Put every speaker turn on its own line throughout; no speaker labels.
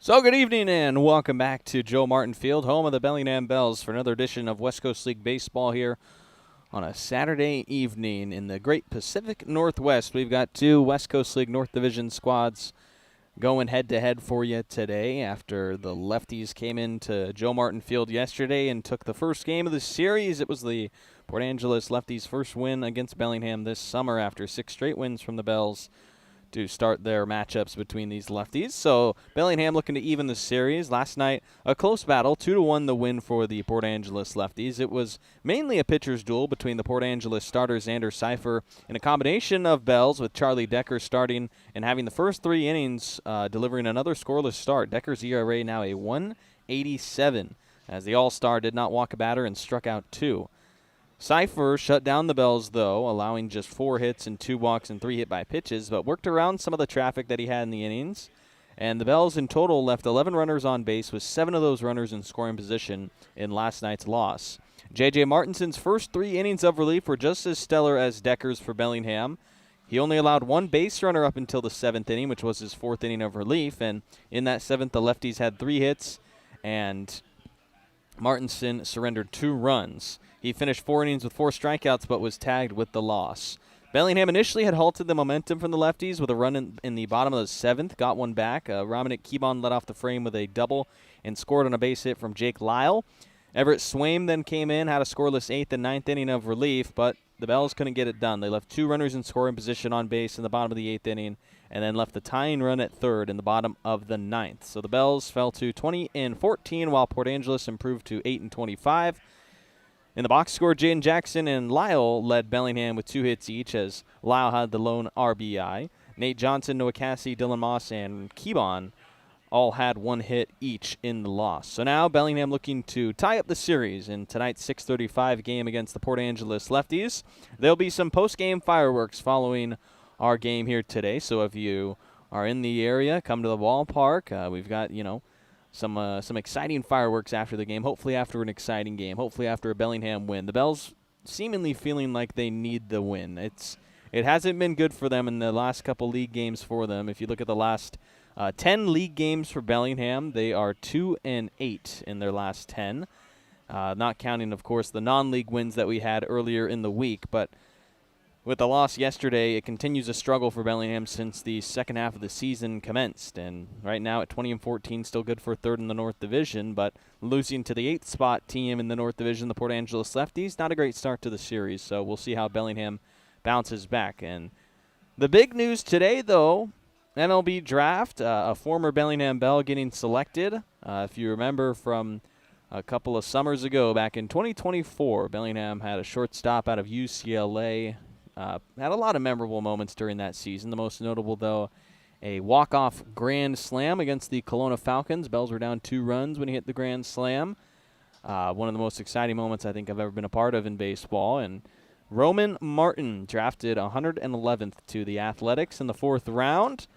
So good evening and welcome back to Joe Martin Field, home of the Bellingham Bells, for another edition of West Coast League Baseball here on a Saturday evening in the great Pacific Northwest. We've got two West Coast League North Division squads going head-to-head for you today after the Lefties came into Joe Martin Field yesterday and took the first game of the series. It was the Port Angeles Lefties' first win against Bellingham this summer after 6 straight wins from the Bells to start their matchups between these lefties. So Bellingham looking to even the series. Last night, a close battle, 2-1 the win for the Port Angeles Lefties. It was mainly a pitcher's duel between the Port Angeles starter Xander Cipher and a combination of Bells with Charlie Decker starting and having the first 3 innings delivering another scoreless start. Decker's ERA now a 1.87 as the All-Star did not walk a batter and struck out 2. Cipher shut down the Bells, though, allowing just 4 hits and 2 walks and 3 hit by pitches, but worked around some of the traffic that he had in the innings. And the Bells in total left 11 runners on base, with 7 of those runners in scoring position in last night's loss. J.J. Martinson's first 3 innings of relief were just as stellar as Decker's for Bellingham. He only allowed 1 base runner up until the 7th inning, which was his 4th inning of relief. And in that 7th, the Lefties had 3 hits, and Martinson surrendered 2 runs. He finished 4 innings with 4 strikeouts, but was tagged with the loss. Bellingham initially had halted the momentum from the Lefties with a run in the bottom of the 7th, got one back. Romanick Keebon led off the frame with a double and scored on a base hit from Jake Lyle. Everett Swaim then came in, had a scoreless 8th and 9th inning of relief, but the Bells couldn't get it done. They left 2 runners in scoring position on base in the bottom of the 8th inning, and then left the tying run at 3rd in the bottom of the 9th. So the Bells fell to 20-14, while Port Angeles improved to 8-25. In the box score, Jaden Jackson and Lyle led Bellingham with 2 hits each, as Lyle had the lone RBI. Nate Johnson, Noah Cassie, Dylan Moss, and Keebon all had 1 hit each in the loss. So now Bellingham looking to tie up the series in tonight's 6:35 game against the Port Angeles Lefties. There'll be some post-game fireworks following our game here today, so if you are in the area, come to the ballpark. We've got, some exciting fireworks after the game, hopefully after an exciting game, hopefully after a Bellingham win. The Bells seemingly feeling like they need the win. It hasn't been good for them in the last couple league games for them. If you look at the last 10 league games for Bellingham, they are 2-8 in their last 10, not counting, of course, the non-league wins that we had earlier in the week. But with the loss yesterday, it continues a struggle for Bellingham since the second half of the season commenced. And right now at 20-14, still good for 3rd in the North Division, but losing to the 8th spot team in the North Division, the Port Angeles Lefties, not a great start to the series. So we'll see how Bellingham bounces back. And the big news today, though, MLB draft, a former Bellingham Bell getting selected. If you remember from a couple of summers ago, back in 2024, Bellingham had a shortstop out of UCLA. Had a lot of memorable moments during that season. The most notable, though, a walk-off grand slam against the Kelowna Falcons. Bells were down 2 runs when he hit the grand slam. One of the most exciting moments I think I've ever been a part of in baseball. And Roman Martin drafted 111th to the Athletics in the 4th round.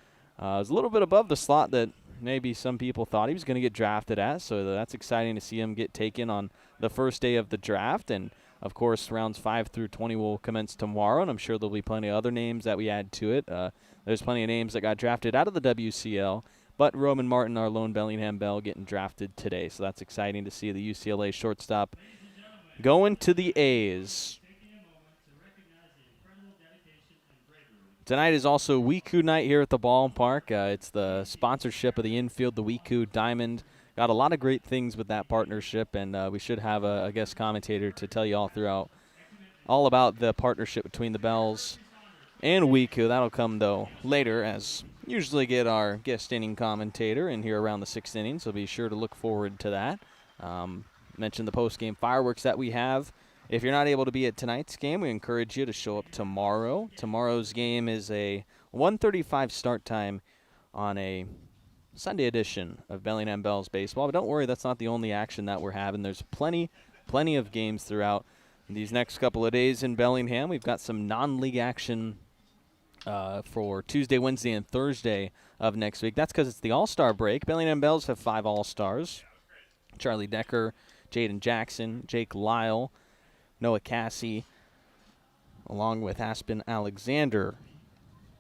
It was a little bit above the slot that maybe some people thought he was going to get drafted at, so that's exciting to see him get taken on the first day of the draft. And of course, rounds 5 through 20 will commence tomorrow, and I'm sure there'll be plenty of other names that we add to it. There's plenty of names that got drafted out of the WCL, but Roman Martin, our lone Bellingham Bell, getting drafted today. So that's exciting to see the UCLA shortstop going to the A's. Tonight is also Wiku night here at the ballpark. It's the sponsorship of the infield, the Wiku Diamond. Got a lot of great things with that partnership, and we should have a guest commentator to tell you all about the partnership between the Bells and Wiku. That'll come, though, later, as usually get our guest inning commentator in here around the 6th inning, so be sure to look forward to that. Mentioned the post-game fireworks that we have. If you're not able to be at tonight's game, we encourage you to show up tomorrow. Tomorrow's game is a 1:35 start time on a Sunday edition of Bellingham Bells baseball. But don't worry, that's not the only action that we're having. There's plenty of games throughout these next couple of days in Bellingham. We've got some non-league action for Tuesday, Wednesday, and Thursday of next week. That's because it's the All-Star break. Bellingham Bells have 5 All-Stars. Charlie Decker, Jaden Jackson, Jake Lyle, Noah Cassie, along with Aspen Alexander,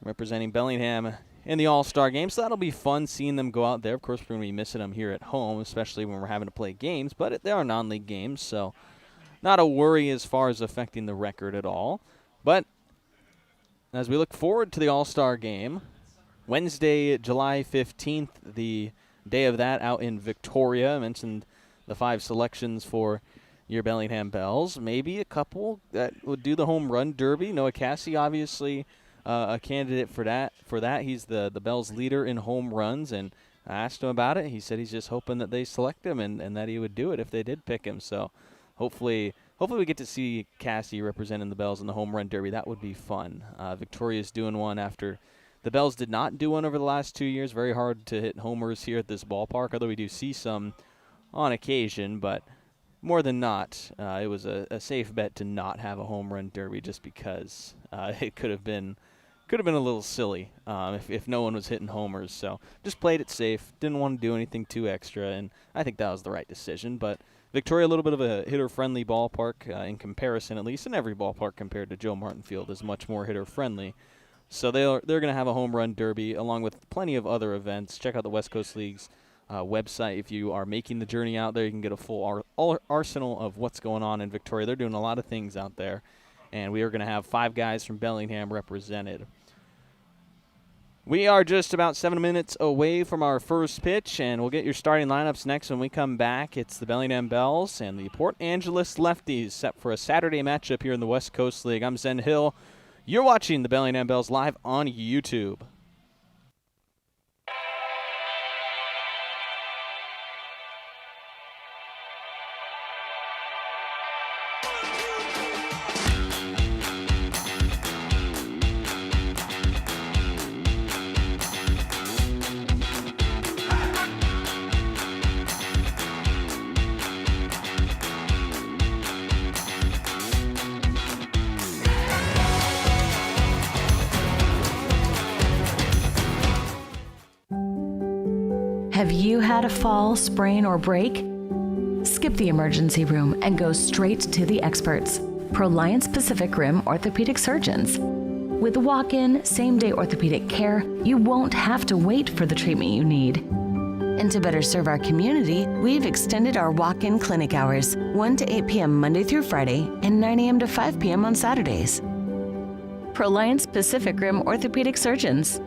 representing Bellingham in the All-Star game, so that'll be fun seeing them go out there. Of course, we're going to be missing them here at home, especially when we're having to play games, but they are non-league games, so not a worry as far as affecting the record at all. But as we look forward to the All-Star game, Wednesday, July 15th, the day of that out in Victoria. I mentioned the 5 selections for your Bellingham Bells. Maybe a couple that would do the home run derby. Noah Cassie, obviously, a candidate for that. He's the Bells leader in home runs, and I asked him about it. He said he's just hoping that they select him and that he would do it if they did pick him. So hopefully we get to see Cassie representing the Bells in the home run derby. That would be fun. Victoria's doing one after the Bells did not do one over the last 2 years. Very hard to hit homers here at this ballpark, although we do see some on occasion, but more than not, it was a safe bet to not have a home run derby just because it could have been a little silly if no one was hitting homers. So just played it safe. Didn't want to do anything too extra, and I think that was the right decision. But Victoria, a little bit of a hitter-friendly ballpark in comparison, at least, and every ballpark compared to Joe Martin Field is much more hitter-friendly. So they're going to have a home run derby along with plenty of other events. Check out the West Coast League's website. If you are making the journey out there, you can get a full arsenal of what's going on in Victoria. They're doing a lot of things out there, and we are going to have 5 guys from Bellingham represented. We are just about 7 minutes away from our first pitch, and we'll get your starting lineups next when we come back. It's the Bellingham Bells and the Port Angeles Lefties set for a Saturday matchup here in the West Coast League. I'm Zen Hill. You're watching the Bellingham Bells live on YouTube.
Have you had a fall, sprain, or break? Skip the emergency room and go straight to the experts, Proliance Pacific Rim orthopedic surgeons. With walk-in, same-day orthopedic care, you won't have to wait for the treatment you need. And to better serve our community, we've extended our walk-in clinic hours, 1 to 8 p.m. Monday through Friday and 9 a.m. to 5 p.m. on Saturdays. Proliance Pacific Rim orthopedic surgeons.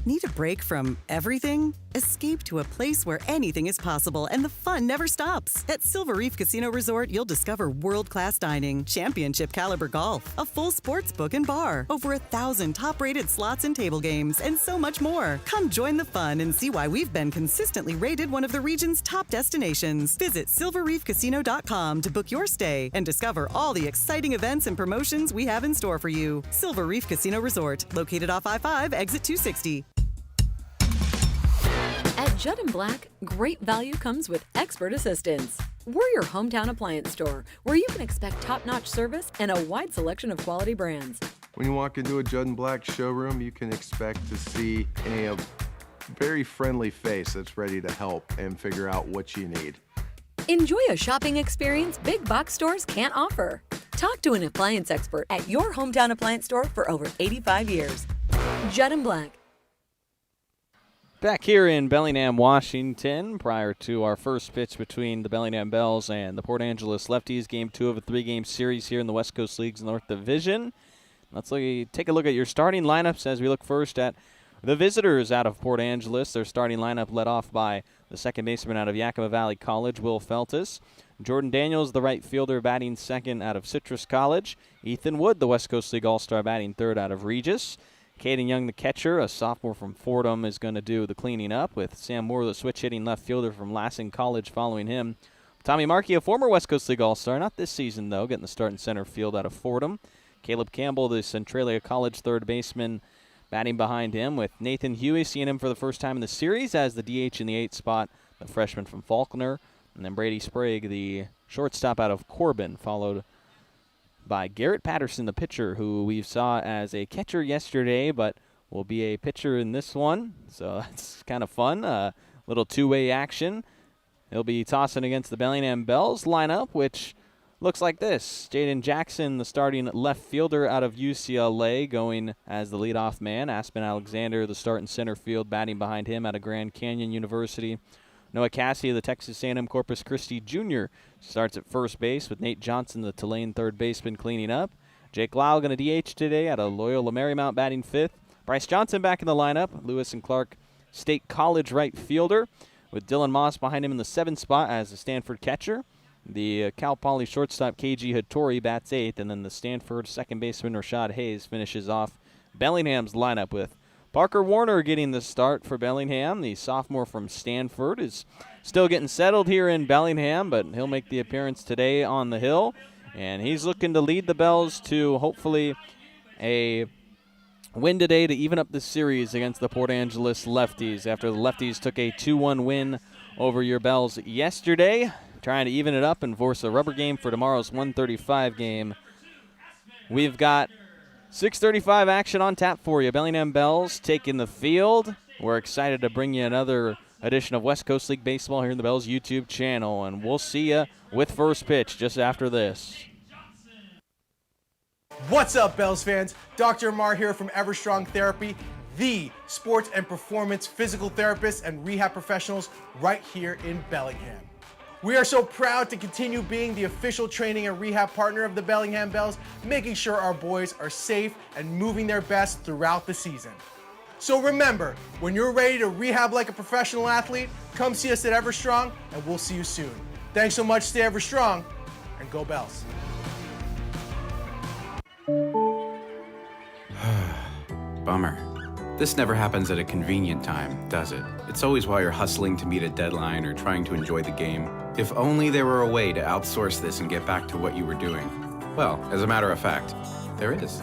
Need a break from everything? Escape to a place where anything is possible and the fun never stops. At Silver Reef Casino Resort, you'll discover world-class dining, championship caliber golf, a full sports book and bar, over 1,000 top-rated slots and table games, and so much more. Come join the fun and see why we've been consistently rated one of the region's top destinations. Visit silverreefcasino.com to book your stay and discover all the exciting events and promotions we have in store for you. Silver Reef Casino Resort, located off I-5, exit 260.
At Judd & Black, great value comes with expert assistance. We're your hometown appliance store, where you can expect top-notch service and a wide selection of quality brands.
When you walk into a Judd & Black showroom, you can expect to see a very friendly face that's ready to help and figure out what you need.
Enjoy a shopping experience big box stores can't offer. Talk to an appliance expert at your hometown appliance store for over 85 years. Judd & Black.
Back here in Bellingham, Washington, prior to our first pitch between the Bellingham Bells and the Port Angeles Lefties, Game 2 of a 3-game series here in the West Coast League's North Division. Let's take a look at your starting lineups as we look first at the visitors out of Port Angeles. Their starting lineup led off by the second baseman out of Yakima Valley College, Will Feltus. Jordan Daniels, the right fielder, batting second out of Citrus College. Ethan Wood, the West Coast League All-Star, batting third out of Regis. Caden Young, the catcher, a sophomore from Fordham, is going to do the cleaning up, with Sam Moore, the switch-hitting left fielder from Lansing College, following him. Tommy Markey, a former West Coast League All-Star, not this season, though, getting the start in center field out of Fordham. Caleb Campbell, the Centralia College third baseman, batting behind him, with Nathan Huey seeing him for the first time in the series as the DH in the 8th spot, the freshman from Faulkner. And then Brady Sprague, the shortstop out of Corbin, followed by Garrett Patterson, the pitcher, who we saw as a catcher yesterday, but will be a pitcher in this one. So that's kind of fun. Little two-way action. He'll be tossing against the Bellingham Bells lineup, which looks like this. Jaden Jackson, the starting left fielder out of UCLA, going as the leadoff man. Aspen Alexander, the starting center field, batting behind him out of Grand Canyon University. Noah Cassidy, the Texas A&M Corpus Christi Jr., starts at first base with Nate Johnson, the Tulane third baseman, cleaning up. Jake Lyle going to DH today out of Loyola Marymount, batting fifth. Bryce Johnson back in the lineup. Lewis and Clark State College right fielder, with Dylan Moss behind him in the 7th spot as the Stanford catcher. The Cal Poly shortstop KG Hattori bats 8th, and then the Stanford second baseman Rashad Hayes finishes off Bellingham's lineup, with Parker Warner getting the start for Bellingham. The sophomore from Stanford is still getting settled here in Bellingham, but he'll make the appearance today on the hill, and he's looking to lead the Bells to hopefully a win today to even up the series against the Port Angeles Lefties after the Lefties took a 2-1 win over your Bells yesterday, trying to even it up and force a rubber game for tomorrow's 1:35 game. We've got 6:35 action on tap for you. Bellingham Bells taking the field. We're excited to bring you another edition of West Coast League Baseball here in the Bells YouTube channel, and we'll see you with first pitch just after this.
What's up, Bells fans? Dr. Amar here from Everstrong Therapy, the sports and performance physical therapists and rehab professionals right here in Bellingham. We are so proud to continue being the official training and rehab partner of the Bellingham Bells, making sure our boys are safe and moving their best throughout the season. So remember, when you're ready to rehab like a professional athlete, come see us at Everstrong, and we'll see you soon. Thanks so much, stay Everstrong, and go Bells.
Bummer. This never happens at a convenient time, does it? It's always while you're hustling to meet a deadline or trying to enjoy the game. If only there were a way to outsource this and get back to what you were doing. Well, as a matter of fact, there is.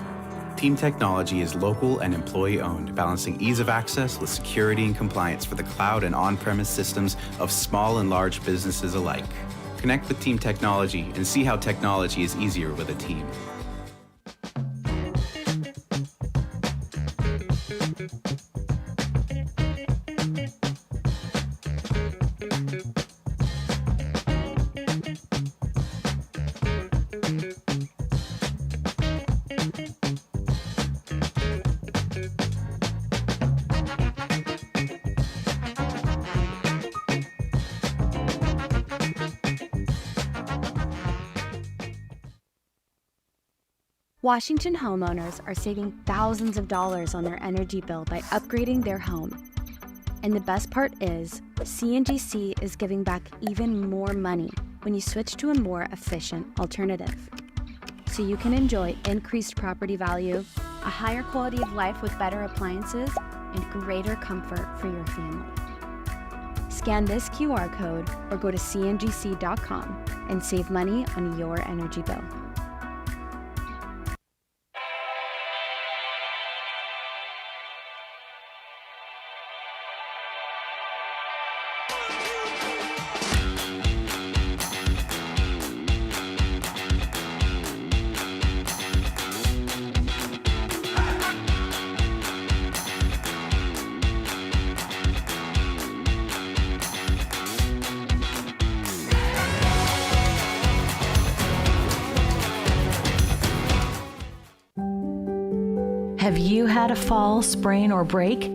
Team Technology is local and employee-owned, balancing ease of access with security and compliance for the cloud and on-premise systems of small and large businesses alike. Connect with Team Technology and see how technology is easier with a team.
Washington homeowners are saving thousands of dollars on their energy bill by upgrading their home. And the best part is, CNGC is giving back even more money when you switch to a more efficient alternative. So you can enjoy increased property value, a higher quality of life with better appliances, and greater comfort for your family. Scan this QR code or go to cngc.com and save money on your energy bill.
Have you had a fall, sprain, or break?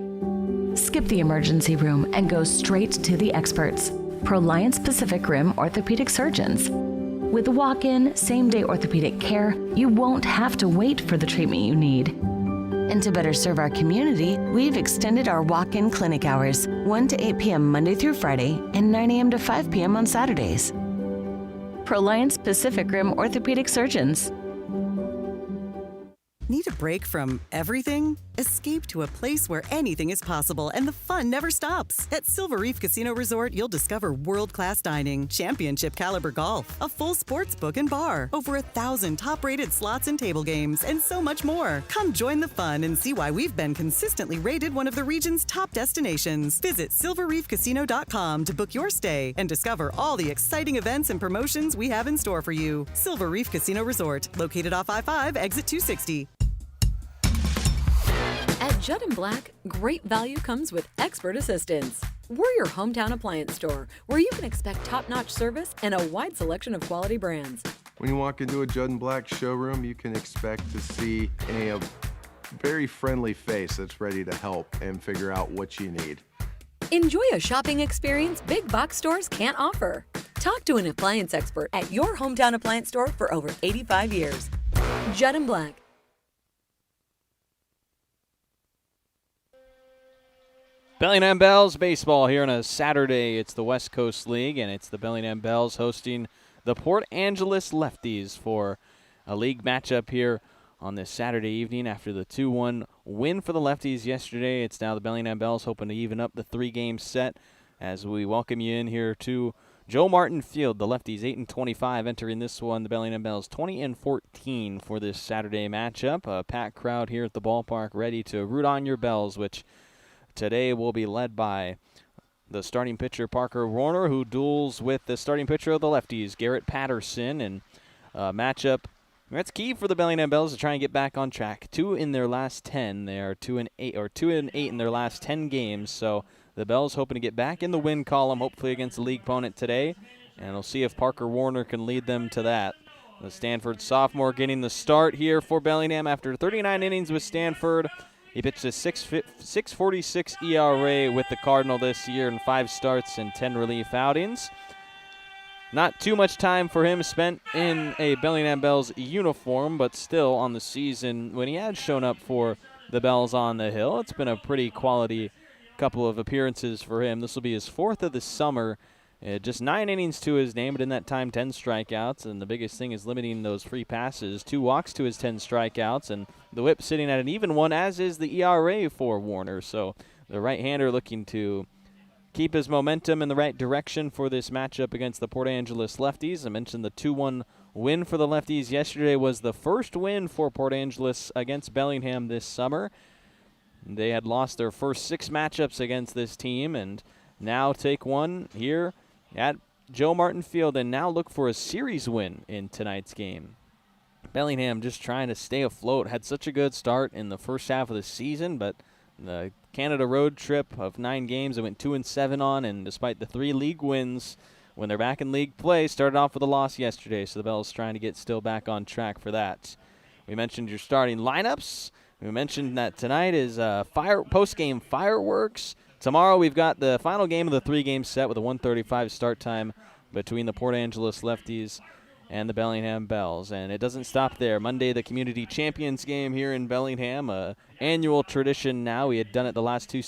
Skip the emergency room and go straight to the experts, Proliance Pacific Rim orthopedic surgeons. With walk-in, same-day orthopedic care, you won't have to wait for the treatment you need. And to better serve our community, we've extended our walk-in clinic hours, 1 to 8 p.m. Monday through Friday and 9 a.m. to 5 p.m. on Saturdays. Proliance Pacific Rim orthopedic surgeons.
Need a break from everything? Escape to a place where anything is possible and the fun never stops. At Silver Reef Casino Resort, you'll discover world-class dining, championship caliber golf, a full sports book and bar, over 1,000 top-rated slots and table games, and so much more. Come join the fun and see why we've been consistently rated one of the region's top destinations. Visit silverreefcasino.com to book your stay and discover all the exciting events and promotions we have in store for you. Silver Reef Casino Resort, located off I-5, exit 260.
At Judd & Black, great value comes with expert assistance. We're your hometown appliance store where you can expect top-notch service and a wide selection of quality brands.
When you walk into a Judd and Black showroom, you can expect to see a very friendly face that's ready to help and figure out what you need.
Enjoy a shopping experience big box stores can't offer. Talk to an appliance expert at your hometown appliance store for over 85 years. Judd and Black.
Bellingham Bells baseball here on a Saturday. It's the West Coast League, and it's the Bellingham Bells hosting the Port Angeles Lefties for a league matchup here on this Saturday evening. After the 2-1 win for the Lefties yesterday, it's now the Bellingham Bells hoping to even up the three-game set as we welcome you in here to Joe Martin Field. The Lefties 8-25 entering this one. The Bellingham Bells 20-14 for this Saturday matchup. A packed crowd here at the ballpark ready to root on your Bells, which today will be led by the starting pitcher, Parker Warner, who duels with the starting pitcher of the Lefties, Garrett Patterson. And matchup that's key for the Bellingham Bells to try and get back on track. 2 in their last 10. They are 2-8 in their last 10 games. So the Bells hoping to get back in the win column, hopefully against the league opponent today. And we'll see if Parker Warner can lead them to that. The Stanford sophomore getting the start here for Bellingham after 39 innings with Stanford. He pitched a 6.46 ERA with the Cardinal this year in 5 starts and 10 relief outings. Not too much time for him spent in a Bellingham Bells uniform, but still on the season when he has shown up for the Bells on the Hill, it's been a pretty quality couple of appearances for him. This will be his 4th of the summer. Just 9 innings to his name, but in that time 10 strikeouts, and the biggest thing is limiting those free passes. 2 walks to his 10 strikeouts, and the whip sitting at an even 1, as is the ERA for Warner. So the right-hander looking to keep his momentum in the right direction for this matchup against the Port Angeles Lefties. I mentioned the 2-1 win for the Lefties yesterday was the first win for Port Angeles against Bellingham this summer. They had lost their first 6 matchups against this team, and now take one here at Joe Martin Field and now look for a series win in tonight's game. Bellingham just trying to stay afloat. Had such a good start in the first half of the season, but the Canada road trip of 9 games they went 2-7 on, and despite the 3 league wins, when they're back in league play, started off with a loss yesterday, so the Bells trying to get still back on track for that. We mentioned your starting lineups. We mentioned that tonight is post-game fireworks. Tomorrow we've got the final game of the 3-game set with a 1:35 start time between the Port Angeles Lefties and the Bellingham Bells. And it doesn't stop there. Monday, the Community Champions game here in Bellingham, a annual tradition now. We had done it the last two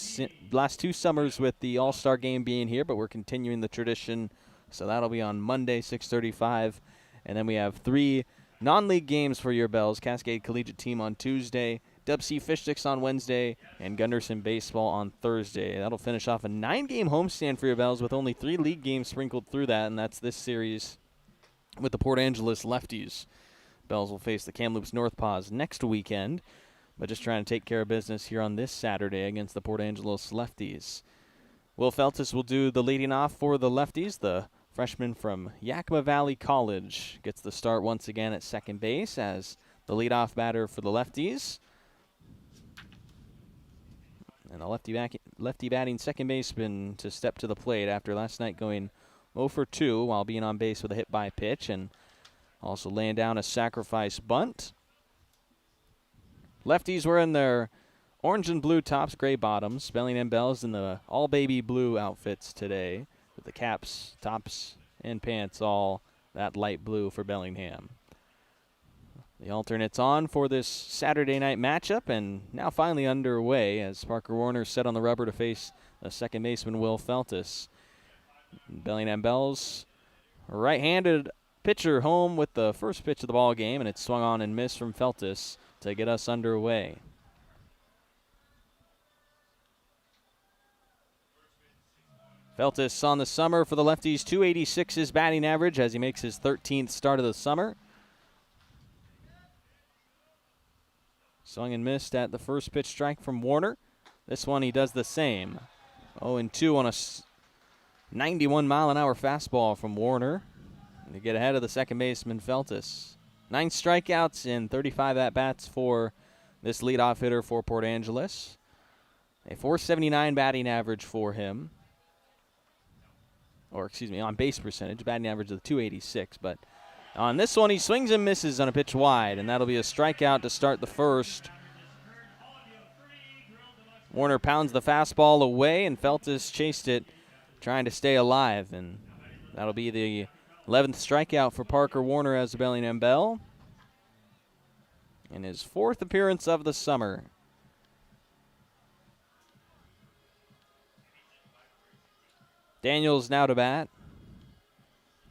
summers with the All-Star game being here, but we're continuing the tradition. So that'll be on Monday, 6:35. And then we have 3 non-league games for your Bells. Cascade Collegiate Team on Tuesday, Dub C Fish Sticks on Wednesday, and Gunderson Baseball on Thursday. That'll finish off a 9-game homestand for your Bells with only 3 league games sprinkled through that, and that's this series with the Port Angeles Lefties. Bells will face the Kamloops Northpaws next weekend, but just trying to take care of business here on this Saturday against the Port Angeles Lefties. Will Feltus will do the leading off for the Lefties. The freshman from Yakima Valley College gets the start once again at second base as the leadoff batter for the Lefties. And a lefty batting second baseman to step to the plate after last night going 0 for 2 while being on base with a hit by pitch and also laying down a sacrifice bunt. Lefties were in their orange and blue tops, gray bottoms. Bellingham Bells in the all baby blue outfits today with the caps, tops, and pants all that light blue for Bellingham. The alternates on for this Saturday night matchup and now finally underway as Parker Warner set on the rubber to face the second baseman Will Feltus. Bellingham Bells, right-handed pitcher home with the first pitch of the ball game, and it's swung on and missed from Feltus to get us underway. Feltus on the summer for the Lefties, 286 his batting average as he makes his 13th start of the summer. Swung and missed at the first pitch strike from Warner. This one he does the same. 0-2 on a 91-mile-an-hour fastball from Warner to get ahead of the second baseman Feltus. 9 strikeouts and 35 at-bats for this leadoff hitter for Port Angeles. A .479 batting average for him. Or, excuse me, on base percentage. Batting average of .286, but On this one, he swings and misses on a pitch wide, and that'll be a strikeout to start the first. Warner pounds the fastball away, and Feltis chased it, trying to stay alive, and that'll be the 11th strikeout for Parker Warner as a Bellingham Bell, in his 4th appearance of the summer. Daniels now to bat.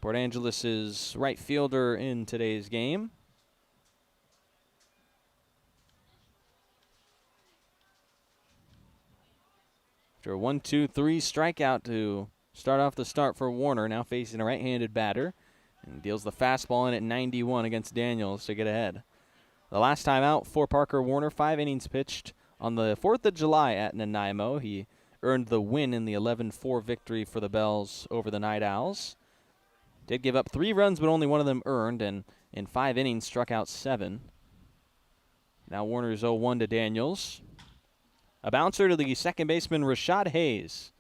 Port Angeles' right fielder in today's game. After a 1-2-3 strikeout to start off the start for Warner, now facing a right-handed batter, and deals the fastball in at 91 against Daniels to get ahead. The last time out for Parker Warner, 5 innings pitched on the 4th of July at Nanaimo. He earned the win in the 11-4 victory for the Bells over the Night Owls. Did give up 3 runs, but only one of them earned, and in 5 innings struck out 7. Now Warner's 0-1 to Daniels. A bouncer to the second baseman, Rashad Hayes.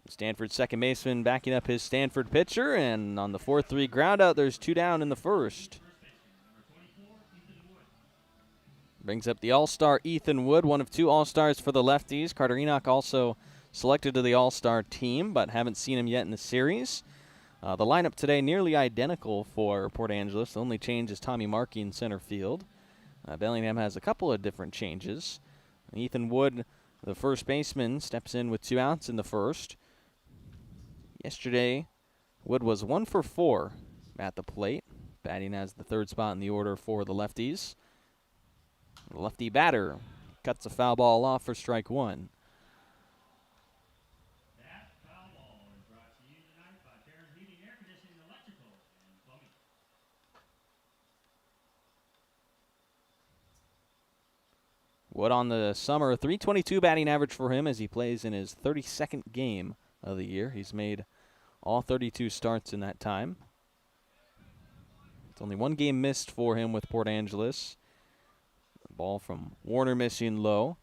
Stanford second baseman backing up his Stanford pitcher, and on the 4-3 ground out, there's 2 down in the first. Brings up the All-Star Ethan Wood, one of 2 All-Stars for the Lefties. Carter Enoch also selected to the All-Star team, but haven't seen him yet in the series. The lineup today nearly identical for Port Angeles. The only change is Tommy Markey in center field. Bellingham has a couple of different changes. Ethan Wood, the first baseman, steps in with 2 outs in the first. Yesterday, Wood was 1 for 4 at the plate, batting as the 3rd spot in the order for the Lefties. The lefty batter cuts a foul ball off for strike 1. Wood on the summer, 322 batting average for him as he plays in his 32nd game of the year. He's made all 32 starts in that time. It's only 1 game missed for him with Port Angeles. Ball from Warner missing low.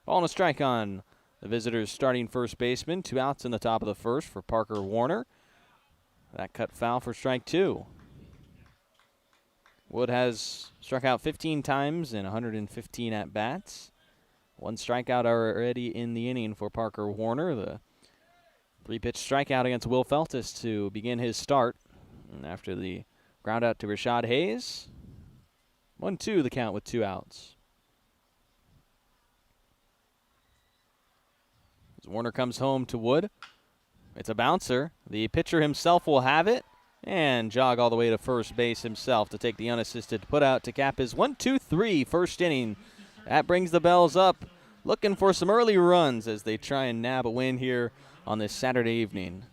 Ball and a strike on the visitors' starting first baseman. 2 outs in the top of the first for Parker Warner. That cut foul for strike 2. Wood has struck out 15 times in 115 at-bats. 1 strikeout already in the inning for Parker Warner. The 3-pitch strikeout against Will Feltis to begin his start. And after the ground out to Rashad Hayes, 1-2 the count with 2 outs. As Warner comes home to Wood, it's a bouncer. The pitcher himself will have it and jog all the way to first base himself to take the unassisted putout to cap his 1-2-3 first inning. That brings the Bells up, looking for some early runs as they try and nab a win here on this Saturday evening.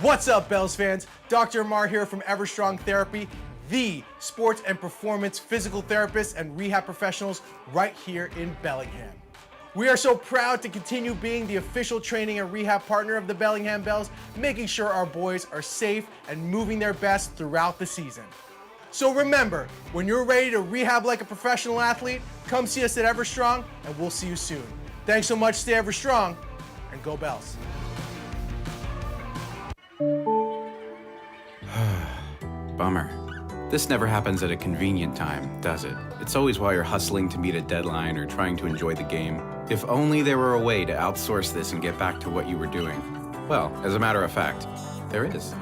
What's up, Bells fans? Dr. Mar here from Everstrong Therapy, the sports and performance physical therapists and rehab professionals right here in Bellingham. We are so proud to continue being the official training and rehab partner of the Bellingham Bells, making sure our boys are safe and moving their best throughout the season. So remember, when you're ready to rehab like a professional athlete, come see us at Everstrong, and we'll see you soon. Thanks so much, stay Everstrong, and go Bells.
Bummer. This never happens at a convenient time, does it? It's always while you're hustling to meet a deadline or trying to enjoy the game. If only there were a way to outsource this and get back to what you were doing. Well, as a matter of fact, there is.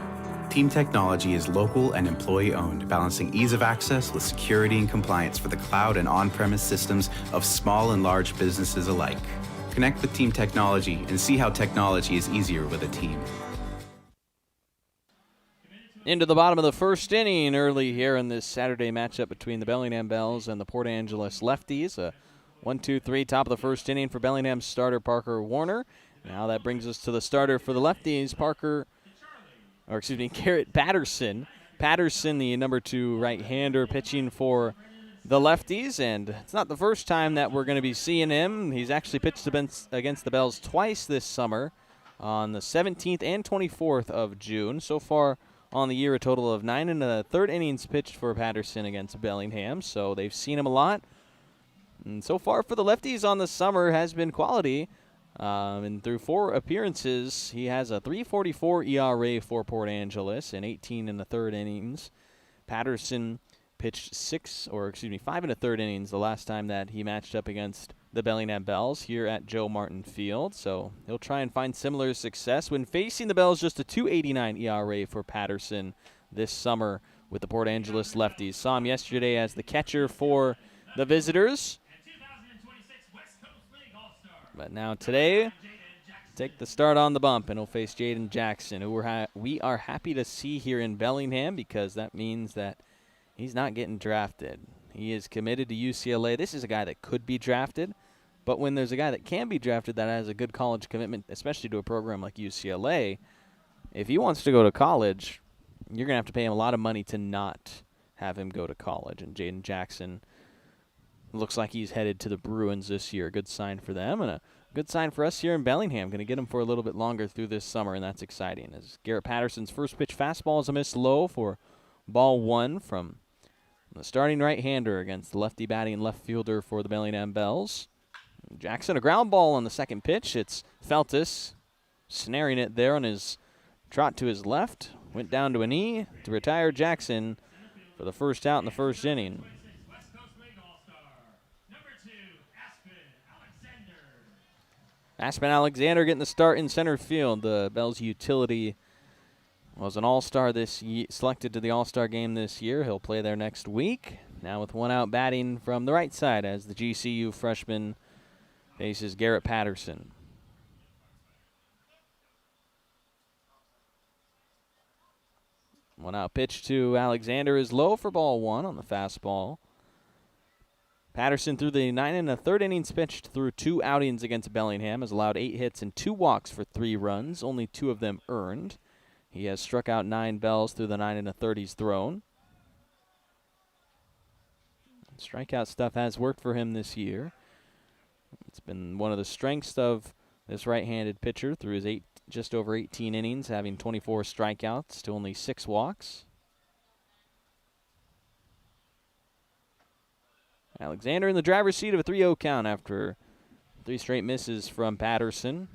Team Technology is local and employee-owned, balancing ease of access with security and compliance for the cloud and on-premise systems of small and large businesses alike. Connect with Team Technology and see how technology is easier with a team.
Into the bottom of the first inning early here in this Saturday matchup between the Bellingham Bells and the Port Angeles Lefties. A 1-2-3 top of the first inning for Bellingham's starter Parker Warner. Now that brings us to the starter for the Lefties, Garrett Patterson. Patterson, the number 2 right-hander, pitching for the Lefties, and it's not the first time that we're going to be seeing him. He's actually pitched against the Bells twice this summer on the 17th and 24th of June. So far on the year, a total of 9 1/3 innings pitched for Patterson against Bellingham, so they've seen him a lot. And so far for the Lefties on the summer has been quality. And through 4 appearances, he has a 3.44 ERA for Port Angeles in 18 and a third innings. Patterson pitched 5 and a third innings the last time that he matched up against the Bellingham Bells here at Joe Martin Field. So he'll try and find similar success. When facing the Bells, just a 2.89 ERA for Patterson this summer with the Port Angeles Lefties. Saw him yesterday as the catcher for the visitors. But now today, take the start on the bump, and he'll face Jaden Jackson, who we are happy to see here in Bellingham, because that means that he's not getting drafted. He is committed to UCLA. This is a guy that could be drafted, but when there's a guy that can be drafted that has a good college commitment, especially to a program like UCLA, if he wants to go to college, you're going to have to pay him a lot of money to not have him go to college. And Jaden Jackson looks like he's headed to the Bruins this year. Good sign for them, and a good sign for us here in Bellingham. Going to get him for a little bit longer through this summer, and that's exciting. As Garrett Patterson's first pitch fastball is a miss low for ball 1 from the starting right-hander against the lefty batting left fielder for the Bellingham Bells. Jackson, a ground ball on the second pitch. It's Feltus snaring it there on his trot to his left. Went down to a knee to retire Jackson for the first out in the first inning. Aspen Alexander getting the start in center field. The Bells utility was an all-star this year, selected to the all-star game this year. He'll play there next week. Now with 1 out batting from the right side as the GCU freshman faces Garrett Patterson. One out pitch to Alexander is low for ball 1 on the fastball. Patterson, through the 9 1/3 innings pitched through 2 outings against Bellingham, has allowed 8 hits and 2 walks for 3 runs, only 2 of them earned. He has struck out 9 Bells through the 9 1/3 he's thrown. Strikeout stuff has worked for him this year. It's been one of the strengths of this right-handed pitcher through his just over 18 innings, having 24 strikeouts to only 6 walks. Alexander in the driver's seat of a 3-0 count after 3 straight misses from Patterson.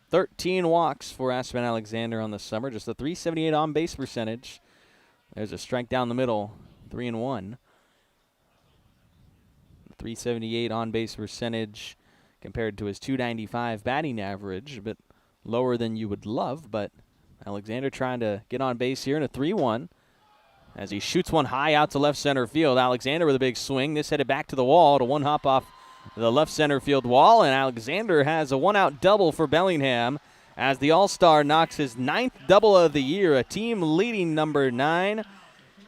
"13 walks for Aspen Alexander on the summer, just a .378 on-base percentage. There's a strike down the middle, 3-1. 378 on-base percentage compared to his .295 batting average, a bit lower than you would love, but Alexander trying to get on base here in a 3-1 as he shoots one high out to left center field. Alexander with a big swing. This headed back to the wall to one hop off the left center field wall, and Alexander has a 1-out double for Bellingham as the All-Star knocks his 9th double of the year, a team-leading number 9,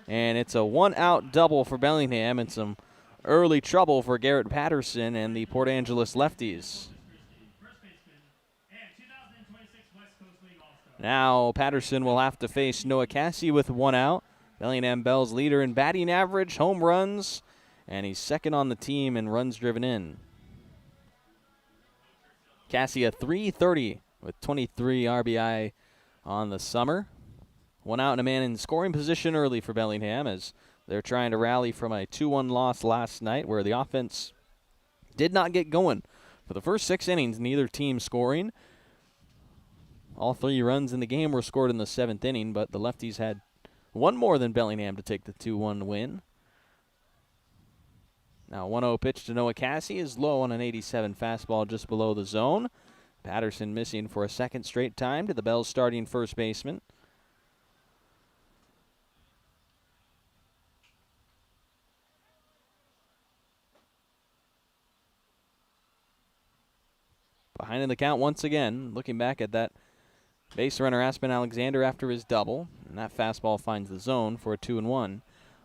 and it's a 1-out double for Bellingham and some early trouble for Garrett Patterson and the Port Angeles Lefties. Now Patterson will have to face Noah Cassie with 1 out. Bellingham Bells leader in batting average, home runs, and he's second on the team in runs driven in. Cassie a .330 with 23 RBI on the summer. 1 out and a man in scoring position early for Bellingham as they're trying to rally from a 2-1 loss last night where the offense did not get going. For the first 6 innings, neither team scoring. All 3 runs in the game were scored in the 7th inning, but the Lefties had 1 more than Bellingham to take the 2-1 win. Now 1-0 pitch to Noah Cassie is low on an 87 fastball just below the zone. Patterson missing for a second straight time to the Bells starting first baseman. Behind in the count once again, looking back at that base runner Aspen Alexander after his double, and that fastball finds the zone for a 2-1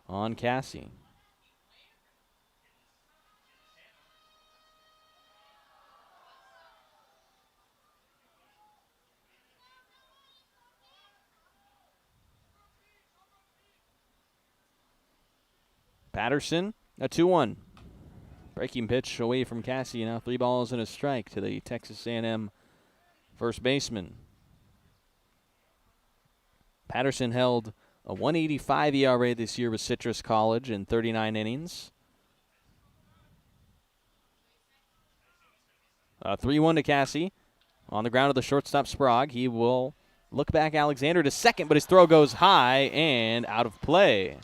on Cassie. Patterson, a 2-1. Breaking pitch away from Cassie, now 3 balls and a strike to the Texas A&M first baseman. Patterson held a 1.85 ERA this year with Citrus College in 39 innings. 3-1 to Cassie. On the ground of the shortstop Sprague. He will look back Alexander to second, but his throw goes high and out of play.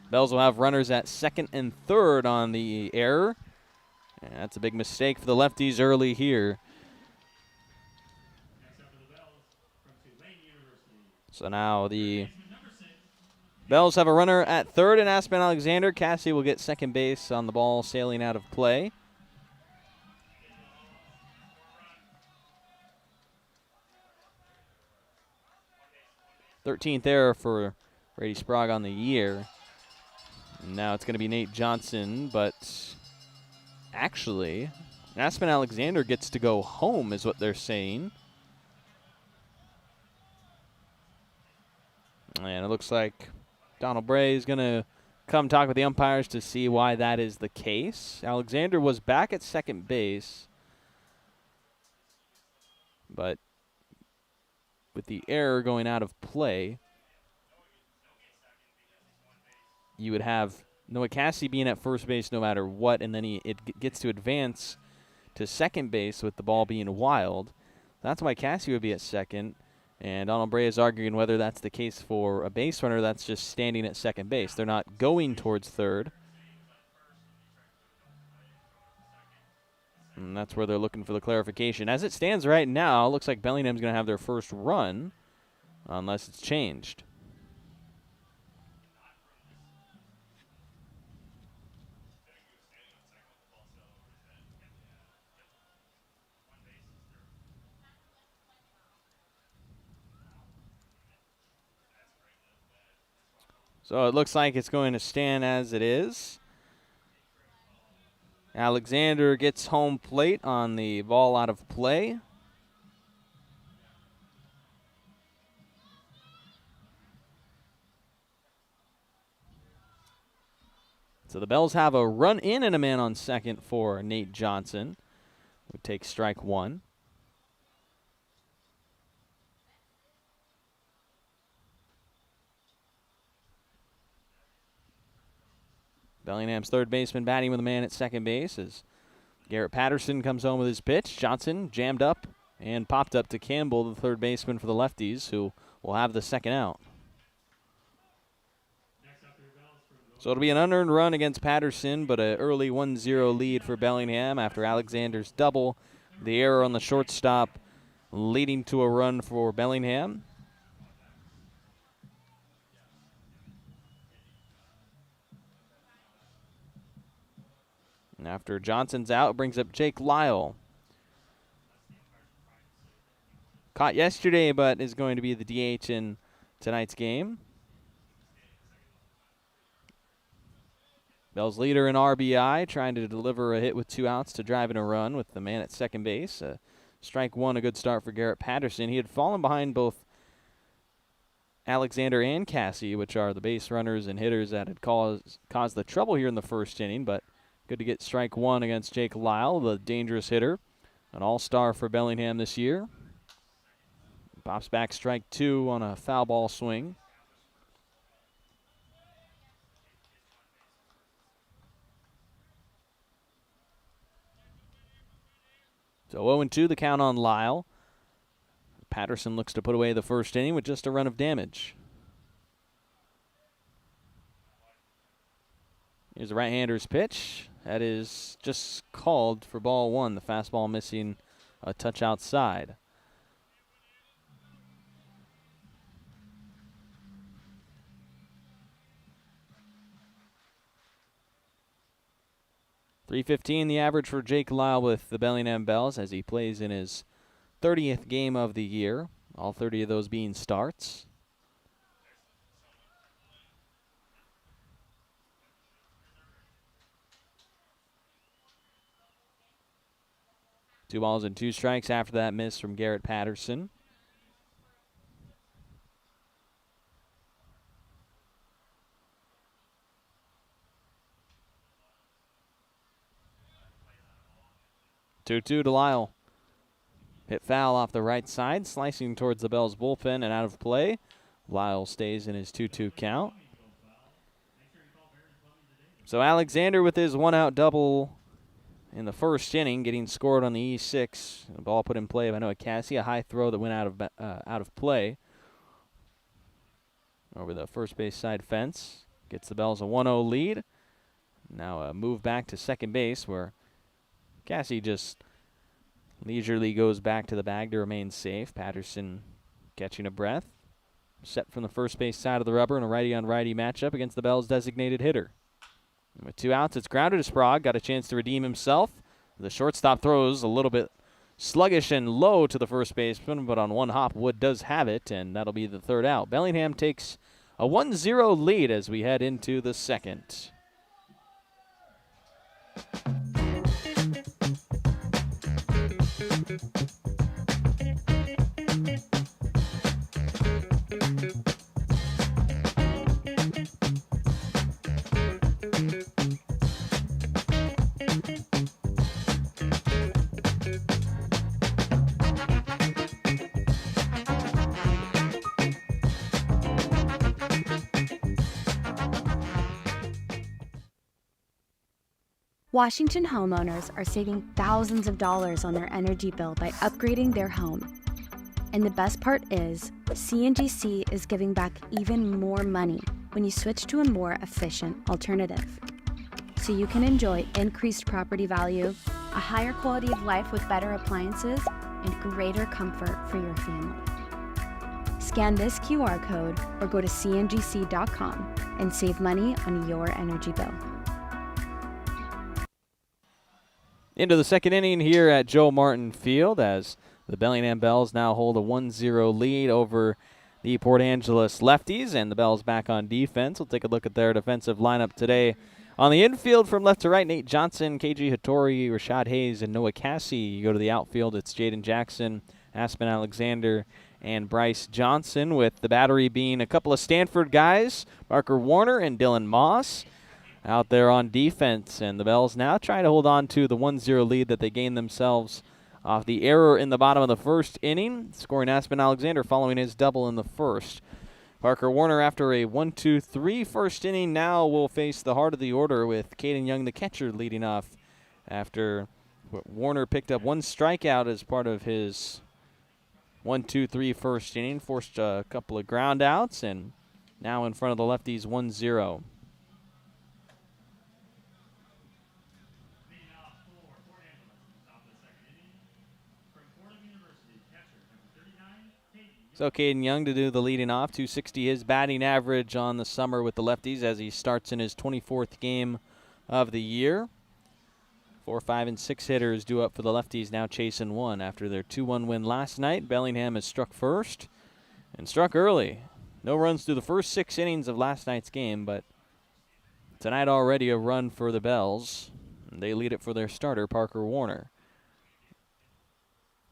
Bells will have runners at second and third on the error. And that's a big mistake for the lefties early here. So now the Bells have a runner at third and Aspen Alexander. Cassie will get second base on the ball sailing out of play. Thirteenth error for Brady Sprague on the year. Now it's going to be Nate Johnson, but actually, Aspen Alexander gets to go home is what they're saying. And it looks like Donald Bray is going to come talk with the umpires to see why that is the case. Alexander was back at second base, but with the error going out of play, you would have Noah Cassie being at first base no matter what, and then it gets to advance to second base with the ball being wild. That's why Cassie would be at second, and Donald Bray is arguing whether that's the case for a base runner that's just standing at second base. They're not going towards third. And that's where they're looking for the clarification. As it stands right now, it looks like Bellingham's going to have their first run, unless it's changed. So it looks like it's going to stand as it is. Alexander gets home plate on the ball out of play. So the Bells have a run in and a man on second for Nate Johnson, who takes strike one. Bellingham's third baseman batting with a man at second base as Garrett Patterson comes home with his pitch. Johnson jammed up and popped up to Campbell, the third baseman for the Lefties, who will have the second out. So it'll be an unearned run against Patterson, but an early 1-0 lead for Bellingham after Alexander's double. The error on the shortstop leading to a run for Bellingham. And after Johnson's out, it brings up Jake Lyle. Caught yesterday, but is going to be the DH in tonight's game. Bell's leader in RBI, trying to deliver a hit with 2 outs to drive in a run with the man at second base. Strike one, a good start for Garrett Patterson. He had fallen behind both Alexander and Cassie, which are the base runners and hitters that had caused the trouble here in the first inning, but good to get strike one against Jake Lyle, the dangerous hitter, an all-star for Bellingham this year. Pops back strike two on a foul ball swing. So 0-2 the count on Lyle. Patterson looks to put away the first inning with just a run of damage. Here's the right-hander's pitch. That is just called for ball one. The fastball missing a touch outside. .315 the average for Jake Lyle with the Bellingham Bells as he plays in his 30th game of the year, all 30 of those being starts. Two balls and 2 strikes after that miss from Garrett Patterson. Two to Lyle. Hit foul off the right side, slicing towards the Bells bullpen and out of play. Lyle stays in his 2-2 count. So Alexander with his one-out double in the first inning, getting scored on the E6. The ball put in play by Noah Cassie, a high throw that went out of play over the first base side fence. Gets the Bells a 1-0 lead. Now a move back to second base where Cassie just leisurely goes back to the bag to remain safe. Patterson catching a breath. Set from the first base side of the rubber in a righty-on-righty matchup against the Bells' designated hitter. And with 2 outs, it's grounded to Sprague. Got a chance to redeem himself. The shortstop throws a little bit sluggish and low to the first baseman, but on one hop, Wood does have it, and that'll be the 3rd out. Bellingham takes a 1-0 lead as we head into the 2nd.
Washington homeowners are saving thousands of dollars on their energy bill by upgrading their home. And the best part is, CNGC is giving back even more money when you switch to a more efficient alternative. So you can enjoy increased property value, a higher quality of life with better appliances, and greater comfort for your family. Scan this QR code or go to cngc.com and save money on your energy bill.
Into the 2nd inning here at Joe Martin Field as the Bellingham Bells now hold a 1-0 lead over the Port Angeles Lefties, and the Bells back on defense. We'll take a look at their defensive lineup today. On the infield from left to right, Nate Johnson, KG Hattori, Rashad Hayes, and Noah Cassie. You go to the outfield, it's Jaden Jackson, Aspen Alexander, and Bryce Johnson, with the battery being a couple of Stanford guys, Parker Warner and Dylan Moss, out there on defense. And the Bells now trying to hold on to the 1-0 lead that they gained themselves off the error in the bottom of the 1st inning, scoring Aspen Alexander following his double in the 1st. Parker Warner, after a 1-2-3 first inning, now will face the heart of the order with Caden Young, the catcher, leading off after Warner picked up 1 strikeout as part of his 1-2-3 first inning, forced a couple of ground outs, and now in front of the Lefties 1-0. So Caden Young to do the leading off, 260 his batting average on the summer with the Lefties as he starts in his 24th game of the year. 4, 5, and 6 hitters due up for the Lefties, now chasing 1 after their 2-1 win last night. Bellingham has struck first and struck early. No runs through the first 6 innings of last night's game, but tonight already a run for the Bells. And they lead it for their starter, Parker Warner.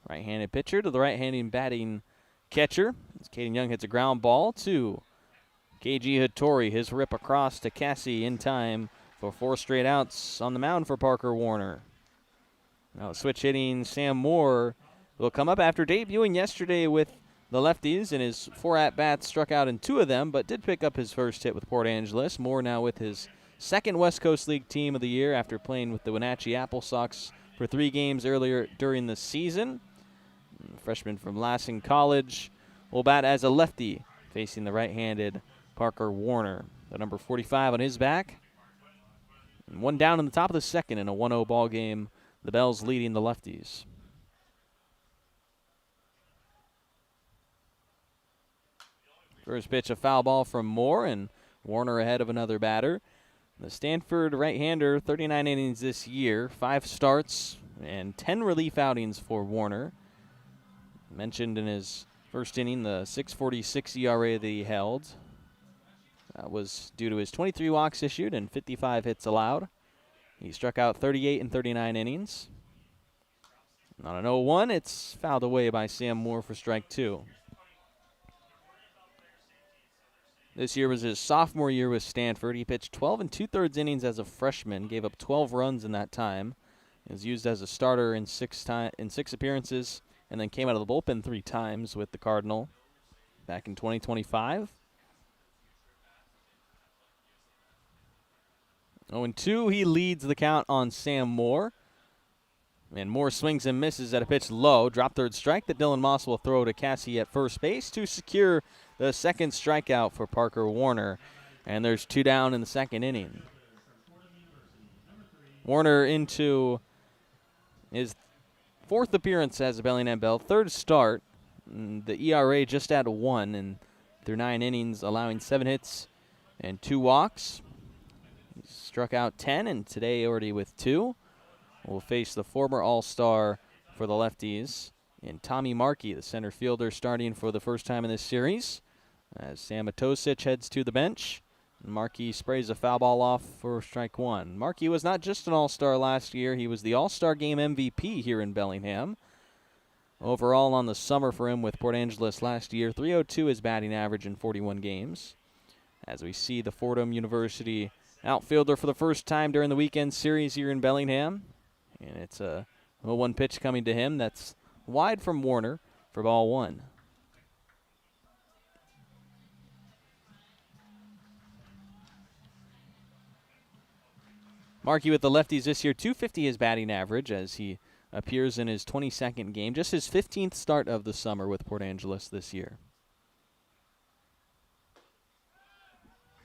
Right-handed pitcher to the right-handed batting catcher. As Caden Young hits a ground ball to KG Hattori. His rip across to Cassie in time for 4 straight outs on the mound for Parker Warner. Now switch hitting Sam Moore will come up after debuting yesterday with the Lefties. In his 4 at-bats, struck out in 2 of them, but did pick up his first hit with Port Angeles. Moore now with his 2nd West Coast League team of the year after playing with the Wenatchee Apple Sox for 3 games earlier during the season. Freshman from Lassen College will bat as a lefty, facing the right-handed Parker Warner. The number 45 on his back. And 1 down in the top of the 2nd in a 1-0 ball game. The Bells leading the Lefties. First pitch, a foul ball from Moore, and Warner ahead of another batter. The Stanford right-hander, 39 innings this year, 5 starts, and 10 relief outings for Warner. Mentioned in his first inning the 6.46 ERA that he held. That was due to his 23 walks issued and 55 hits allowed. He struck out 38 in 39 innings. And on an 0-1, it's fouled away by Sam Moore for strike 2. This year was his sophomore year with Stanford. He pitched 12 2/3 innings as a freshman, gave up 12 runs in that time. He was used as a starter in 6 appearances, and then came out of the bullpen 3 times with the Cardinal back in 2025. 0-2, he leads the count on Sam Moore. And Moore swings and misses at a pitch low. Drop third strike that Dylan Moss will throw to Cassie at first base to secure the second strikeout for Parker Warner. And there's 2 down in the second inning. Warner into his 4th appearance as a Bellingham Bell, 3rd start. The ERA just at 1, and through 9 innings, allowing 7 hits and 2 walks. He struck out 10, and today already with 2. Will face the former All-Star for the Lefties in Tommy Markey, the center fielder, starting for the first time in this series. As Sam Matosic heads to the bench, Markey sprays a foul ball off for strike 1. Markey was not just an All-Star last year, he was the All-Star Game MVP here in Bellingham. Overall on the summer for him with Port Angeles last year, .302 his batting average in 41 games. As we see the Fordham University outfielder for the first time during the weekend series here in Bellingham. And it's a 0-1 pitch coming to him that's wide from Warner for ball 1. Markey with the Lefties this year, .250 his batting average as he appears in his 22nd game, just his 15th start of the summer with Port Angeles this year.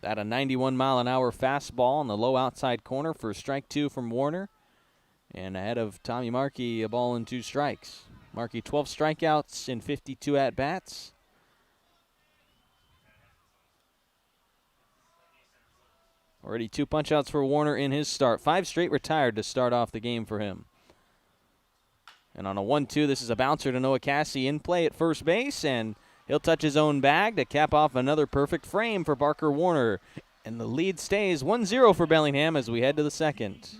At a 91-mile-an-hour fastball on the low outside corner for strike 2 from Warner. And ahead of Tommy Markey, a ball and 2 strikes. Markey 12 strikeouts in 52 at-bats. Already 2 punch-outs for Warner in his start. 5 straight retired to start off the game for him. And on a 1-2, this is a bouncer to Noah Cassie in play at first base, and he'll touch his own bag to cap off another perfect frame for Parker Warner. And the lead stays 1-0 for Bellingham as we head to the second.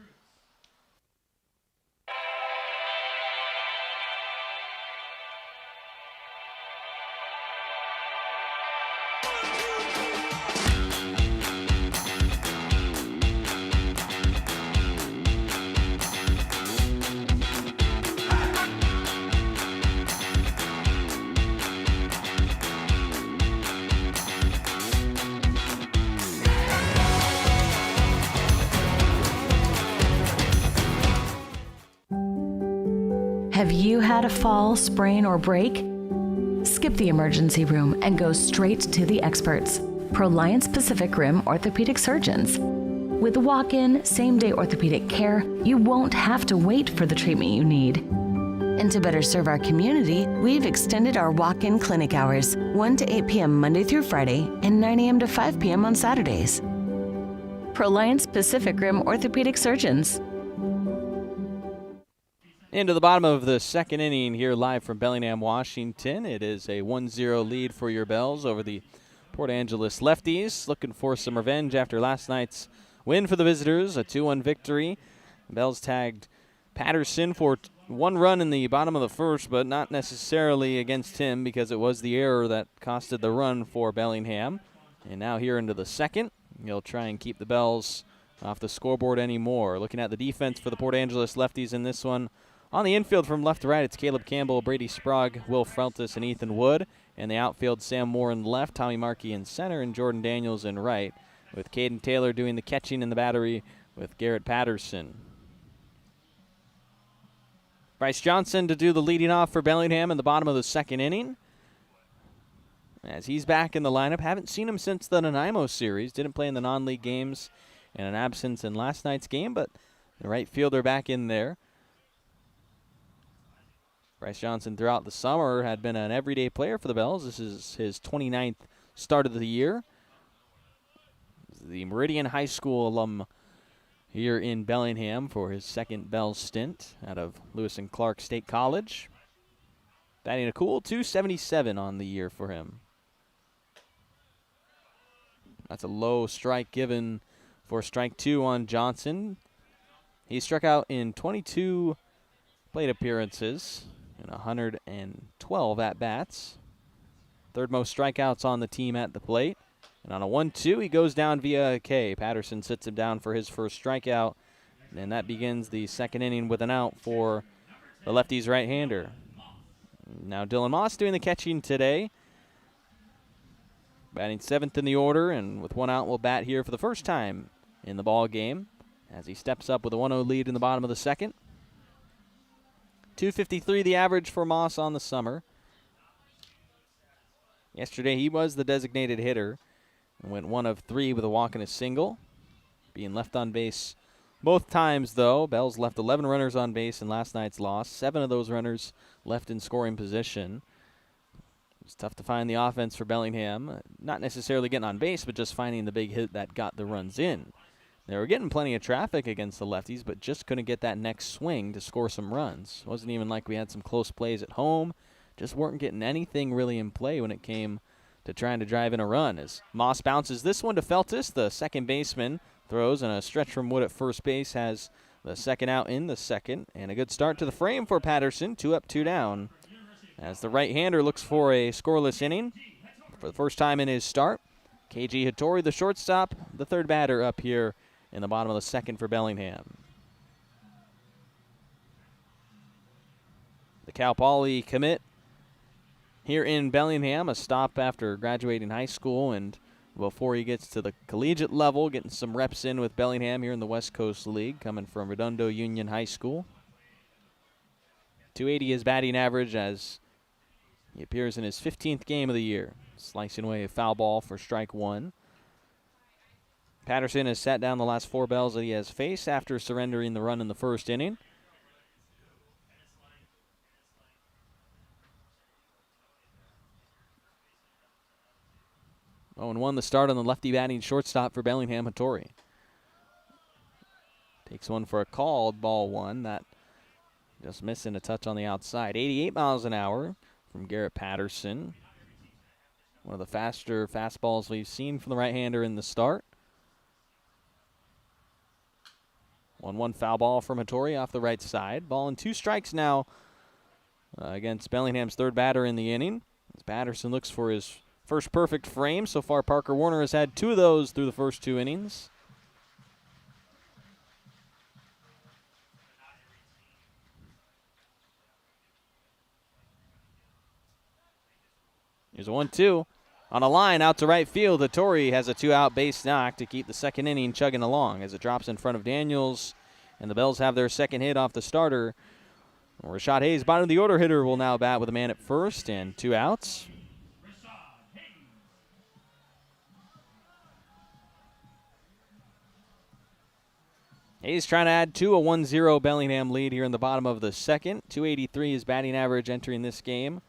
Have you had a fall, sprain, or break? Skip the emergency room and go straight to the experts, Proliance Pacific Rim orthopedic surgeons. With walk-in, same-day orthopedic care, you won't have to wait for the treatment you need. And to better serve our community, we've extended our walk-in clinic hours, 1 to 8 p.m. Monday through Friday and 9 a.m. to 5 p.m. on Saturdays. Proliance Pacific Rim orthopedic surgeons.
Into the bottom of the second inning here live from Bellingham, Washington. It is a 1-0 lead for your Bells over the Port Angeles Lefties. Looking for some revenge after last night's win for the visitors, a 2-1 victory. The Bells tagged Patterson for 1 run in the bottom of the first, but not necessarily against him because it was the error that costed the run for Bellingham. And now here into the second, he'll try and keep the Bells off the scoreboard anymore. Looking at the defense for the Port Angeles Lefties in this one, on the infield from left to right, it's Caleb Campbell, Brady Sprague, Will Freltis, and Ethan Wood. And the outfield, Sam Moore in left, Tommy Markey in center, and Jordan Daniels in right, with Caden Taylor doing the catching in the battery with Garrett Patterson. Bryce Johnson to do the leading off for Bellingham in the bottom of the second inning. As he's back in the lineup, haven't seen him since the Nanaimo series. Didn't play in the non-league games and an absence in last night's game, but the right fielder back in there. Bryce Johnson throughout the summer had been an everyday player for the Bells. This is his 29th start of the year. The Meridian High School alum here in Bellingham for his second Bells stint out of Lewis and Clark State College. Batting a cool .277 on the year for him. That's a low strike given for strike 2 on Johnson. He struck out in 22 plate appearances and 112 at-bats. Third most strikeouts on the team at the plate. And on a 1-2, he goes down via a K. Patterson sits him down for his first strikeout. And that begins the second inning with an out for the Lefties right-hander. Now Dylan Moss doing the catching today. Batting 7th in the order, and with 1 out will bat here for the first time in the ball game as he steps up with a 1-0 lead in the bottom of the second. 253 the average for Moss on the summer. Yesterday he was the designated hitter and went 1 of 3 with a walk and a single, being left on base both times, though. Bells left 11 runners on base in last night's loss. 7 of those runners left in scoring position. It's tough to find the offense for Bellingham. Not necessarily getting on base, but just finding the big hit that got the runs in. They were getting plenty of traffic against the lefties, but just couldn't get that next swing to score some runs. Wasn't even like we had some close plays at home. Just weren't getting anything really in play when it came to trying to drive in a run. As Moss bounces this one to Feltus, the second baseman, throws, and a stretch from Wood at first base has the second out in the second. And a good start to the frame for Patterson, 2 up, 2 down. As the right-hander looks for a scoreless inning for the first time in his start. KG Hattori, the shortstop, the third batter up here in the bottom of the second for Bellingham. The Cal Poly commit here in Bellingham, a stop after graduating high school and before he gets to the collegiate level, getting some reps in with Bellingham here in the West Coast League, coming from Redondo Union High School. 280 his batting average as he appears in his 15th game of the year. Slicing away a foul ball for strike 1. Patterson has sat down the last 4 bells that he has faced after surrendering the run in the first inning. Oh, and 1 the start on the lefty batting shortstop for Bellingham, Hattori. Takes one for a called ball 1. That just missing a touch on the outside. 88 miles an hour from Garrett Patterson. One of the faster fastballs we've seen from the right-hander in the start. 1-1 foul ball from Hattori off the right side. Ball and 2 strikes now against Bellingham's third batter in the inning. As Patterson looks for his first perfect frame. So far, Parker Warner has had 2 of those through the first 2 innings. Here's a 1-2 on a line out to right field. Hattori has a 2-out base knock to keep the second inning chugging along as it drops in front of Daniels, and the Bells have their second hit off the starter. Rashad Hayes, bottom of the order hitter, will now bat with a man at first and 2 outs. Hayes trying to add to a 1-0 Bellingham lead here in the bottom of the second. 283 is batting average entering this game.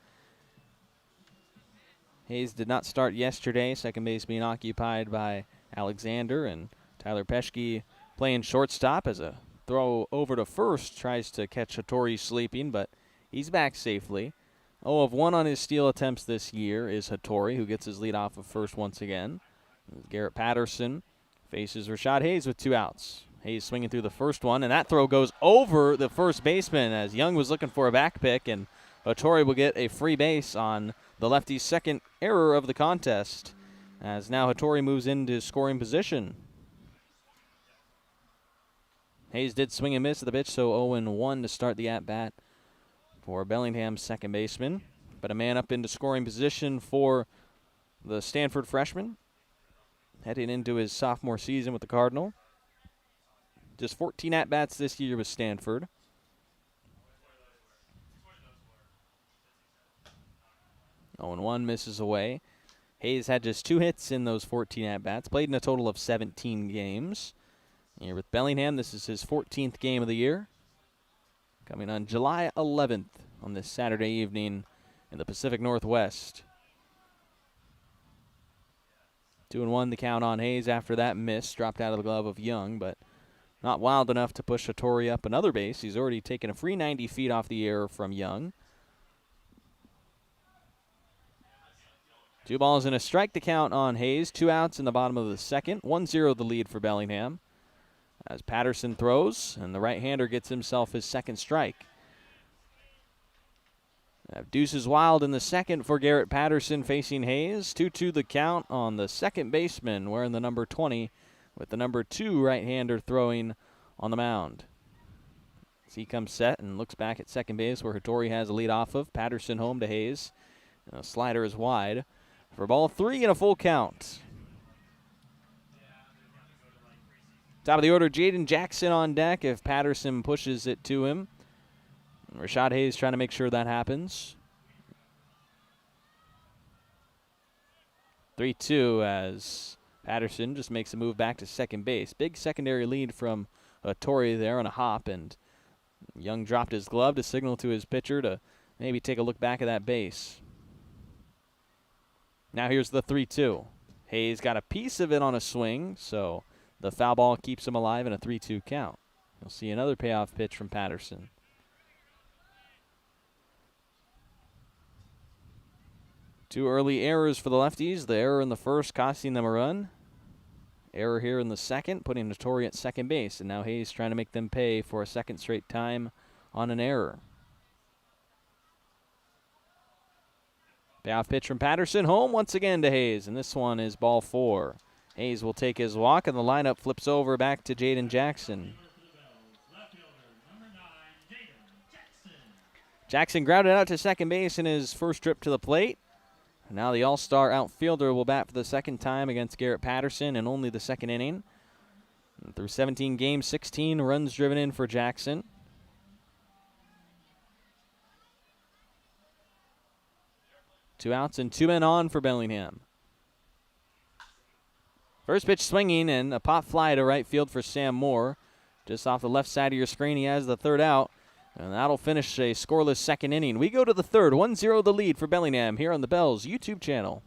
Hayes did not start yesterday. Second base being occupied by Alexander, and Tyler Peschke playing shortstop as a throw over to first tries to catch Hattori sleeping, but he's back safely. 0 of 1 on his steal attempts this year is Hattori, who gets his lead off of first once again. Garrett Patterson faces Rashad Hayes with 2 outs. Hayes swinging through the first one, and that throw goes over the first baseman as Young was looking for a back pick, and Hattori will get a free base on the lefty's second error of the contest, as now Hattori moves into scoring position. Hayes did swing and miss at the pitch, so 0-1 to start the at-bat for Bellingham's second baseman. But a man up into scoring position for the Stanford freshman, heading into his sophomore season with the Cardinal. Just 14 at-bats this year with Stanford. Oh, and 1 misses away. Hayes had just 2 hits in those 14 at-bats, played in a total of 17 games. Here with Bellingham, this is his 14th game of the year. Coming on July 11th on this Saturday evening in the Pacific Northwest. 2-1 the count on Hayes after that miss. Dropped out of the glove of Young, but not wild enough to push Hattori up another base. He's already taken a free 90 feet off the error from Young. 2 balls and a strike to count on Hayes. 2 outs in the bottom of the second. 1-0 the lead for Bellingham. As Patterson throws, and the right-hander gets himself his second strike. Deuces wild in the second for Garrett Patterson facing Hayes. 2-2 the count on the second baseman wearing the number 20 with the number 2 right-hander throwing on the mound. As he comes set and looks back at second base where Hattori has a lead off of. Patterson home to Hayes. And a slider is wide for ball 3 and a full count. Top of the order, Jaden Jackson on deck if Patterson pushes it to him. Rashad Hayes trying to make sure that happens. 3-2 as Patterson just makes a move back to second base. Big secondary lead from Hattori there on a hop, and Young dropped his glove to signal to his pitcher to maybe take a look back at that base. Now here's the 3-2. Hayes got a piece of it on a swing, so the foul ball keeps him alive in a 3-2 count. You'll see another payoff pitch from Patterson. Two early errors for the Lefties. The error in the first costing them a run. Error here in the second, putting Hattori at second base. And now Hayes trying to make them pay for a second straight time on an error. Payoff pitch from Patterson. Home once again to Hayes. And this one is ball 4. Hayes will take his walk, and the lineup flips over back to Jaden Jackson. Jackson grounded out to second base in his first trip to the plate. And now the all-star outfielder will bat for the second time against Garrett Patterson in only the second inning. And through 17 games, 16 runs driven in for Jackson. Two outs and 2 men on for Bellingham. First pitch swinging and a pop fly to right field for Sam Moore. Just off the left side of your screen, he has the third out. And that'll finish a scoreless second inning. We go to the third, 1-0 the lead for Bellingham here on the Bells YouTube channel.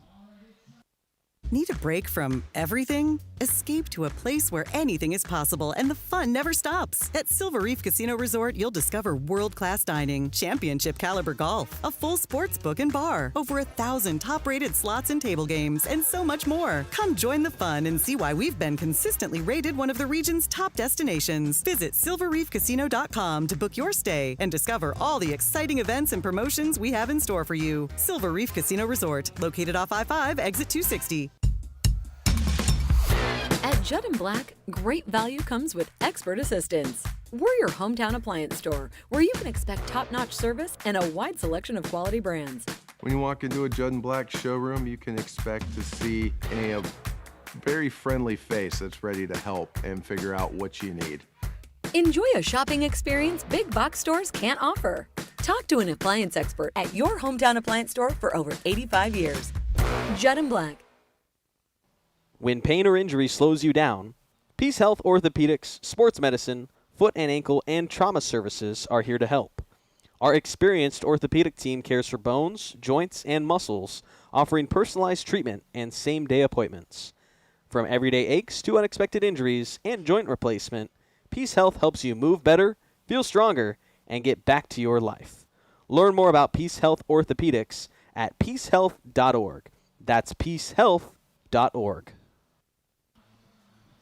Need a break from everything? Escape to a place where anything is possible and the fun never stops. At Silver Reef Casino Resort, you'll discover world-class dining, championship caliber golf, a full sports book and bar, over 1,000 top-rated slots and table games, and so much more. Come join the fun and see why we've been consistently rated one of the region's top destinations. Visit silverreefcasino.com to book your stay and discover all the exciting events and promotions we have in store for you. Silver Reef Casino Resort, located off I-5, exit 260.
At Judd & Black, great value comes with expert assistance. We're your hometown appliance store where you can expect top-notch service and a wide selection of quality brands.
When you walk into a Judd & Black showroom, you can expect to see a very friendly face that's ready to help and figure out what you need.
Enjoy a shopping experience big box stores can't offer. Talk to an appliance expert at your hometown appliance store for over 85 years. Judd & Black.
When pain or injury slows you down, Peace Health Orthopedics, Sports Medicine, Foot and Ankle, and Trauma Services are here to help. Our experienced orthopedic team cares for bones, joints, and muscles, offering personalized treatment and same-day appointments. From everyday aches to unexpected injuries and joint replacement, Peace Health helps you move better, feel stronger, and get back to your life. Learn more about Peace Health Orthopedics at peacehealth.org. That's peacehealth.org.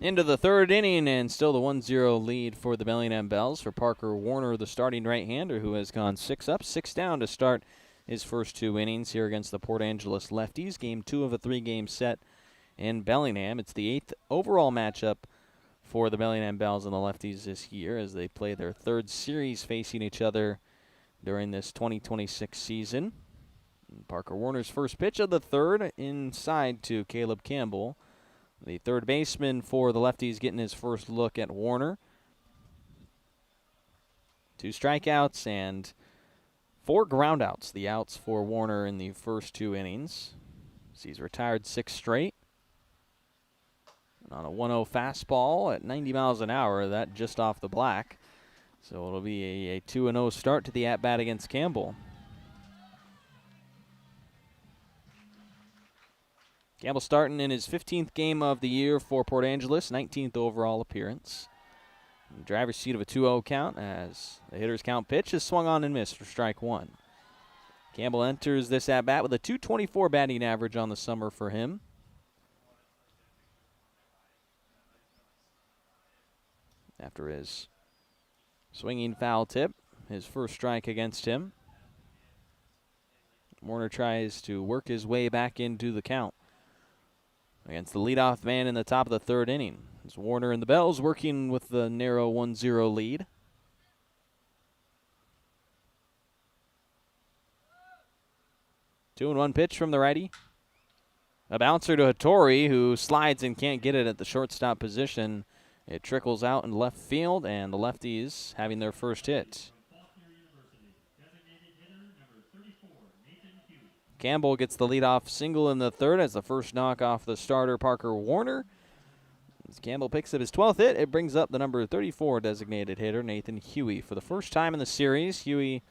Into the third inning, and still the 1-0 lead for the Bellingham Bells for Parker Warner, the starting right-hander, who has gone 6 up, 6 down to start his first 2 innings here against the Port Angeles Lefties. Game 2 of a 3-game set in Bellingham. It's the 8th overall matchup for the Bellingham Bells and the Lefties this year as they play their 3rd series facing each other during this 2026 season. And Parker Warner's first pitch of the third inside to Caleb Campbell. The third baseman for the Lefties getting his first look at Warner. 2 strikeouts and 4 groundouts. The outs for Warner in the first 2 innings. He's retired 6 straight. And on a 1-0 fastball at 90 miles an hour, that just off the black. So it'll be a 2-0 start to the at-bat against Campbell. Campbell starting in his 15th game of the year for Port Angeles, 19th overall appearance. Driver's seat of a 2-0 count as the hitter's count pitch is swung on and missed for strike 1. Campbell enters this at-bat with a .224 batting average on the summer for him. After his swinging foul tip, his first strike against him. Warner tries to work his way back into the count against the leadoff man in the top of the 3rd inning. It's Warner and the Bells working with the narrow 1-0 lead. 2-1 pitch from the righty. A bouncer to Hattori, who slides and can't get it at the shortstop position. It trickles out in left field, and the lefties having their first hit. Campbell gets the leadoff single in the third as the first knock off the starter, Parker Warner. As Campbell picks up his 12th hit, it brings up the number 34 designated hitter, Nathan Huey. For the first time in the series, Huey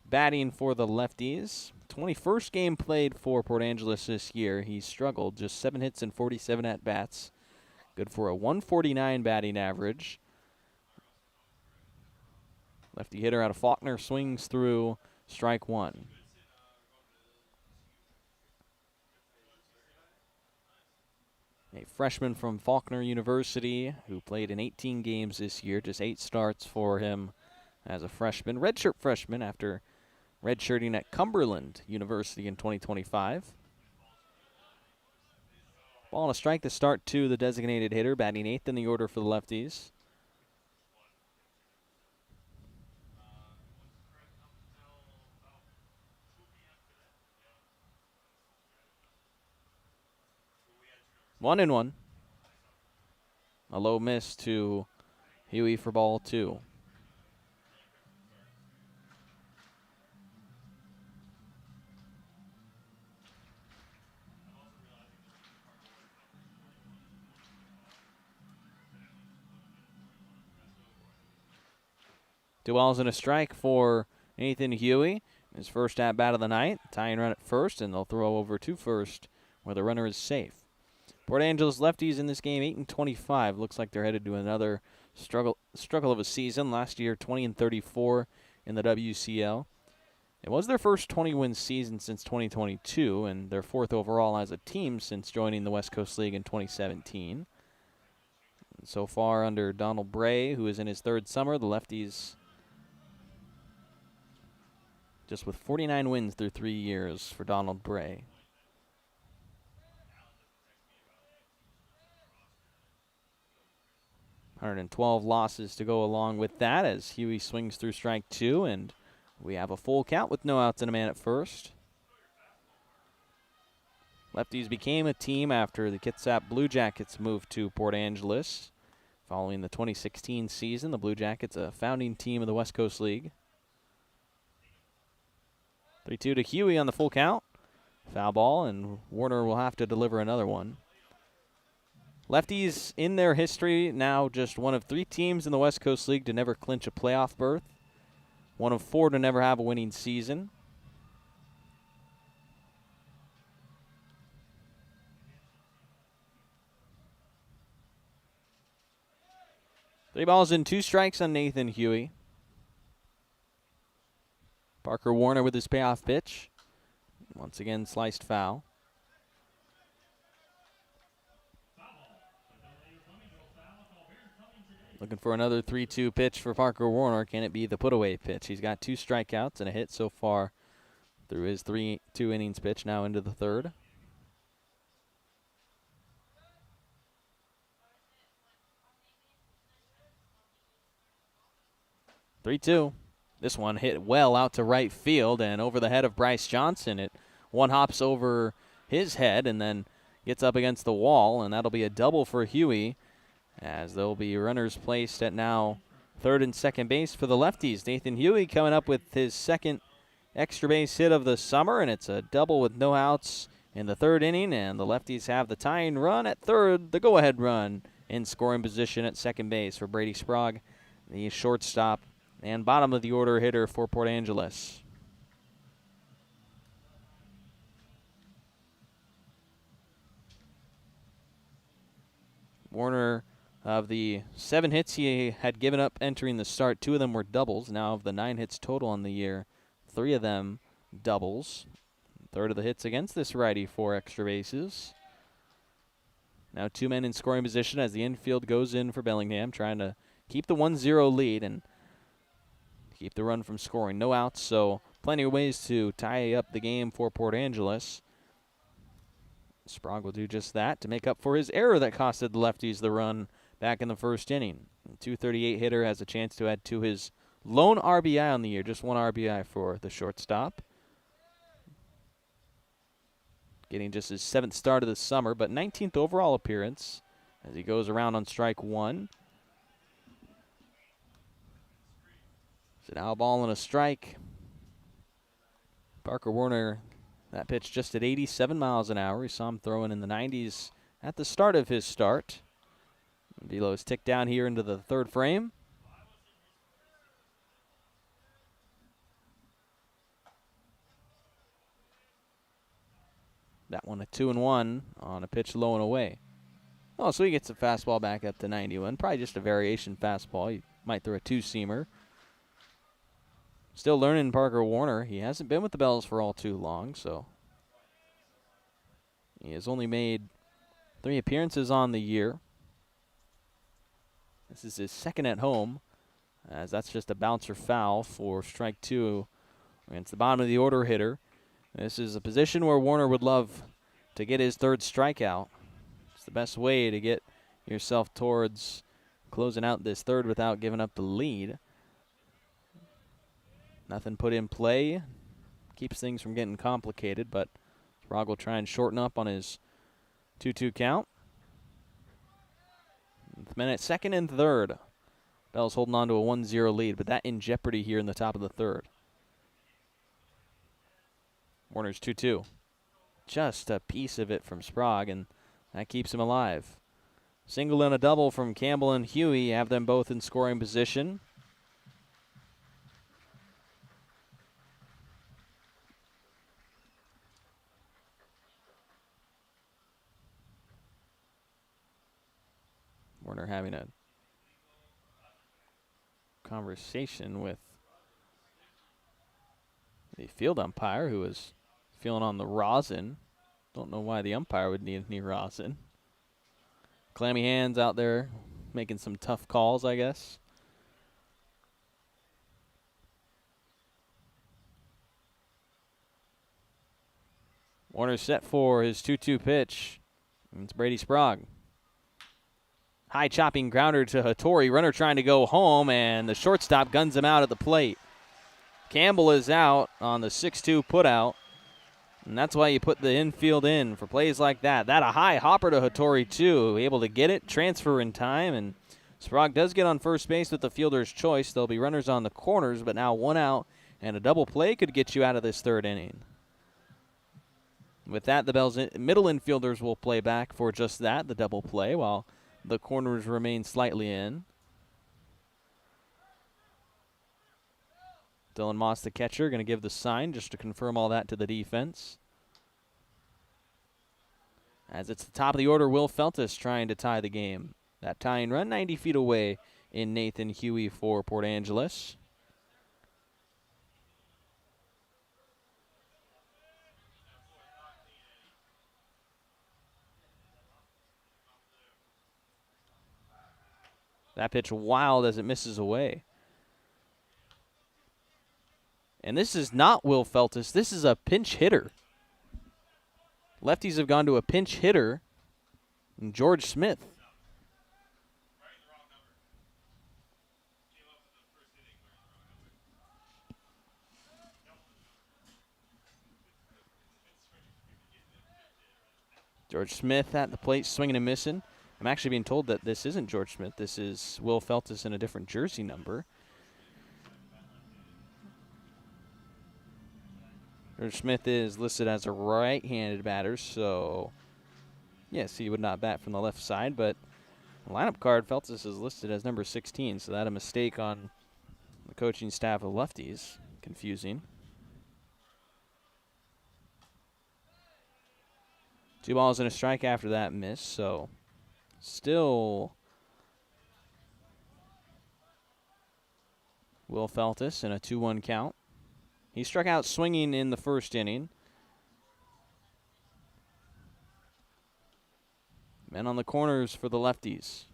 batting for the lefties. 21st game played for Port Angeles this year. He struggled, just 7 hits and 47 at-bats. Good for a 149 batting average. Lefty hitter out of Faulkner swings through strike one. A freshman from Faulkner University who played in 18 games this year, just 8 starts for him as a freshman. Redshirt freshman after redshirting at Cumberland University in 2025. Ball and a strike to start to the designated hitter, batting 8th in the order for the lefties. One and one. A low miss to Huey for ball 2. Two balls and a strike for Nathan Huey. His first at-bat of the night. Tying run at first, and they'll throw over to first where the runner is safe. Port Angeles lefties in this game 8-25. Looks like they're headed to another struggle of a season. Last year, 20-34 in the WCL. It was their first 20-win season since 2022, and their 4th overall as a team since joining the West Coast League in 2017. And so far, under Donald Bray, who is in his 3rd summer, the lefties just with 49 wins through 3 years for Donald Bray. $112 losses to go along with that as Huey swings through strike 2, and we have a full count with no outs and a man at first. Lefties became a team after the Kitsap Blue Jackets moved to Port Angeles. Following the 2016 season, the Blue Jackets, a founding team of the West Coast League. 3-2 to Huey on the full count. Foul ball, and Warner will have to deliver another one. Lefties in their history now just one of 3 teams in the West Coast League to never clinch a playoff berth. One of 4 to never have a winning season. Three balls and 2 strikes on Nathan Huey. Parker Warner with his payoff pitch. Once again, sliced foul. Looking for another 3-2 pitch for Parker Warner. Can it be the put-away pitch? He's got 2 strikeouts and a hit so far through his 2 innings pitch, now into the 3rd. (3-2). This one hit well out to right field and over the head of Bryce Johnson. It one hops over his head and then gets up against the wall, and that'll be a double for Huey, as there'll be runners placed at now 3rd and 2nd base for the lefties. Nathan Huey coming up with his 2nd extra base hit of the summer, and it's a double with no outs in the 3rd inning, and the lefties have the tying run at 3rd, the go-ahead run in scoring position at 2nd base for Brady Sprague, the shortstop and bottom of the order hitter for Port Angeles. Warner, of the 7 hits he had given up entering the start, 2 of them were doubles. Now of the 9 hits total on the year, 3 of them doubles. 1/3 of the hits against this righty, 4 extra bases. Now 2 men in scoring position as the infield goes in for Bellingham, trying to keep the 1-0 lead and keep the run from scoring. No outs, so plenty of ways to tie up the game for Port Angeles. Sprague will do just that to make up for his error that costed the lefties the run back in the 1st inning. The .238 hitter has a chance to add to his lone RBI on the year, just 1 RBI for the shortstop. getting just his 7th start of the summer, but 19th overall appearance as he goes around on strike 1. It's an out ball and a strike. Parker Warner, that pitch just at 87 miles an hour. We saw him throwing in the 90s at the start of his start. Velo is ticked down here into the 3rd frame. That one a 2-1 on a pitch low and away. Oh, so he gets the fastball back up to 91. Probably just a variation fastball. He might throw a 2-seamer. Still learning Parker Warner. He hasn't been with the Bells for all too long, so he has only made 3 appearances on the year. This is his 2nd at home, as that's just a bouncer foul for strike 2 against the bottom of the order hitter. This is a position where Warner would love to get his 3rd strikeout. It's the best way to get yourself towards closing out this 3rd without giving up the lead. Nothing put in play. Keeps things from getting complicated, but Sprague will try and shorten up on his 2-2 count. With men at 2nd and 3rd. Bells holding on to a 1-0 lead, but that in jeopardy here in the top of the 3rd. Warner's 2-2. Just a piece of it from Sprague, and that keeps him alive. Single and a double from Campbell and Huey have them both in scoring position. Warner having a conversation with the field umpire who was feeling on the rosin. Don't know why the umpire would need any rosin. Clammy hands out there making some tough calls, I guess. Warner's set for his 2-2 pitch. It's Brady Sprague. High chopping grounder to Hattori. Runner trying to go home, and the shortstop guns him out at the plate. Campbell is out on the 6-2 putout, and that's why you put the infield in for plays like that. That a high hopper to Hattori, too. Able to get it, transfer in time, and Sprague does get on first base with the fielder's choice. There'll be runners on the corners, but now 1 out, and a double play could get you out of this 3rd inning. With that, the Bells middle infielders will play back for just that, the double play, while the corners remain slightly in. Dylan Moss, the catcher, going to give the sign just to confirm all that to the defense. As it's the top of the order, Will Feltus trying to tie the game. That tying run 90 feet away in Nathan Huey for Port Angeles. That pitch wild as it misses away. And this is not Will Feltus. This is a pinch hitter. Lefties have gone to a pinch hitter, George Smith. George Smith at the plate, swinging and missing. I'm actually being told that this isn't George Smith. This is Will Feltus in a different jersey number. George Smith is listed as a right-handed batter, so yes, he would not bat from the left side, but the lineup card, Feltus is listed as number 16, so that a mistake on the coaching staff of Lefties. Confusing. 2 balls and a strike after that miss, so still Will Feltus in a 2-1 count. He struck out swinging in the 1st inning. Men on the corners for the Lefties.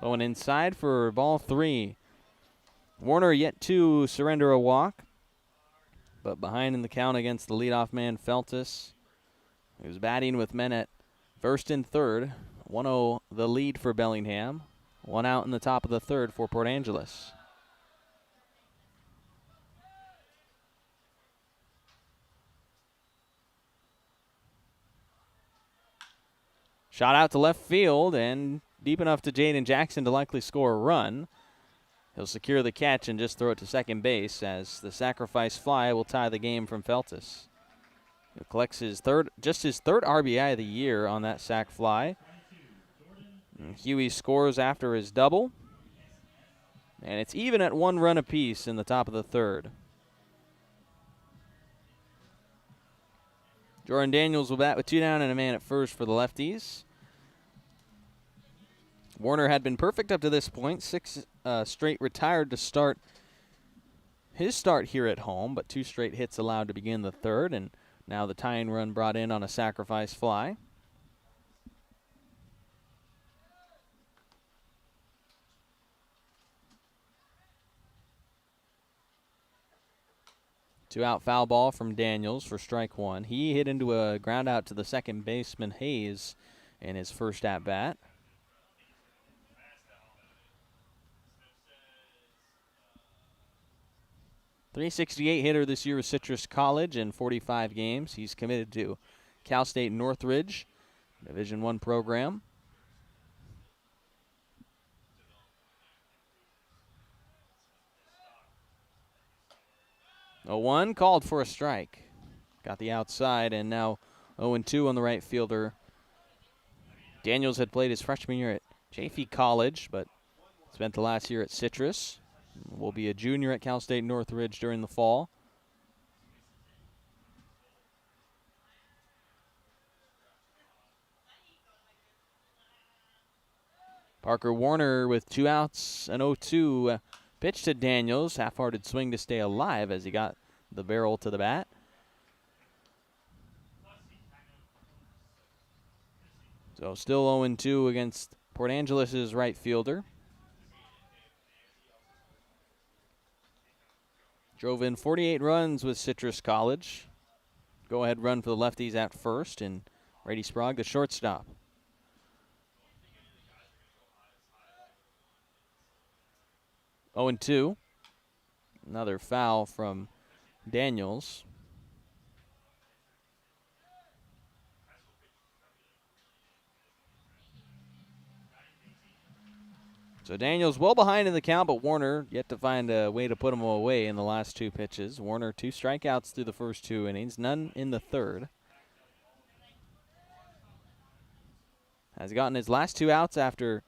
Going inside for ball 3. Warner yet to surrender a walk, but behind in the count against the leadoff man, Feltus, who's batting with men at 1st and 3rd. 1-0 the lead for Bellingham. 1 out in the top of the 3rd for Port Angeles. Shot out to left field and deep enough to Jaden Jackson to likely score a run. He'll secure the catch and just throw it to second base as the sacrifice fly will tie the game from Feltus. He collects his third RBI of the year on that sac fly. And Huey scores after his double. And it's even at 1 run apiece in the top of the third. Jordan Daniels will bat with 2 down and a man at first for the Lefties. Warner had been perfect up to this point, 6 straight retired to start his start here at home, but 2 straight hits allowed to begin the third, and now the tying run brought in on a sacrifice fly. Two-out foul ball from Daniels for strike 1. He hit into a ground out to the second baseman Hayes in his first at-bat. .368 hitter this year with Citrus College in 45 games. He's committed to Cal State Northridge, Division I program. A 1 called for a strike. Got the outside, and now 0-2 on the right fielder. Daniels had played his freshman year at Chaffey College, but spent the last year at Citrus. Will be a junior at Cal State Northridge during the fall. Parker Warner with 2 outs and 0-2. Pitch to Daniels. Half-hearted swing to stay alive as he got the barrel to the bat. So still 0-2 against Port Angeles' right fielder. Drove in 48 runs with Citrus College. Go-ahead run for the Lefties at first, and Brady Sprague, the shortstop. Oh, and 2. Another foul from Daniels. So Daniels well behind in the count, but Warner yet to find a way to put him away in the last 2 pitches. Warner 2 strikeouts through the first 2 innings, none in the third. Has gotten his last 2 outs after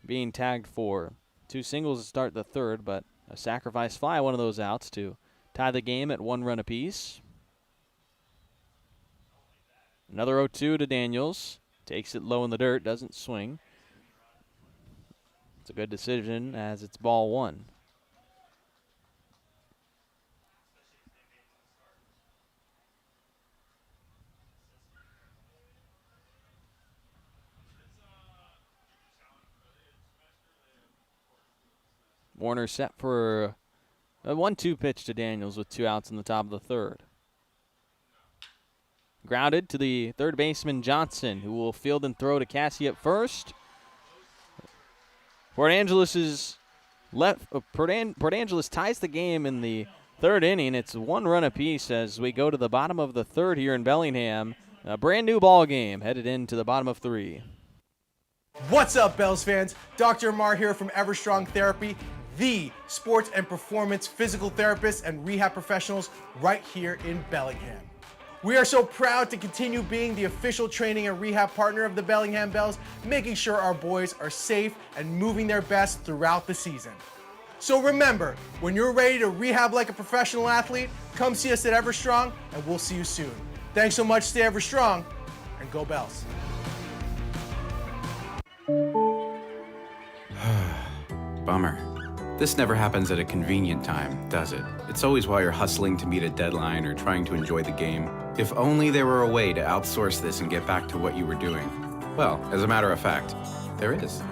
being tagged for 2 singles to start the third, but a sacrifice fly, one of those outs to tie the game at 1 run apiece. Another 0-2 to Daniels. Takes it low in the dirt, doesn't swing. It's a good decision as it's ball 1. Warner set for a 1-2 pitch to Daniels with 2 outs in the top of the third. Grounded to the third baseman Johnson, who will field and throw to Cassie at first. Port Angeles ties the game in the third inning. It's 1 run apiece as we go to the bottom of the third here in Bellingham. A brand new ball game headed into the bottom of 3.
What's up, Bells fans? Dr. Mar here from Everstrong Therapy, the sports and performance physical therapists and rehab professionals right here in Bellingham. We are so proud to continue being the official training and rehab partner of the Bellingham Bells, making sure our boys are safe and moving their best throughout the season. So remember, when you're ready to rehab like a professional athlete, come see us at Everstrong and we'll see you soon. Thanks so much, stay Everstrong, and go Bells.
Bummer. This never happens at a convenient time, does it? It's always while you're hustling to meet a deadline or trying to enjoy the game. If only there were a way to outsource this and get back to what you were doing. Well, as a matter of fact, there is.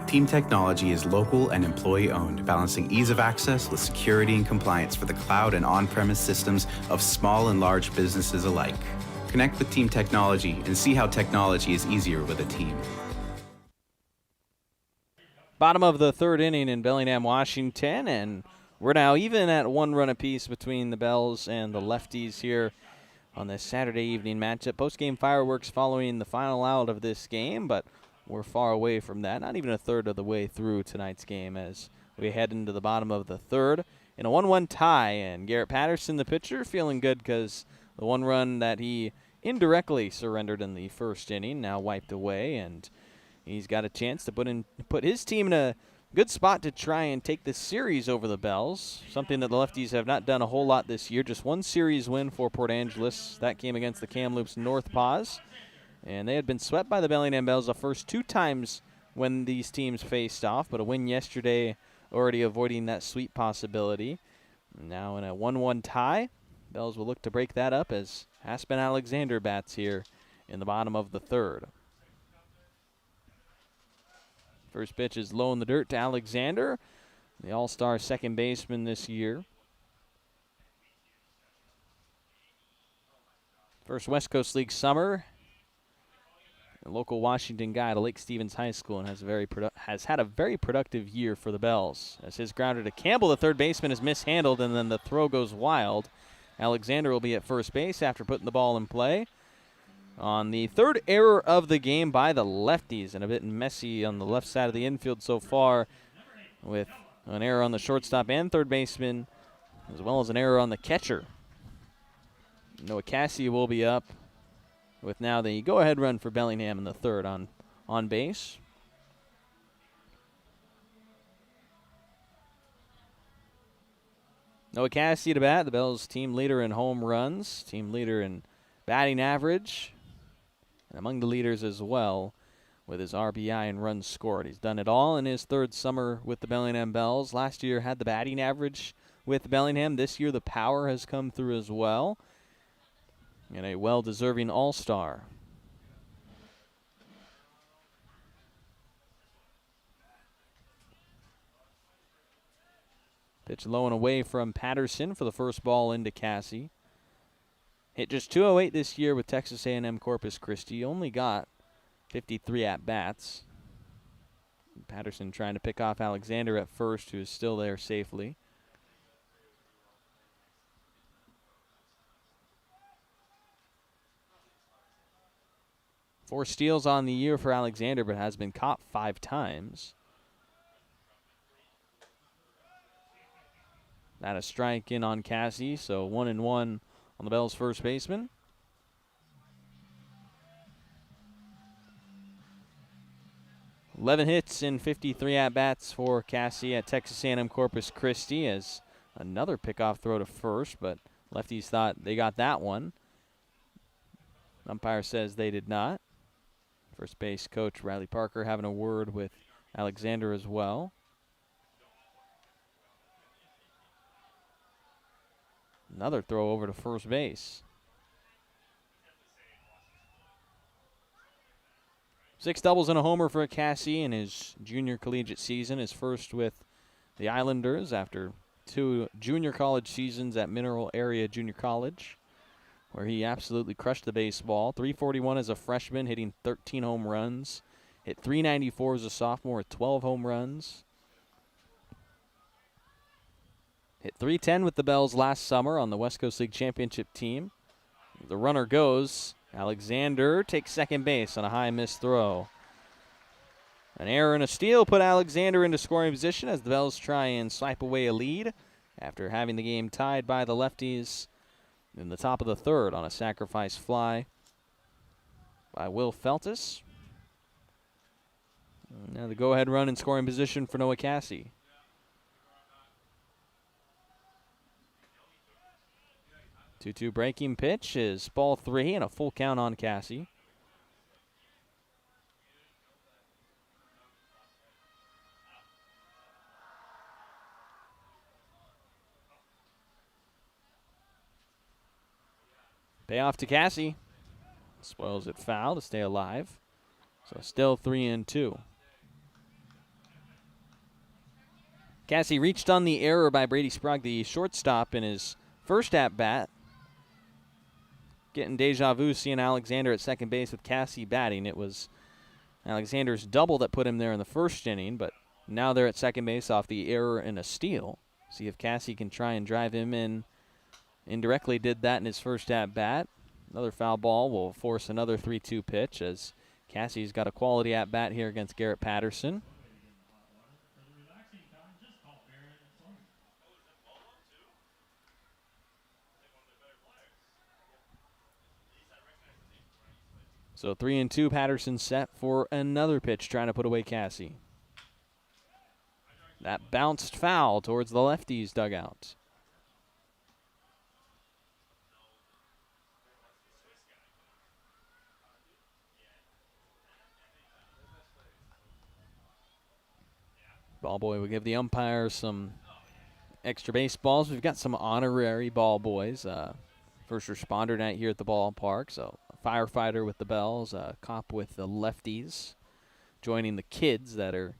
Team Technology is local and employee-owned, balancing ease of access with security and compliance for the cloud and on-premise systems of small and large businesses alike. Connect with Team Technology and see how technology is easier with a team.
Bottom of the third inning in Bellingham, Washington, and we're now even at 1 run apiece between the Bells and the Lefties here on this Saturday evening matchup. Post-game fireworks following the final out of this game, but we're far away from that. Not even a third of the way through tonight's game as we head into the bottom of the third in a 1-1 tie. And Garrett Patterson, the pitcher, feeling good because the one run that he indirectly surrendered in the first inning now wiped away, and he's got a chance to put his team in a good spot to try and take this series over the Bells, something that the Lefties have not done a whole lot this year. Just one series win for Port Angeles. That came against the Kamloops North Paws, and they had been swept by the Bellingham Bells the first 2 times when these teams faced off, but a win yesterday already avoiding that sweep possibility. Now in a 1-1 tie, Bells will look to break that up as Aspen Alexander bats here in the bottom of the third. First pitch is low in the dirt to Alexander, the all-star second baseman this year. First West Coast League summer. A local Washington guy to Lake Stevens High School, and has had a very productive year for the Bells. As his grounder to Campbell, the third baseman, is mishandled, and then the throw goes wild. Alexander will be at first base after putting the ball in play. On the third error of the game by the Lefties, and a bit messy on the left side of the infield so far, with an error on the shortstop and third baseman, as well as an error on the catcher. Noah Cassie will be up with now the go-ahead run for Bellingham in the third on base. Noah Cassie to bat, the Bells team leader in home runs, team leader in batting average, and among the leaders as well with his RBI and runs scored. He's done it all in his third summer with the Bellingham Bells. Last year had the batting average with Bellingham. This year the power has come through as well, and a well-deserving all-star. Pitch low and away from Patterson for the first ball into Cassie. Hit just 208 this year with Texas A&M Corpus Christi. Only got 53 at-bats. Patterson trying to pick off Alexander at first, who is still there safely. Four steals on the year for Alexander, but has been caught 5 times. That a strike in on Cassie, so 1-1 on the Bells' first baseman. Eleven hits and 53 at-bats for Cassie at Texas A&M Corpus Christi, as another pickoff throw to first, but Lefties thought they got that one. Umpire says they did not. First base coach Riley Parker having a word with Alexander as well. Another throw over to first base. 6 doubles and a homer for Cassie in his junior collegiate season, his first with the Islanders after 2 junior college seasons at Mineral Area Junior College, where he absolutely crushed the baseball. .341 as a freshman, hitting 13 home runs. Hit .394 as a sophomore with 12 home runs. Hit .310 with the Bells last summer on the West Coast League Championship team. The runner goes. Alexander takes second base on a high missed throw. An error and a steal put Alexander into scoring position as the Bells try and swipe away a lead after having the game tied by the Lefties in the top of the third on a sacrifice fly by Will Feltus. Now the go-ahead run in scoring position for Noah Cassie. Two-two breaking pitch is ball 3 and a full count on Cassie. Payoff to Cassie. Spoils it foul to stay alive. So still 3-2. Cassie reached on the error by Brady Sprague, the shortstop, in his first at-bat. Getting deja vu seeing Alexander at second base with Cassie batting. It was Alexander's double that put him there in the first inning, but now they're at second base off the error and a steal. See if Cassie can try and drive him in. Indirectly did that in his first at-bat. Another foul ball will force another 3-2 pitch as Cassie's got a quality at-bat here against Garrett Patterson. So 3-2, Patterson set for another pitch, trying to put away Cassie. That bounced foul towards the lefties dugout. Ball boy will give the umpire some extra baseballs. We've got some honorary ball boys. First responder night here at the ballpark. So a firefighter with the Bells, a cop with the Lefties, joining the kids that are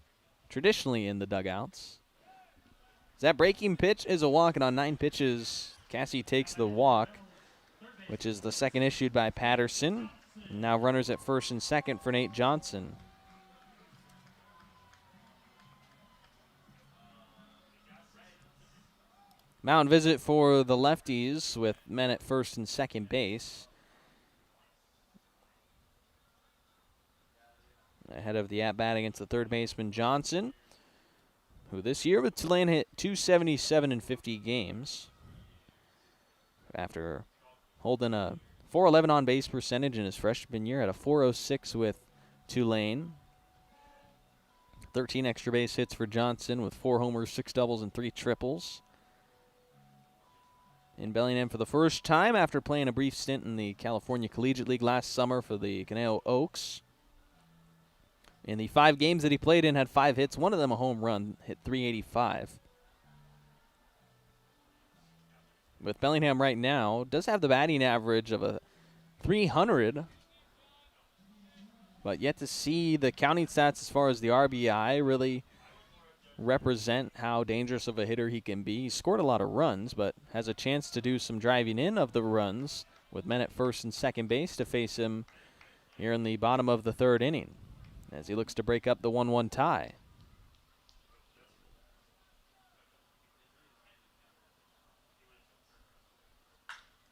traditionally in the dugouts. That breaking pitch is a walk, and on 9 pitches, Cassie takes the walk, which is the second issued by Patterson. And now runners at first and second for Nate Johnson. Mound visit for the Lefties with men at first and second base. Ahead of the at-bat against the third baseman Johnson, who this year with Tulane hit 277 in 50 games after holding a .411 on-base percentage in his freshman year, at a .406 with Tulane. 13 extra base hits for Johnson with 4 homers, 6 doubles, and 3 triples. In Bellingham for the first time after playing a brief stint in the California Collegiate League last summer for the Caneo Oaks. In the 5 games that he played in, had 5 hits, one of them a home run, hit .385. With Bellingham right now, does have the batting average of a .300, but yet to see the counting stats as far as the RBI really represent how dangerous of a hitter he can be. He scored a lot of runs, but has a chance to do some driving in of the runs with men at first and second base to face him here in the bottom of the 3rd inning as he looks to break up the 1-1 tie.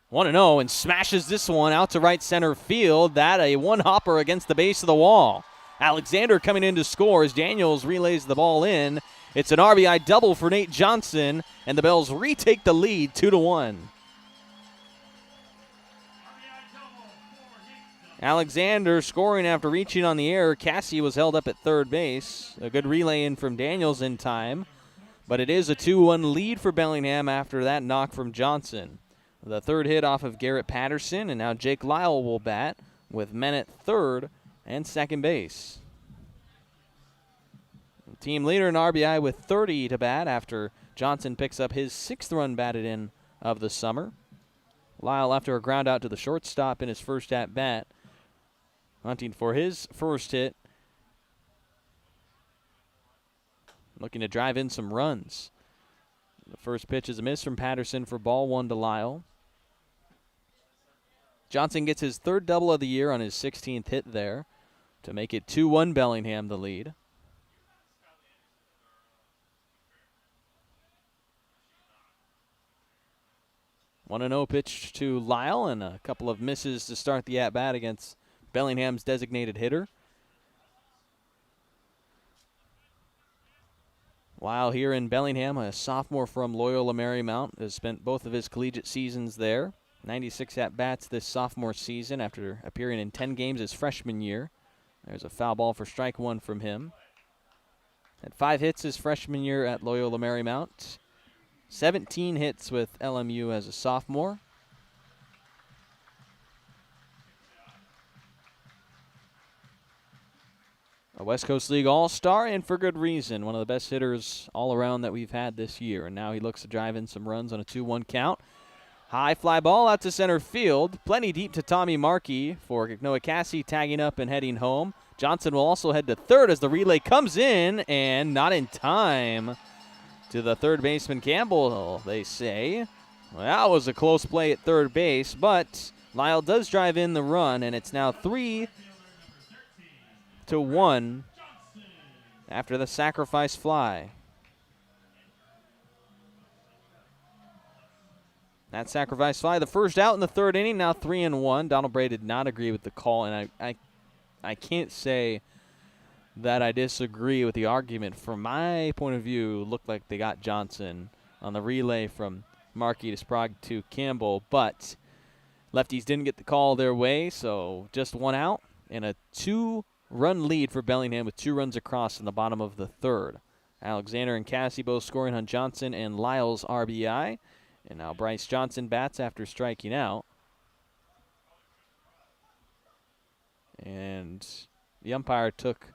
One and 0, and smashes this one out to right center field. That a one-hopper against the base of the wall. Alexander coming in to score as Daniels relays the ball in. It's an RBI double for Nate Johnson, and the Bells retake the lead 2-1. Alexander scoring after reaching on the air. Cassie was held up at third base. A good relay in from Daniels in time, but it is a 2-1 lead for Bellingham after that knock from Johnson. The third hit off of Garrett Patterson, and now Jake Lyle will bat with men at third and second base. Team leader in RBI with 30 to bat after Johnson picks up his 6th run batted in of the summer. Lyle after a ground out to the shortstop in his first at-bat, hunting for his first hit, looking to drive in some runs. The first pitch is a miss from Patterson for ball 1 to Lyle. Johnson gets his 3rd double of the year on his 16th hit there to make it 2-1 Bellingham the lead. 1-0 pitch to Lyle, and a couple of misses to start the at-bat against Bellingham's designated hitter. Lyle here in Bellingham, a sophomore from Loyola Marymount, has spent both of his collegiate seasons there. 96 at-bats this sophomore season after appearing in 10 games his freshman year. There's a foul ball for strike 1 from him. Had 5 hits his freshman year at Loyola Marymount. 17 hits with LMU as a sophomore. A West Coast League All-Star, and for good reason. One of the best hitters all around that we've had this year. And now he looks to drive in some runs on a 2-1 count. High fly ball out to center field. Plenty deep to Tommy Markey for Noah Cassie tagging up and heading home. Johnson will also head to third as the relay comes in, and not in time to the third baseman Campbell, they say. Well, that was a close play at third base, but Lyle does drive in the run, and it's now 3-1 after the sacrifice fly. That sacrifice fly, the first out in the third inning, now 3-1. Donald Bray did not agree with the call, and I can't say that I disagree with the argument. From my point of view, it looked like they got Johnson on the relay from Markey to Sprague to Campbell, but Lefties didn't get the call their way, so just one out and a 2-run lead for Bellingham with 2 runs across in the bottom of the third. Alexander and Cassie both scoring on Johnson and Lyle's RBI. And now Bryce Johnson bats after striking out. And the umpire took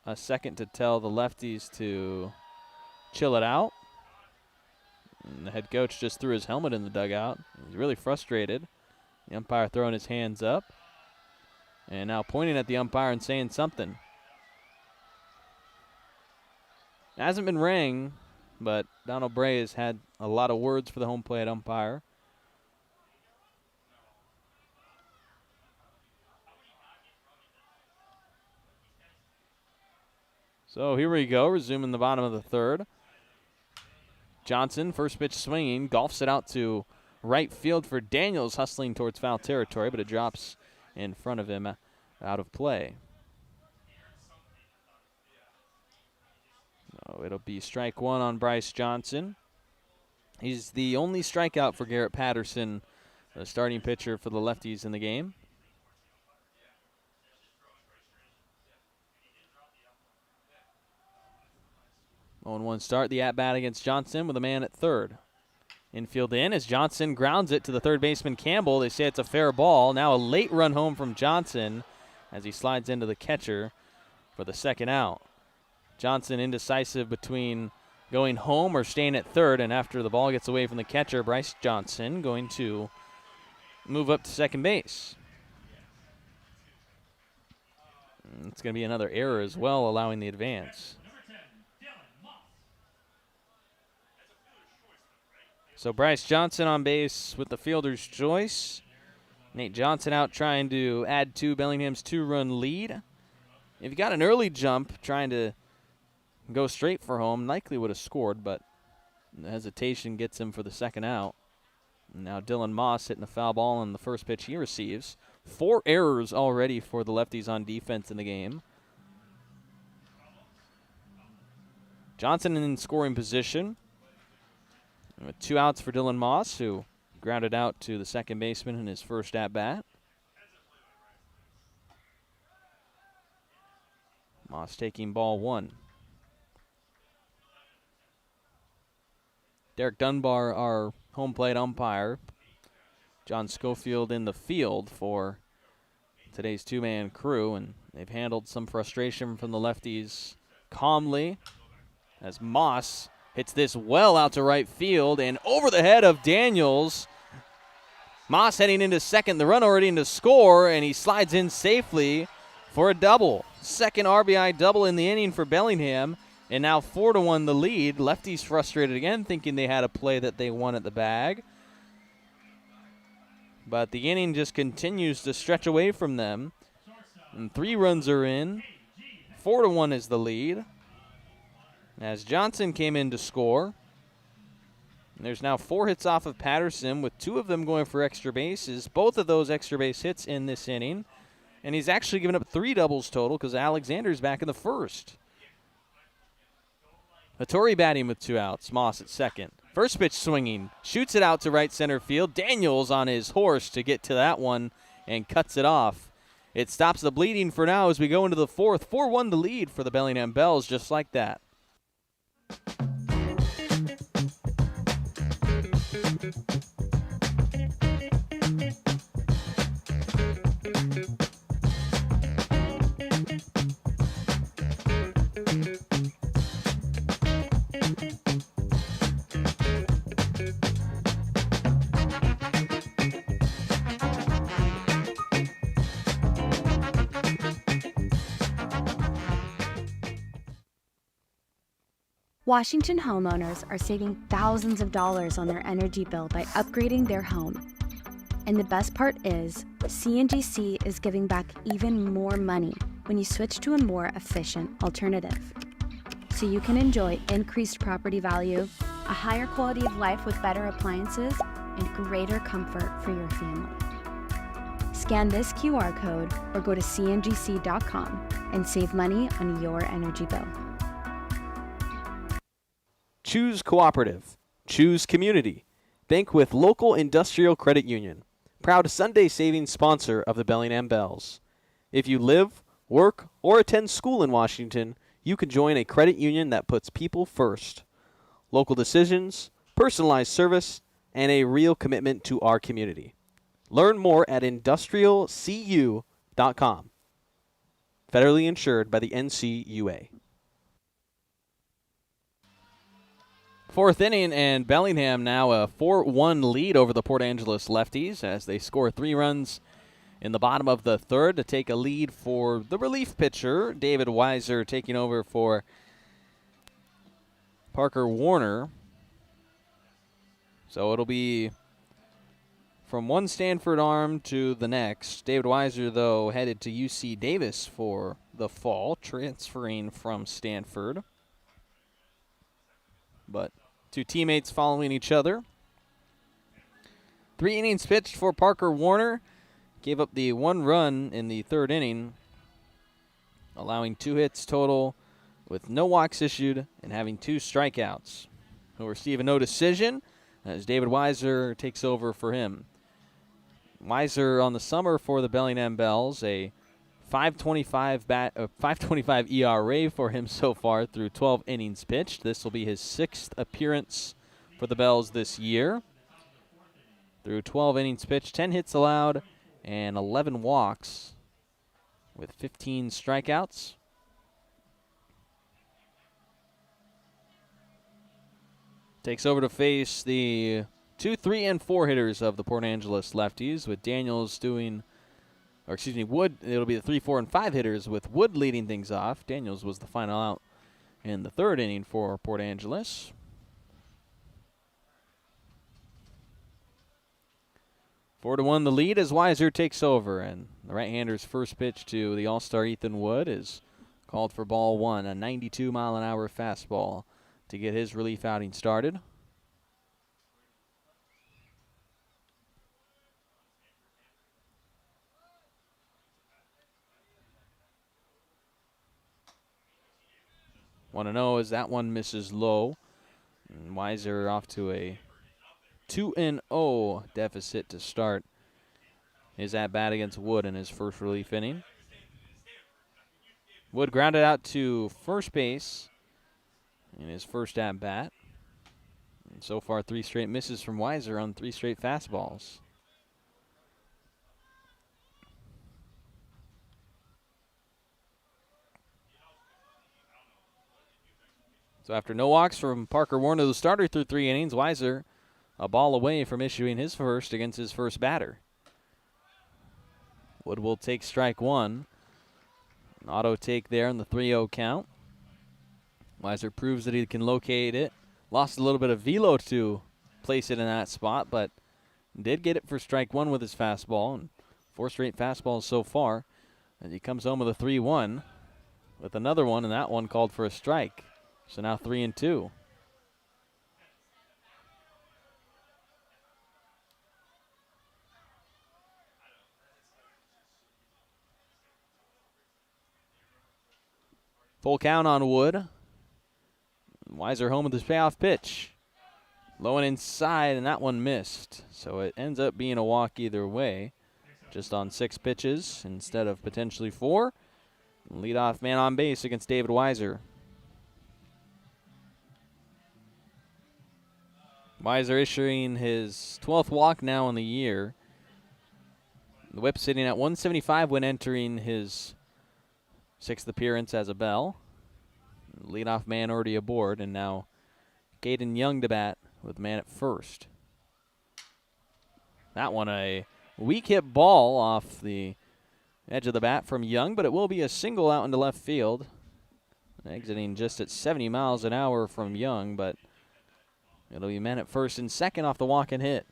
a second to tell the Lefties to chill it out. And the head coach just threw his helmet in the dugout. He's really frustrated. The umpire throwing his hands up. And now pointing at the umpire and saying something. It hasn't been rang, but Donald Bray has had a lot of words for the home plate umpire. So here we go, resuming the bottom of the third. Johnson, first pitch swinging, golfs it out to right field for Daniels, hustling towards foul territory, but it drops in front of him out of play. So it'll be strike one on Bryce Johnson. He's the only strikeout for Garrett Patterson, the starting pitcher for the Lefties in the game. 0-1 start, the at-bat against Johnson with a man at third. Infield in as Johnson grounds it to the third baseman Campbell. They say it's a fair ball. Now a late run home from Johnson as he slides into the catcher for the second out. Johnson indecisive between going home or staying at third, and after the ball gets away from the catcher, Bryce Johnson going to move up to second base. It's going to be another error as well, allowing the advance. So Bryce Johnson on base with the fielder's choice. Nate Johnson out trying to add to Bellingham's 2-run lead. If you got an early jump trying to go straight for home, likely would have scored, but the hesitation gets him for the second out. And now Dylan Moss hitting a foul ball on the first pitch he receives. 4 errors already for the Lefties on defense in the game. Johnson in scoring position. And with 2 outs for Dylan Moss, who grounded out to the second baseman in his first at-bat. Moss taking ball 1. Derek Dunbar, our home plate umpire. John Schofield in the field for today's 2-man crew, and they've handled some frustration from the Lefties calmly as Moss hits this well out to right field and over the head of Daniels. Moss heading into second, the run already in to score, and he slides in safely for a double. Second RBI double in the inning for Bellingham, and now 4-1 the lead. Lefties frustrated again, thinking they had a play that they won at the bag. But the inning just continues to stretch away from them. And 3 runs are in. 4-1 is the lead. As Johnson came in to score. And there's now 4 hits off of Patterson, with 2 of them going for extra bases. Both of those extra base hits in this inning. And he's actually given up 3 doubles total because Alexander's back in the first. Hattori batting with 2 outs. Moss at second. First pitch swinging. Shoots it out to right center field. Daniels on his horse to get to that one and cuts it off. It stops the bleeding for now as we go into the fourth. 4-1 the lead for the Bellingham Bells, just like that.
Washington homeowners are saving thousands of dollars on their energy bill by upgrading their home. And the best part is, CNGC is giving back even more money when you switch to a more efficient alternative. So you can enjoy increased property value, a higher quality of life with better appliances, and greater comfort for your family. Scan this QR code or go to cngc.com and save money on your energy bill.
Choose cooperative. Choose community. Bank with local industrial credit union. Proud Sunday savings sponsor of the Bellingham Bells. If you live, work, or attend school in Washington, you can join a credit union that puts people first. Local decisions, personalized service, and a real commitment to our community. Learn more at industrialcu.com. Federally insured by the NCUA. Fourth inning, and Bellingham now a 4-1 lead over the Port Angeles Lefties as they score 3 runs in the bottom of the third to take a lead for the relief pitcher, David Weiser, taking over for Parker Warner. So it'll be from one Stanford arm to the next. David Weiser, though, headed to UC Davis for the fall, transferring from Stanford. But 2 teammates following each other. 3 innings pitched for Parker Warner. Gave up the 1 run in the third inning, allowing 2 hits total with no walks issued and having 2 strikeouts. He'll receive a no decision as David Weiser takes over for him. Weiser on the summer for the Bellingham Bells, a 5.25 ERA for him so far through 12 innings pitched. This will be his 6th appearance for the Bells this year. Through 12 innings pitched, 10 hits allowed, and 11 walks with 15 strikeouts. Takes over to face the 2, 3, and 4 hitters of the Port Angeles Lefties, with Daniels Wood. It'll be the 3, 4, and 5 hitters with Wood leading things off. Daniels was the final out in the third inning for Port Angeles. 4-1 the lead as Weiser takes over, and the right-hander's first pitch to the All-Star Ethan Wood is called for ball 1, a 92-mile-an-hour fastball to get his relief outing started. Want to know as that one misses low. And Weiser off to a 2-0 deficit to start his at-bat against Wood in his first relief inning. Wood grounded out to first base in his first at-bat. And so far, 3 straight misses from Weiser on 3 straight fastballs. So after no walks from Parker Warner, the starter, through 3 innings, Weiser a ball away from issuing his first against his first batter. Wood will take strike 1. An auto take there in the 3-0 count. Weiser proves that he can locate it. Lost a little bit of velo to place it in that spot, but did get it for strike 1 with his fastball, and 4 straight fastballs so far. And he comes home with a 3-1 with another one, and that one called for a strike. So now 3-2. Full count on Wood. Weiser home with his payoff pitch. Low and inside, and that one missed. So it ends up being a walk either way. Just on 6 pitches instead of potentially 4. Leadoff man on base against David Weiser. Weiser issuing his 12th walk now in the year. The whip sitting at 175 when entering his 6th appearance as a Bell. Leadoff man already aboard, and now Caden Young to bat with man at first. That one a weak hit ball off the edge of the bat from Young, but it will be a single out into left field. Exiting just at 70 miles an hour from Young, but it'll be man at first and second off the walk and hit.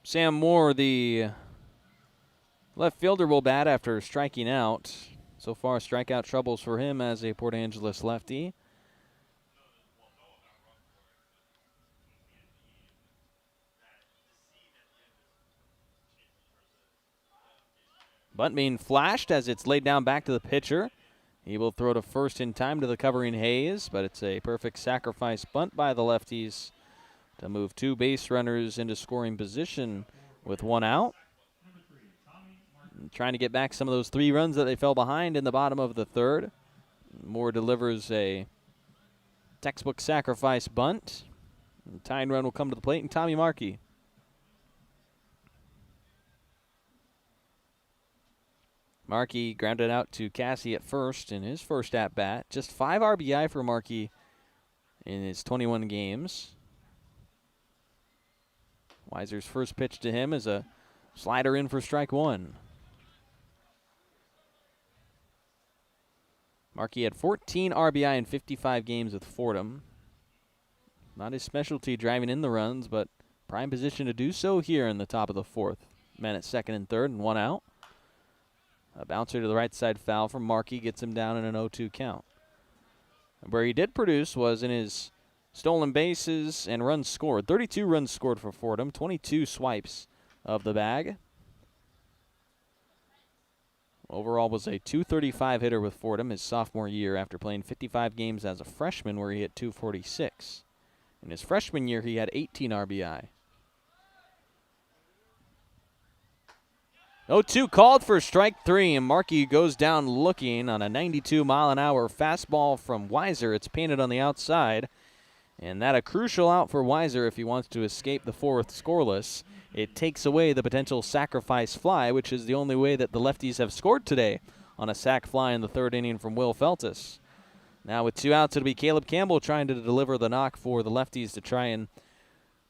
Sam Moore, the left fielder, will bat after striking out So far, strikeout troubles for him as a Port Angeles lefty. Bunt being flashed as it's laid down back to the pitcher. He will throw to first in time to the covering Hayes, but it's a perfect sacrifice bunt by the lefties to move 2 base runners into scoring position with 1 out. And trying to get back some of those 3 runs that they fell behind in the bottom of the 3rd. Moore delivers a textbook sacrifice bunt. And tying run will come to the plate, and Tommy Markey. Markey grounded out to Cassie at first in his first at-bat. Just 5 RBI for Markey in his 21 games. Weiser's first pitch to him is a slider in for strike 1. Markey had 14 RBI in 55 games with Fordham. Not his specialty driving in the runs, but prime position to do so here in the top of the 4th. Men at second and third and 1 out. A bouncer to the right side foul from Markey gets him down in an 0-2 count. And where he did produce was in his stolen bases and runs scored. 32 runs scored for Fordham, 22 swipes of the bag. Overall was a .235 hitter with Fordham his sophomore year after playing 55 games as a freshman where he hit .246. In his freshman year, he had 18 RBI. 0-2 called for strike 3, and Markey goes down looking on a 92-mile-an-hour fastball from Weiser. It's painted on the outside, and that a crucial out for Weiser if he wants to escape the 4th scoreless. It takes away the potential sacrifice fly, which is the only way that the lefties have scored today on a sac fly in the 3rd inning from Will Feltus. Now with 2 outs, it'll be Caleb Campbell trying to deliver the knock for the lefties to try and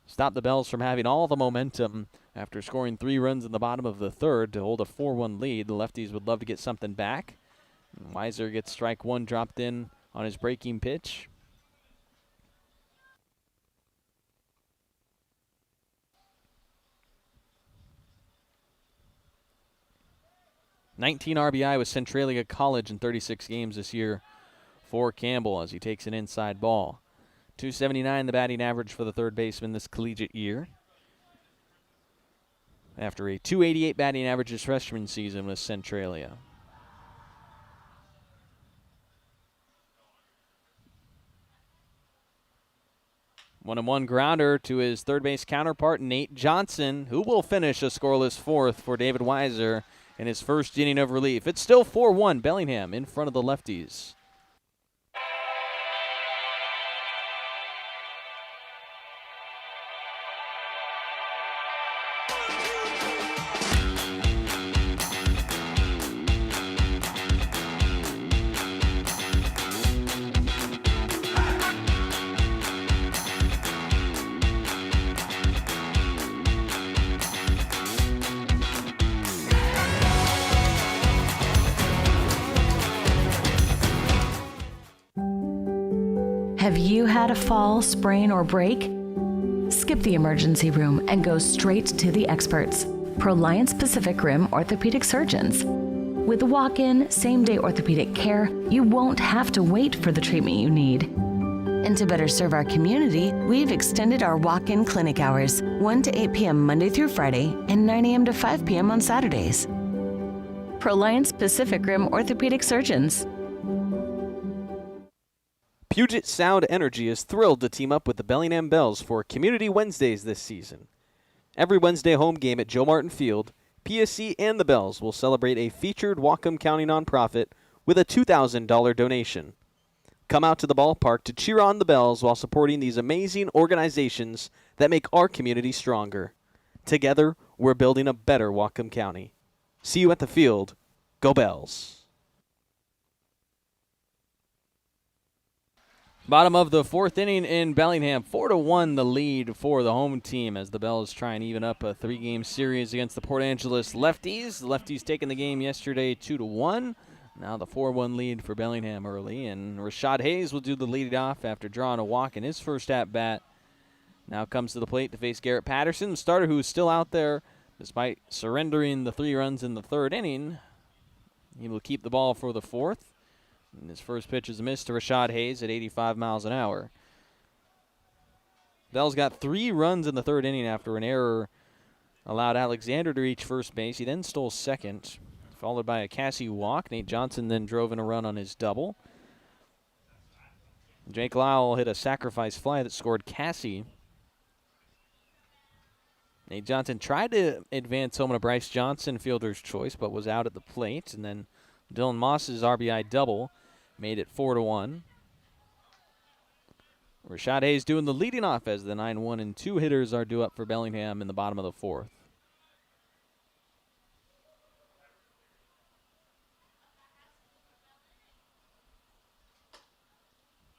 stop the Bells from having all the momentum after scoring 3 runs in the bottom of the 3rd to hold a 4-1 lead. The lefties would love to get something back. And Weiser gets strike 1 dropped in on his breaking pitch. (19 RBI with Centralia College in 36 games this year for Campbell as he takes an inside ball. .279 the batting average for the 3rd baseman this collegiate year, after a .288 batting average his freshman season with Centralia. One grounder to his 3rd base counterpart, Nate Johnson, who will finish a scoreless 4th for David Weiser in his first inning of relief. It's still 4-1 Bellingham in front of the lefties.
Have you had a fall, sprain, or break? Skip the emergency room and go straight to the experts, Proliance Pacific Rim orthopedic surgeons. With walk-in, same-day orthopedic care, you won't have to wait for the treatment you need. And to better serve our community, we've extended our walk-in clinic hours, 1 to 8 p.m. Monday through Friday and 9 a.m. to 5 p.m. on Saturdays. Proliance Pacific Rim orthopedic surgeons.
Puget Sound Energy is thrilled to team up with the Bellingham Bells for Community Wednesdays this season. Every Wednesday home game at Joe Martin Field, PSC and the Bells will celebrate a featured Whatcom County nonprofit with a $2,000 donation. Come out to the ballpark to cheer on the Bells while supporting these amazing organizations that make our community stronger. Together, we're building a better Whatcom County. See you at the field. Go Bells. Bottom of the 4th inning in Bellingham, 4-1 the lead for the home team as the Bells try and even up a 3-game series against the Port Angeles Lefties. The Lefties taking the game yesterday 2-1. Now the 4-1 lead for Bellingham early, and Rashad Hayes will do the lead off after drawing a walk in his first at-bat. Now comes to the plate to face Garrett Patterson, the starter who is still out there despite surrendering the 3 runs in the 3rd inning. He will keep the ball for the fourth. And his first pitch is a miss to Rashad Hayes at 85 miles an hour. Bell's got 3 runs in the third inning after an error allowed Alexander to reach first base. He then stole second, followed by a Cassie walk. Nate Johnson then drove in a run on his double. Jake Lyle hit a sacrifice fly that scored Cassie. Nate Johnson tried to advance home to Bryce Johnson, fielder's choice, but was out at the plate. And then Dylan Moss's RBI double made it 4-1. Rashad Hayes doing the leading off as the 9-1 and 2 hitters are due up for Bellingham in the bottom of the fourth.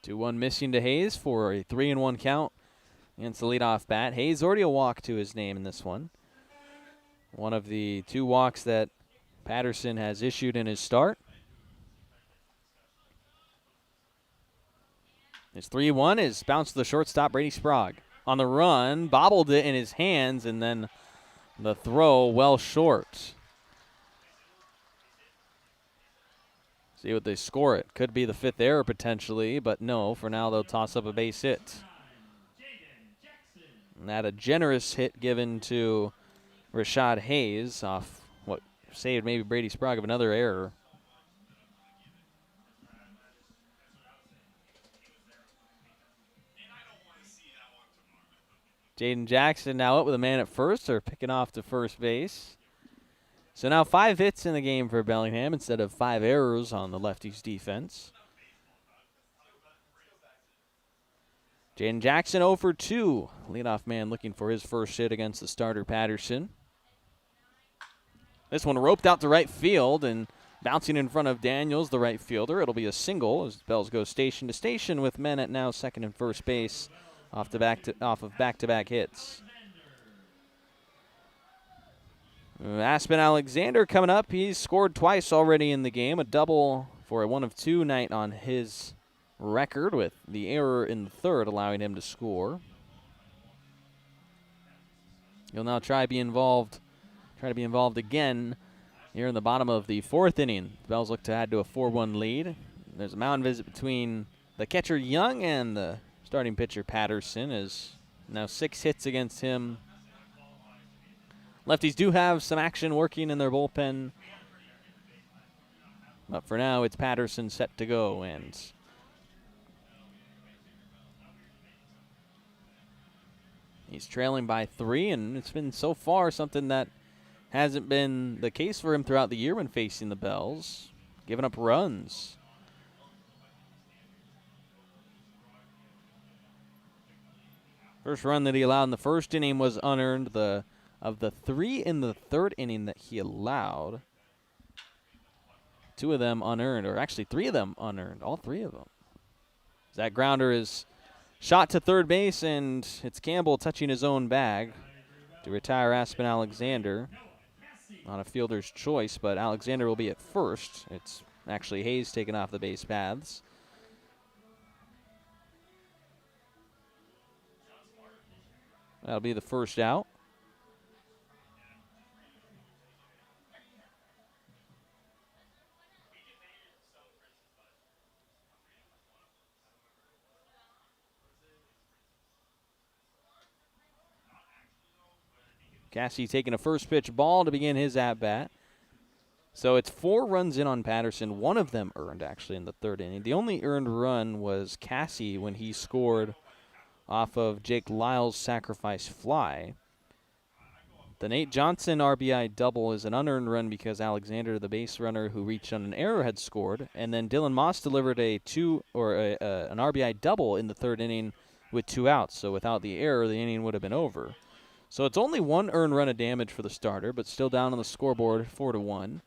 2-1 missing to Hayes for a 3-1 count against the leadoff bat. Hayes already a walk to his name in this one. One of the 2 walks that Patterson has issued in his start. His 3-1 is bounced to the shortstop, Brady Sprague. On the run, bobbled it in his hands, and then the throw well short. See what they score it. Could be the 5th error potentially, but no. For now, they'll toss up a base hit. And that a generous hit given to Rashad Hayes off what saved maybe Brady Sprague of another error. Jaden Jackson now up with a man at first, or picking off to first base. So now 5 hits in the game for Bellingham instead of 5 errors on the Lefties defense. Jaden Jackson 0 for 2. Leadoff man looking for his first hit against the starter Patterson. This one roped out to right field and bouncing in front of Daniels, the right fielder. It'll be a single as Bells go station to station with men at now second and first base off of back-to-back hits. Aspen Alexander coming up. He's scored twice already in the game. A double for a 1-of-2 night on his record, with the error in the third allowing him to score. He'll now try to be involved again here in the bottom of the 4th inning. The Bells look to add to a 4-1 lead. There's a mound visit between the catcher Young and the starting pitcher Patterson, as now 6 hits against him. Lefties do have some action working in their bullpen, but for now it's Patterson set to go, and he's trailing by 3, and it's been so far something that hasn't been the case for him throughout the year when facing the Bells, giving up runs. First run that he allowed in the first inning was unearned. Of the 3 in the third inning that he allowed, 2 of them unearned, or actually 3 of them unearned, all 3 of them. That grounder is shot to third base, and it's Campbell touching his own bag to retire Aspen Alexander on a fielder's choice, but Alexander will be at first. It's actually Hayes taking off the base paths. That'll be the first out. Cassie taking a first pitch ball to begin his at-bat. So it's 4 runs in on Patterson, 1 of them earned actually in the third inning. The only earned run was Cassie when he scored off of Jake Lyle's sacrifice fly. The Nate Johnson RBI double is an unearned run because Alexander, the base runner who reached on an error, had scored. And then Dylan Moss delivered an RBI double in the third inning with 2 outs. So without the error, the inning would have been over. So it's only 1 earned run of damage for the starter, but still down on the scoreboard 4-1.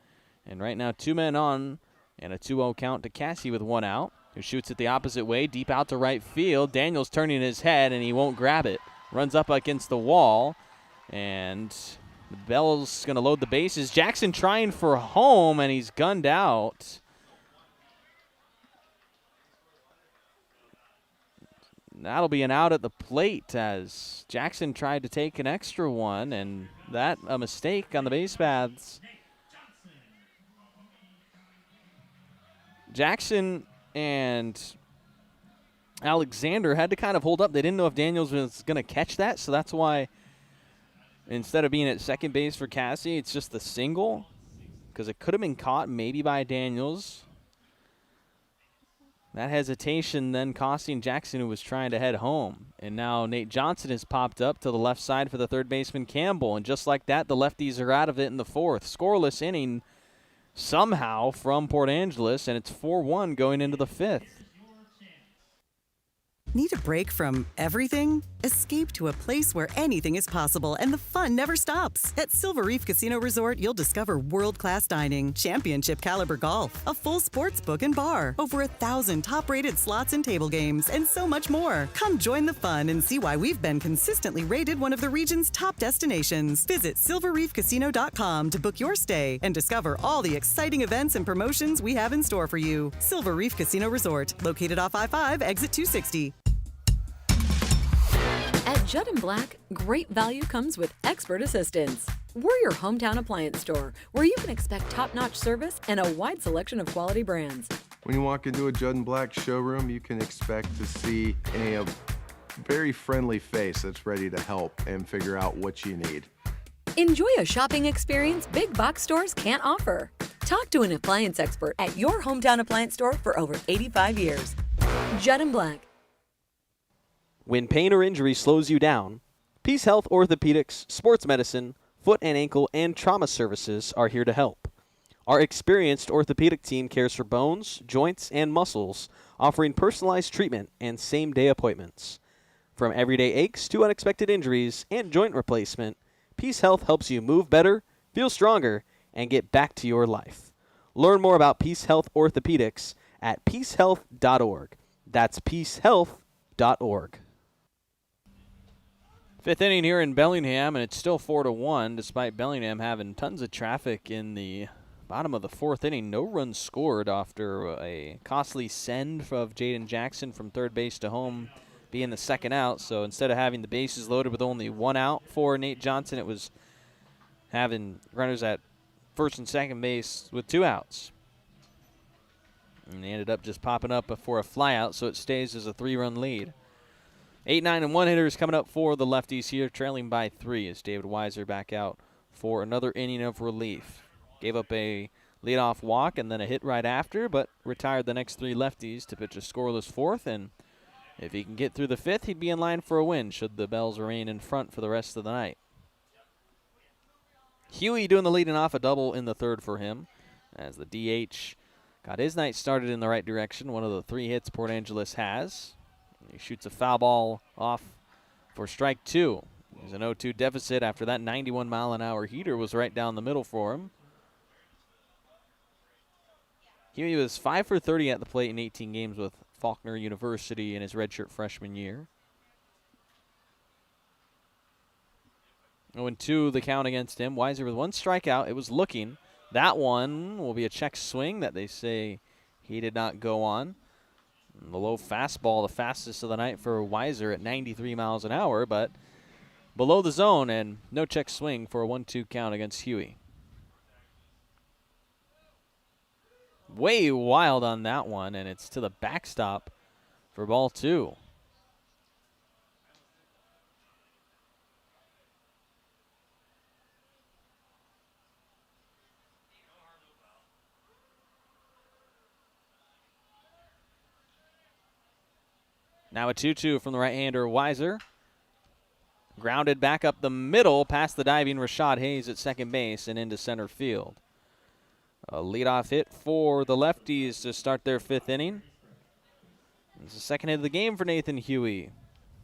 And right now 2 men on and a 2-0 count to Cassie with 1 out, who shoots it the opposite way, deep out to right field. Daniels turning his head, and he won't grab it. Runs up against the wall, and the Bell's going to load the bases. Jackson trying for home, and he's gunned out. That'll be an out at the plate as Jackson tried to take an extra one, and that a mistake on the base paths. Jackson and Alexander had to kind of hold up. They didn't know if Daniels was going to catch that, so that's why instead of being at second base for Cassie, it's just the single, because it could have been caught maybe by Daniels. That hesitation then costing Jackson, who was trying to head home. And now Nate Johnson has popped up to the left side for the third baseman Campbell. And just like that, the lefties are out of it in the fourth. Scoreless inning somehow from Port Angeles, and it's 4-1 going into the fifth.
Need a break from everything? Escape to a place where anything is possible and the fun never stops. At Silver Reef Casino Resort, you'll discover world-class dining, championship caliber golf, a full sports book and bar, over 1,000 top-rated slots and table games, and so much more. Come join the fun and see why we've been consistently rated one of the region's top destinations. Visit silverreefcasino.com to book your stay and discover all the exciting events and promotions we have in store for you. Silver Reef Casino Resort, located off I-5, exit 260.
At Judd & Black, great value comes with expert assistance. We're your hometown appliance store, where you can expect top-notch service and a wide selection of quality brands.
When you walk into a Judd & Black showroom, you can expect to see a very friendly face that's ready to help and figure out what you need.
Enjoy a shopping experience big box stores can't offer. Talk to an appliance expert at your hometown appliance store for over 85 years. Judd & Black.
When pain or injury slows you down, Peace Health Orthopedics, Sports Medicine, Foot and Ankle, and Trauma Services are here to help. Our experienced orthopedic team cares for bones, joints, and muscles, offering personalized treatment and same-day appointments. From everyday aches to unexpected injuries and joint replacement, Peace Health helps you move better, feel stronger, and get back to your life. Learn more about Peace Health Orthopedics at peacehealth.org. That's peacehealth.org. Fifth inning here in Bellingham, and it's still 4-1, despite Bellingham having tons of traffic in the bottom of the fourth inning. No runs scored after a costly send of Jaden Jackson from third base to home being the second out. So instead of having the bases loaded with only one out for Nate Johnson, it was having runners at first and second base with two outs. And they ended up just popping up for a flyout, so it stays as a 3-run lead. 8, 9, and 1 hitters coming up for the lefties here, trailing by 3 as David Weiser back out for another inning of relief. Gave up a leadoff walk and then a hit right after, but retired the next 3 lefties to pitch a scoreless fourth. And if he can get through the fifth, he'd be in line for a win should the Bells remain in front for the rest of the night. Huey doing the leading off, a double in the third for him as the DH got his night started in the right direction, one of the 3 hits Port Angeles has. He shoots a foul ball off for strike 2. There's an 0-2 deficit after that 91-mile-an-hour heater was right down the middle for him. He was 5 for 30 at the plate in 18 games with Faulkner University in his redshirt freshman year. 0-2 the count against him. Weiser with 1 strikeout. It was looking. That one will be a check swing that they say he did not go on. The low fastball, the fastest of the night for Weiser at 93 miles an hour, but below the zone, and no check swing for a 1-2 count against Huey. Way wild on that one, and it's to the backstop for ball 2. Now a 2-2 from the right-hander, Weiser. Grounded back up the middle past the diving Rashad Hayes at second base and into center field. A leadoff hit for the lefties to start their 5th inning. It's the second hit of the game for Nathan Huey.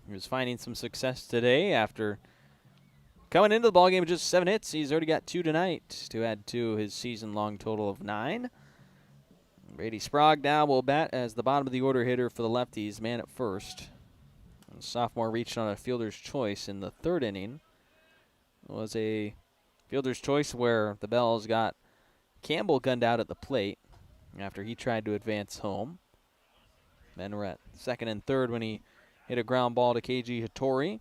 He was finding some success today after coming into the ballgame with just 7 hits. He's already got 2 tonight to add to his season-long total of 9. Brady Sprague now will bat as the bottom of the order hitter for the lefties, man at first. The sophomore reached on a fielder's choice in the 3rd inning. It was a fielder's choice where the Bells got Campbell gunned out at the plate after he tried to advance home. Then we're at 2nd and 3rd when he hit a ground ball to KG Hattori.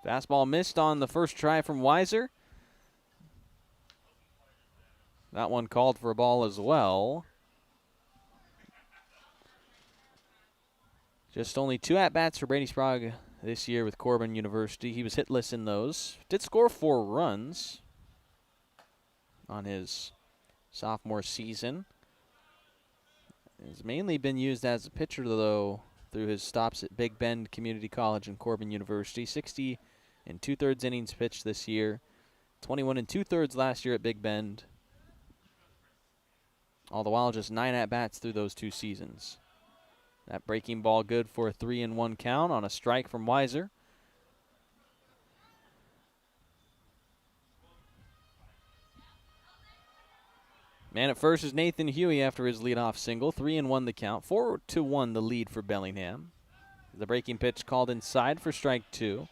Fastball missed on the first try from Weiser. That one called for a ball as well. Just only 2 at-bats for Brady Sprague this year with Corbin University. He was hitless in those. Did score 4 runs on his sophomore season. He's mainly been used as a pitcher, though, through his stops at Big Bend Community College and Corbin University. 60 2/3 innings pitched this year. 21 2/3 last year at Big Bend. All the while, just 9 at-bats through those 2 seasons. That breaking ball good for a 3-1 count on a strike from Weiser. Man at first is Nathan Huey after his leadoff single. 3-1 the count. 4-1 the lead for Bellingham. The breaking pitch called inside for strike 2.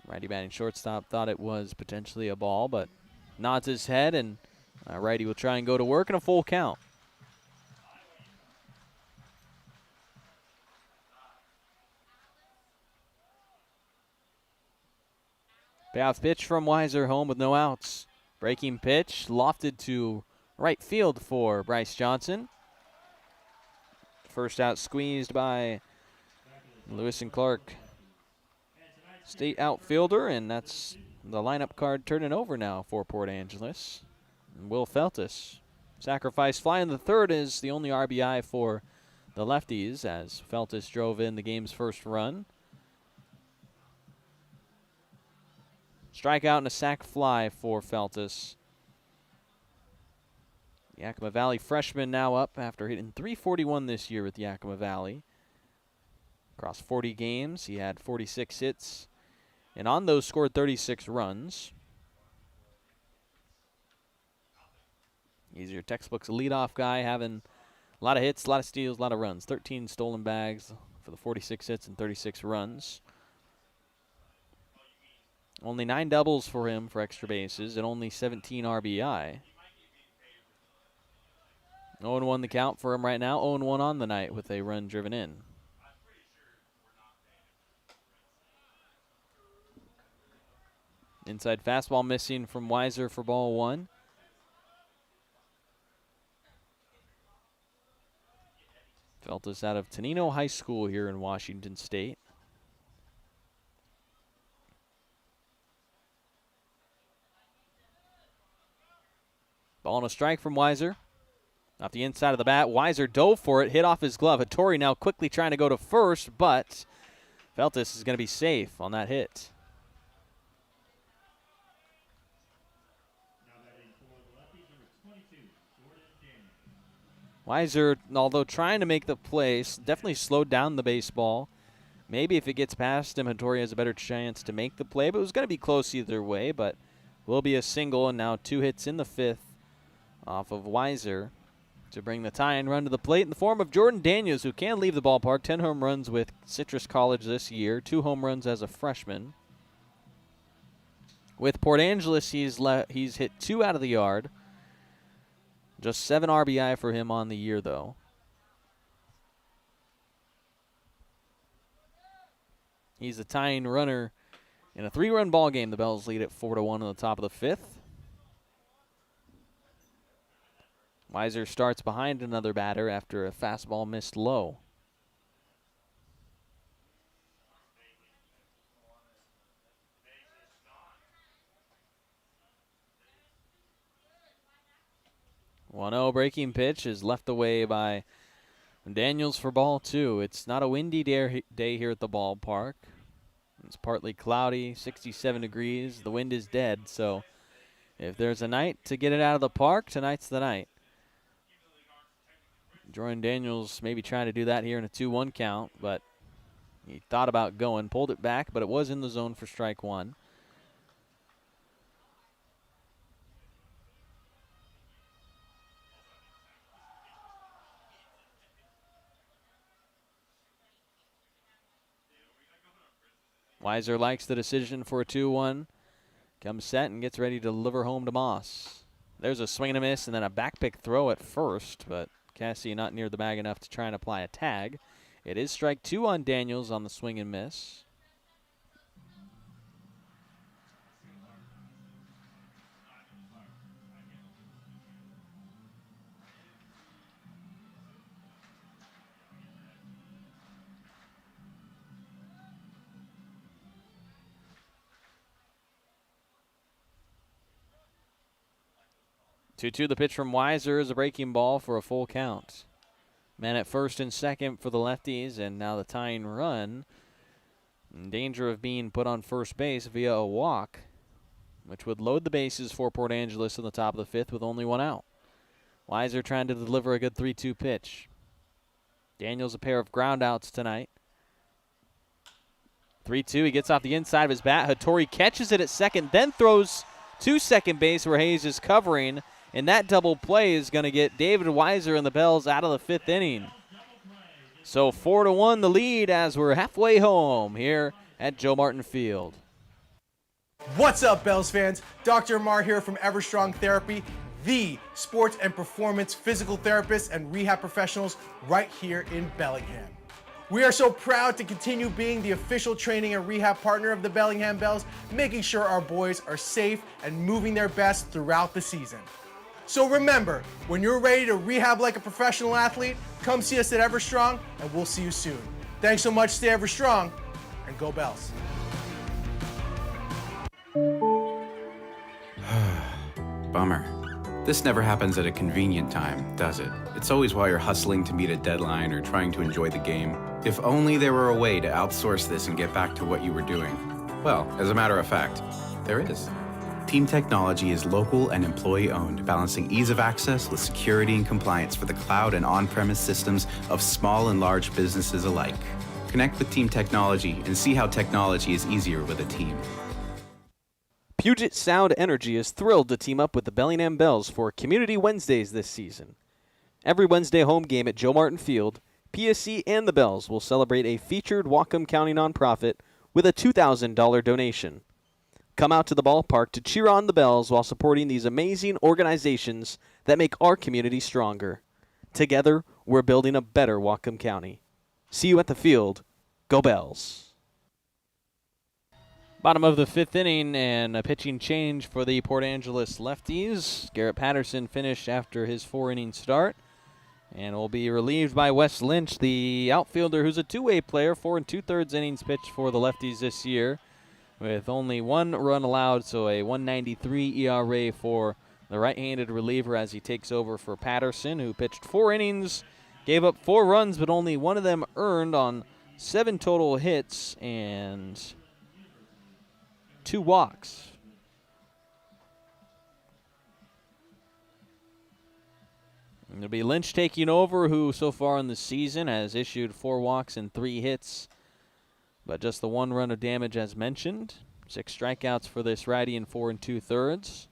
Righty batting shortstop thought it was potentially a ball, but nods his head, and righty will try and go to work in a full count. Payoff pitch from Weiser, home with no outs. Breaking pitch lofted to right field for Bryce Johnson. First out squeezed by Lewis and Clark, state outfielder, and that's the lineup card turning over now for Port Angeles. And Will Feltus. Sacrifice fly in the third is the only RBI for the Lefties as Feltus drove in the game's first run. Strikeout and a sac fly for Feltus. Yakima Valley freshman now up after hitting .341 this year with Yakima Valley. Across 40 games, he had 46 hits, and on those scored 36 runs. He's your textbook's leadoff guy, having a lot of hits, a lot of steals, a lot of runs. 13 stolen bags for the 46 hits and 36 runs. Only 9 doubles for him for extra bases and only 17 RBI. 0-1 the count for him right now. 0-1 on the night with a run driven in. Inside fastball missing from Weiser for ball 1. Feltus out of Tenino High School here in Washington State. Ball and a strike from Weiser. Off the inside of the bat, Weiser dove for it, hit off his glove. Hattori now quickly trying to go to first, but Feltus is going to be safe on that hit. Weiser, although trying to make the play, definitely slowed down the baseball. Maybe if it gets past him, Hattori has a better chance to make the play, but it was going to be close either way, but will be a single, and now 2 hits in the 5th off of Weiser to bring the tie-in run to the plate in the form of Jordan Daniels, who can leave the ballpark. 10 home runs with Citrus College this year, 2 home runs as a freshman. With Port Angeles, he's hit 2 out of the yard. Just 7 RBI for him on the year, though. He's the tying runner in a 3-run ball game. The Bells lead at 4-1 on the top of the 5th. Weiser starts behind another batter after a fastball missed low. One-0 breaking pitch is left away by Daniels for ball 2. It's not a windy day here at the ballpark. It's partly cloudy, 67 degrees. The wind is dead, so if there's a night to get it out of the park, tonight's the night. Jordan Daniels maybe trying to do that here in a 2-1 count, but he thought about going, pulled it back, but it was in the zone for strike 1. Weiser likes the decision for a 2-1. Comes set and gets ready to deliver home to Moss. There's a swing and a miss and then a back pick throw at first, but Cassie not near the bag enough to try and apply a tag. It is strike 2 on Daniels on the swing and miss. 2-2 the pitch from Weiser is a breaking ball for a full count. Men at first and second for the Lefties, and now the tying run in danger of being put on first base via a walk, which would load the bases for Port Angeles in the top of the fifth with only one out. Weiser trying to deliver a good 3-2 pitch. Daniels a pair of groundouts tonight. 3-2, he gets off the inside of his bat. Hattori catches it at second, then throws to second base where Hayes is covering, and that double play is going to get David Weiser and the Bells out of the fifth inning. So 4-1 the lead as we're halfway home here at Joe Martin Field.
What's up, Bells fans? Dr. Mar here from Everstrong Therapy, the sports and performance physical therapist and rehab professionals right here in Bellingham. We are so proud to continue being the official training and rehab partner of the Bellingham Bells, making sure our boys are safe and moving their best throughout the season. So remember, when you're ready to rehab like a professional athlete, come see us at Everstrong, and we'll see you soon. Thanks so much, stay Everstrong, and go Bells.
Bummer. This never happens at a convenient time, does it? It's always while you're hustling to meet a deadline or trying to enjoy the game. If only there were a way to outsource this and get back to what you were doing. Well, as a matter of fact, there is. Team Technology is local and employee-owned, balancing ease of access with security and compliance for the cloud and on-premise systems of small and large businesses alike. Connect with Team Technology and see how technology is easier with a team.
Puget Sound Energy is thrilled to team up with the Bellingham Bells for Community Wednesdays this season. Every Wednesday home game at Joe Martin Field, PSC and the Bells will celebrate a featured Whatcom County nonprofit with a $2,000 donation. Come out to the ballpark to cheer on the Bells while supporting these amazing organizations that make our community stronger. Together, we're building a better Whatcom County. See you at the field. Go Bells. Bottom of the fifth inning and a pitching change for the Port Angeles Lefties. Garrett Patterson finished after his 4-inning start and will be relieved by Wes Lynch, the outfielder who's a two-way player, 4 2/3 innings pitched for the Lefties this year with only one run allowed, so a 1.93 ERA for the right-handed reliever as he takes over for Patterson, who pitched 4 innings, gave up 4 runs, but only one of them earned on 7 total hits and 2 walks. It'll be Lynch taking over, who so far in the season has issued 4 walks and 3 hits, but just the 1 run of damage as mentioned. 6 strikeouts for this righty in 4 2/3.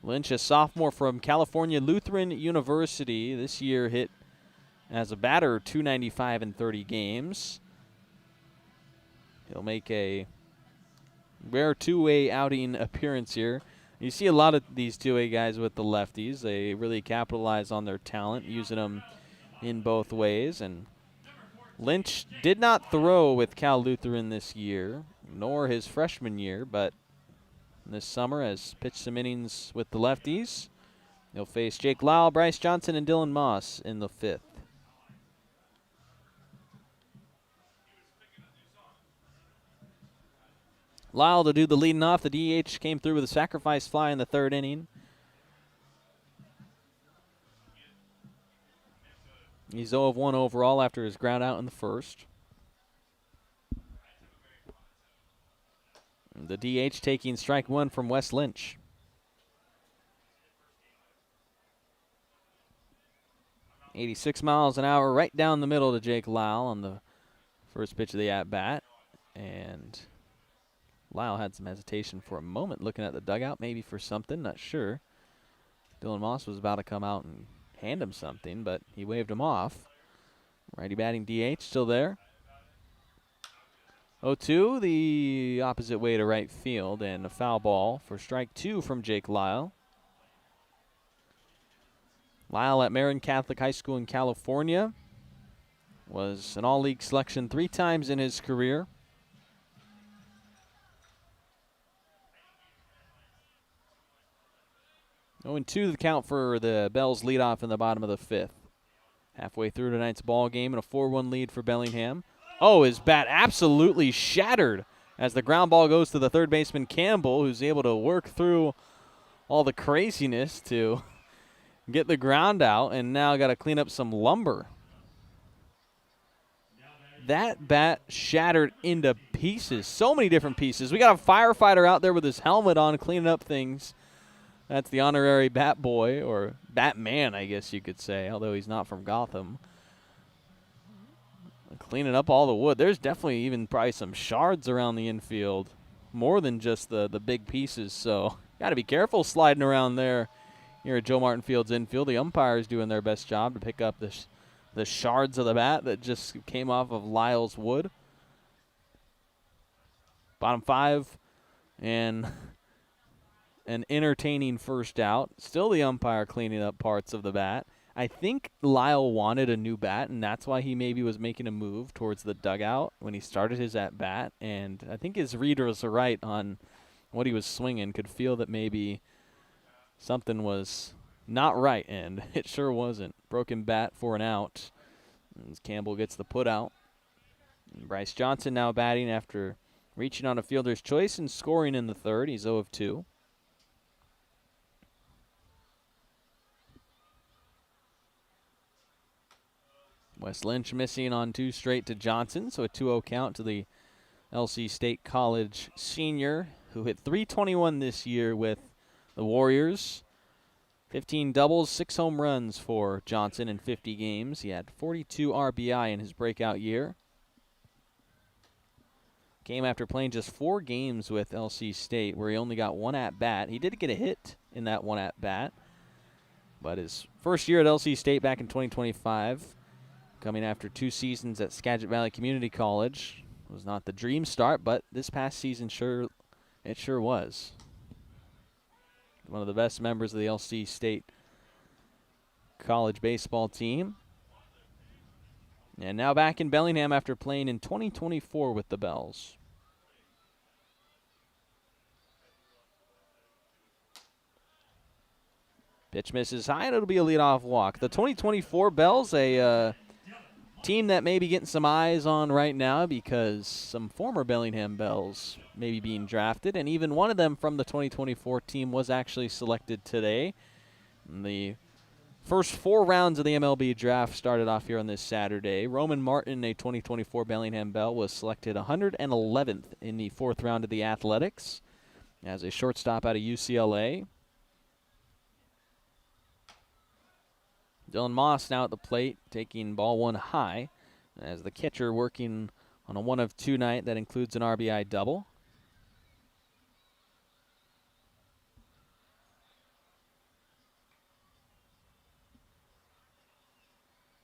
Lynch, a sophomore from California Lutheran University, this year hit as a batter, .295 in 30 games. He'll make a rare two-way outing appearance here. You see a lot of these two-way guys with the lefties. They really capitalize on their talent, using them in both ways. And Lynch did not throw with Cal Lutheran this year, nor his freshman year, but this summer has pitched some innings with the lefties. He'll face Jake Lyle, Bryce Johnson, and Dylan Moss in the 5th. Lyle to do the leading off. The DH came through with a sacrifice fly in the 3rd inning. He's 0 of 1 overall after his ground out in the 1st. The DH taking strike 1 from Wes Lynch. .86 miles an hour right down the middle to Jake Lyle on the first pitch of the at-bat. And Lyle had some hesitation for a moment, looking at the dugout, maybe for something, not sure. Dylan Moss was about to come out and hand him something, but he waved him off. Righty batting DH still there. 0-2, the opposite way to right field, and a foul ball for strike 2 from Jake Lyle. Lyle at Marin Catholic High School in California. Was an all-league selection 3 times in his career. Oh, and 2 the count for the Bells leadoff in the bottom of the 5th. Halfway through tonight's ball game and a 4-1 lead for Bellingham. Oh, his bat absolutely shattered as the ground ball goes to the third baseman Campbell, who's able to work through all the craziness to get the ground out, and now got to clean up some lumber. That bat shattered into pieces, so many different pieces. We got a firefighter out there with his helmet on cleaning up things. That's the honorary Bat Boy, or Batman, I guess you could say, although he's not from Gotham. Cleaning up all the wood. There's definitely even probably some shards around the infield, more than just the big pieces. So got to be careful sliding around there here at Joe Martin Field's infield. The umpires doing their best job to pick up the shards of the bat that just came off of Lyle's wood. Bottom 5, and an entertaining first out. Still the umpire cleaning up parts of the bat. I think Lyle wanted a new bat, and that's why he maybe was making a move towards the dugout when he started his at-bat. And I think his reader was right on what he was swinging, could feel that maybe something was not right, and it sure wasn't. Broken bat for an out, as Campbell gets the put out. And Bryce Johnson now batting after reaching on a fielder's choice and scoring in the third. He's 0 of 2. Wes Lynch missing on 2 straight to Johnson, so a 2-0 count to the LC State College senior, who hit .321 this year with the Warriors. 15 doubles, 6 home runs for Johnson in 50 games. He had 42 RBI in his breakout year. Came after playing just 4 games with LC State, where he only got 1 at-bat. He did get a hit in that 1 at-bat, but his first year at LC State back in 2025, coming after 2 seasons at Skagit Valley Community College, was not the dream start, but this past season sure was. One of the best members of the LC State college baseball team. And now back in Bellingham after playing in 2024 with the Bells. Pitch misses high, and it'll be a leadoff walk. The 2024 Bells, a team that may be getting some eyes on right now because some former Bellingham Bells may be being drafted, and even one of them from the 2024 team was actually selected today. And the first 4 rounds of the MLB draft started off here on this Saturday. Roman Martin, a 2024 Bellingham Bell, was selected 111th in the 4th round of the Athletics as a shortstop out of UCLA. Dylan Moss now at the plate, taking ball 1 high, as the catcher working on a 1 of 2 night that includes an RBI double.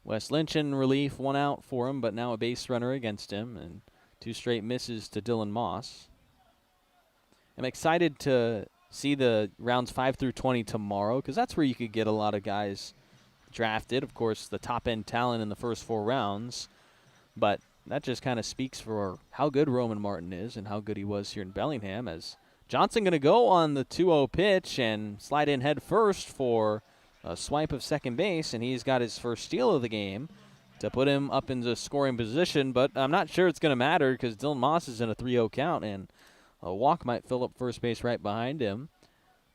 Wes Lynch in relief, 1 out for him, but now a base runner against him, and 2 straight misses to Dylan Moss. I'm excited to see the rounds 5 through 20 tomorrow, because that's where you could get a lot of guys drafted. Of course, the top-end talent in the first 4 rounds, but that just kind of speaks for how good Roman Martin is and how good he was here in Bellingham, as Johnson going to go on the 2-0 pitch and slide in head first for a swipe of second base, and he's got his first steal of the game to put him up into scoring position, but I'm not sure it's going to matter because Dylan Moss is in a 3-0 count, and a walk might fill up first base right behind him,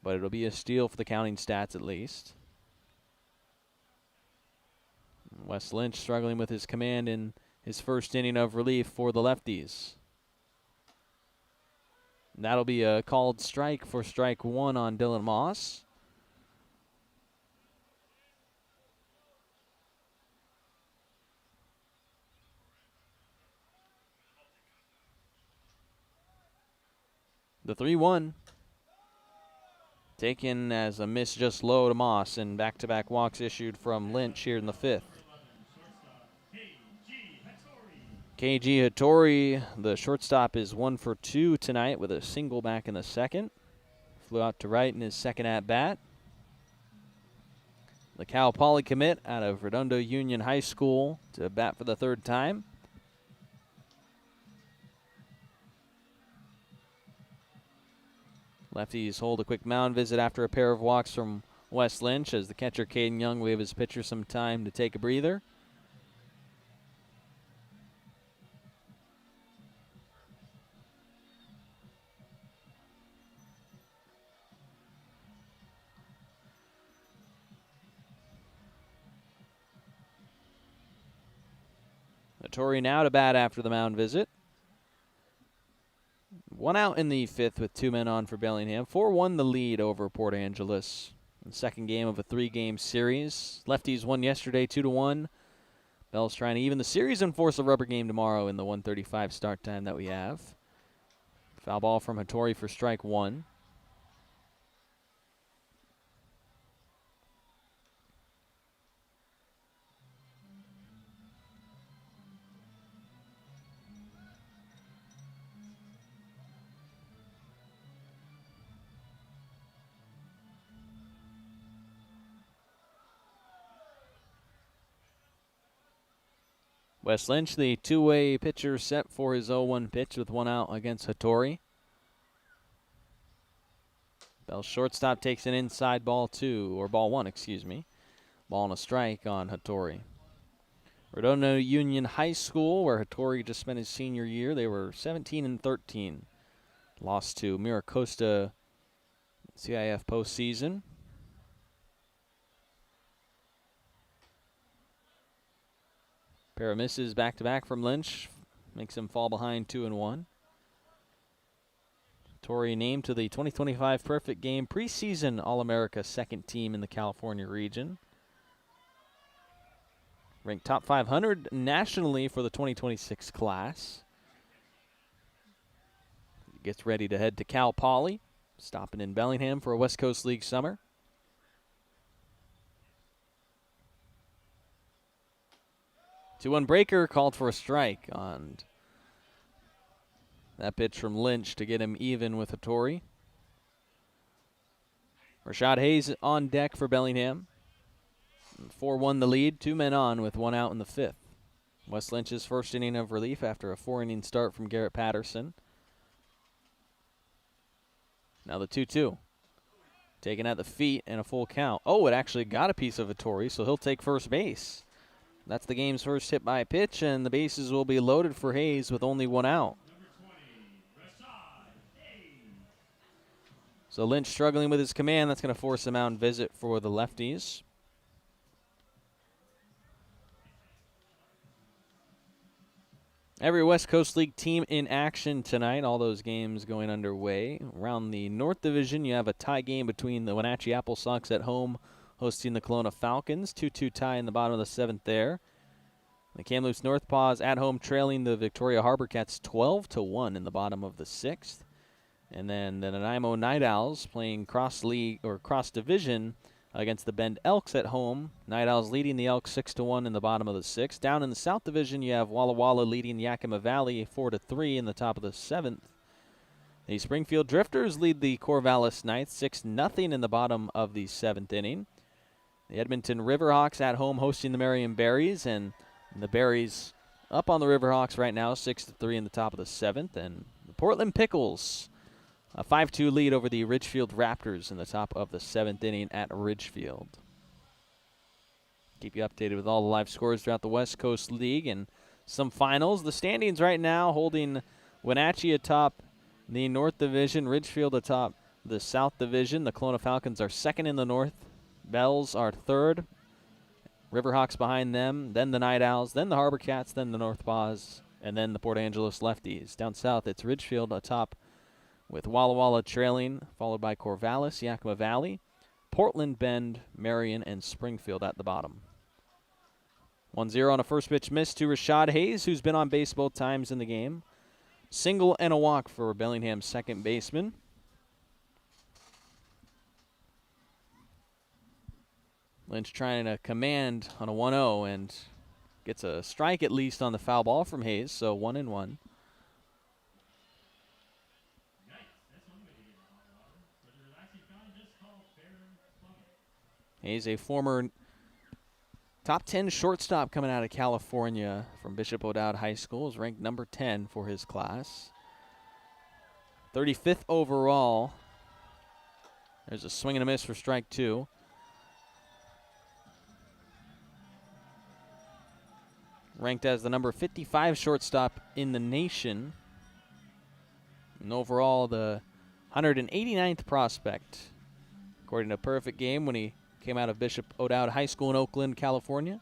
but it'll be a steal for the counting stats at least. Wes Lynch struggling with his command in his first inning of relief for the Lefties. And that'll be a called strike for strike 1 on Dylan Moss. The 3-1 taken as a miss just low to Moss, and back-to-back walks issued from Lynch here in the 5th. KG Hattori, the shortstop, is 1 for 2 tonight with a single back in the 2nd. Flew out to right in his 2nd at-bat. The Cal Poly commit out of Redondo Union High School to bat for the 3rd time. Lefties hold a quick mound visit after a pair of walks from Wes Lynch as the catcher Caden Young will give his pitcher some time to take a breather. Hattori now to bat after the mound visit. 1 out in the 5th with 2 men on for Bellingham. 4-1 the lead over Port Angeles. The second game of a 3-game series. Lefties won yesterday 2-1. Bell's trying to even the series and force a rubber game tomorrow in the 1:35 start time that we have. Foul ball from Hattori for strike 1. Wes Lynch, the two-way pitcher, set for his 0-1 pitch with 1 out against Hattori. Bell's shortstop takes an inside ball 1, excuse me. Ball and a strike on Hattori. Redondo Union High School, where Hattori just spent his senior year, they were 17-13. Lost to Miracosta CIF postseason. Pair of misses back-to-back from Lynch. Makes him fall behind 2-1. Hattori named to the 2025 Perfect Game preseason All-America second team in the California region. Ranked top 500 nationally for the 2026 class. Gets ready to head to Cal Poly, stopping in Bellingham for a West Coast League summer. 2-1 breaker called for a strike on that pitch from Lynch to get him even with Hattori. Rashad Hayes on deck for Bellingham. 4-1 the lead, 2 men on with 1 out in the 5th. Wes Lynch's first inning of relief after a 4-inning start from Garrett Patterson. Now the 2-2. Taken at the feet and a full count. Oh, it actually got a piece of Hattori, so he'll take first base. That's the game's first hit by pitch, and the bases will be loaded for Hayes with only 1 out. So Lynch struggling with his command. That's going to force a mound visit for the Lefties. Every West Coast League team in action tonight. All those games going underway. Around the North Division, you have a tie game between the Wenatchee Apple Sox at home hosting the Kelowna Falcons. 2-2 tie in the bottom of the 7th there. The Kamloops North Paws at home trailing the Victoria Harbor Cats 12-1 in the bottom of the 6th. And then the Nanaimo Night Owls playing cross-league or cross-division against the Bend Elks at home. Night Owls leading the Elks 6-1 in the bottom of the 6th. Down in the South Division, you have Walla Walla leading Yakima Valley 4-3 in the top of the 7th. The Springfield Drifters lead the Corvallis Knights 6-0 in the bottom of the 7th inning. The Edmonton Riverhawks at home hosting the Marion Berries, and the Berries up on the Riverhawks right now 6-3 in the top of the 7th. And the Portland Pickles, a 5-2 lead over the Ridgefield Raptors in the top of the 7th inning at Ridgefield. Keep you updated with all the live scores throughout the West Coast League and some finals. The standings right now holding Wenatchee atop the North Division, Ridgefield atop the South Division. The Kelowna Falcons are second in the North. Bells are third. Riverhawks behind them, then the Night Owls, then the Harbor Cats, then the North Paws, and then the Port Angeles Lefties. Down south, it's Ridgefield atop with Walla Walla trailing, followed by Corvallis, Yakima Valley, Portland, Bend, Marion, and Springfield at the bottom. 1-0 on a first pitch miss to Rashad Hayes, who's been on base both times in the game. Single and a walk for Bellingham's second baseman. Lynch trying to command on a 1-0 and gets a strike at least on the foul ball from Hayes, so 1-1. Hayes, a former top 10 shortstop coming out of California from Bishop O'Dowd High School, is ranked number 10 for his class. 35th overall. There's a swing and a miss for strike 2. Ranked as the number 55 shortstop in the nation. And overall, the 189th prospect, according to Perfect Game, when he came out of Bishop O'Dowd High School in Oakland, California.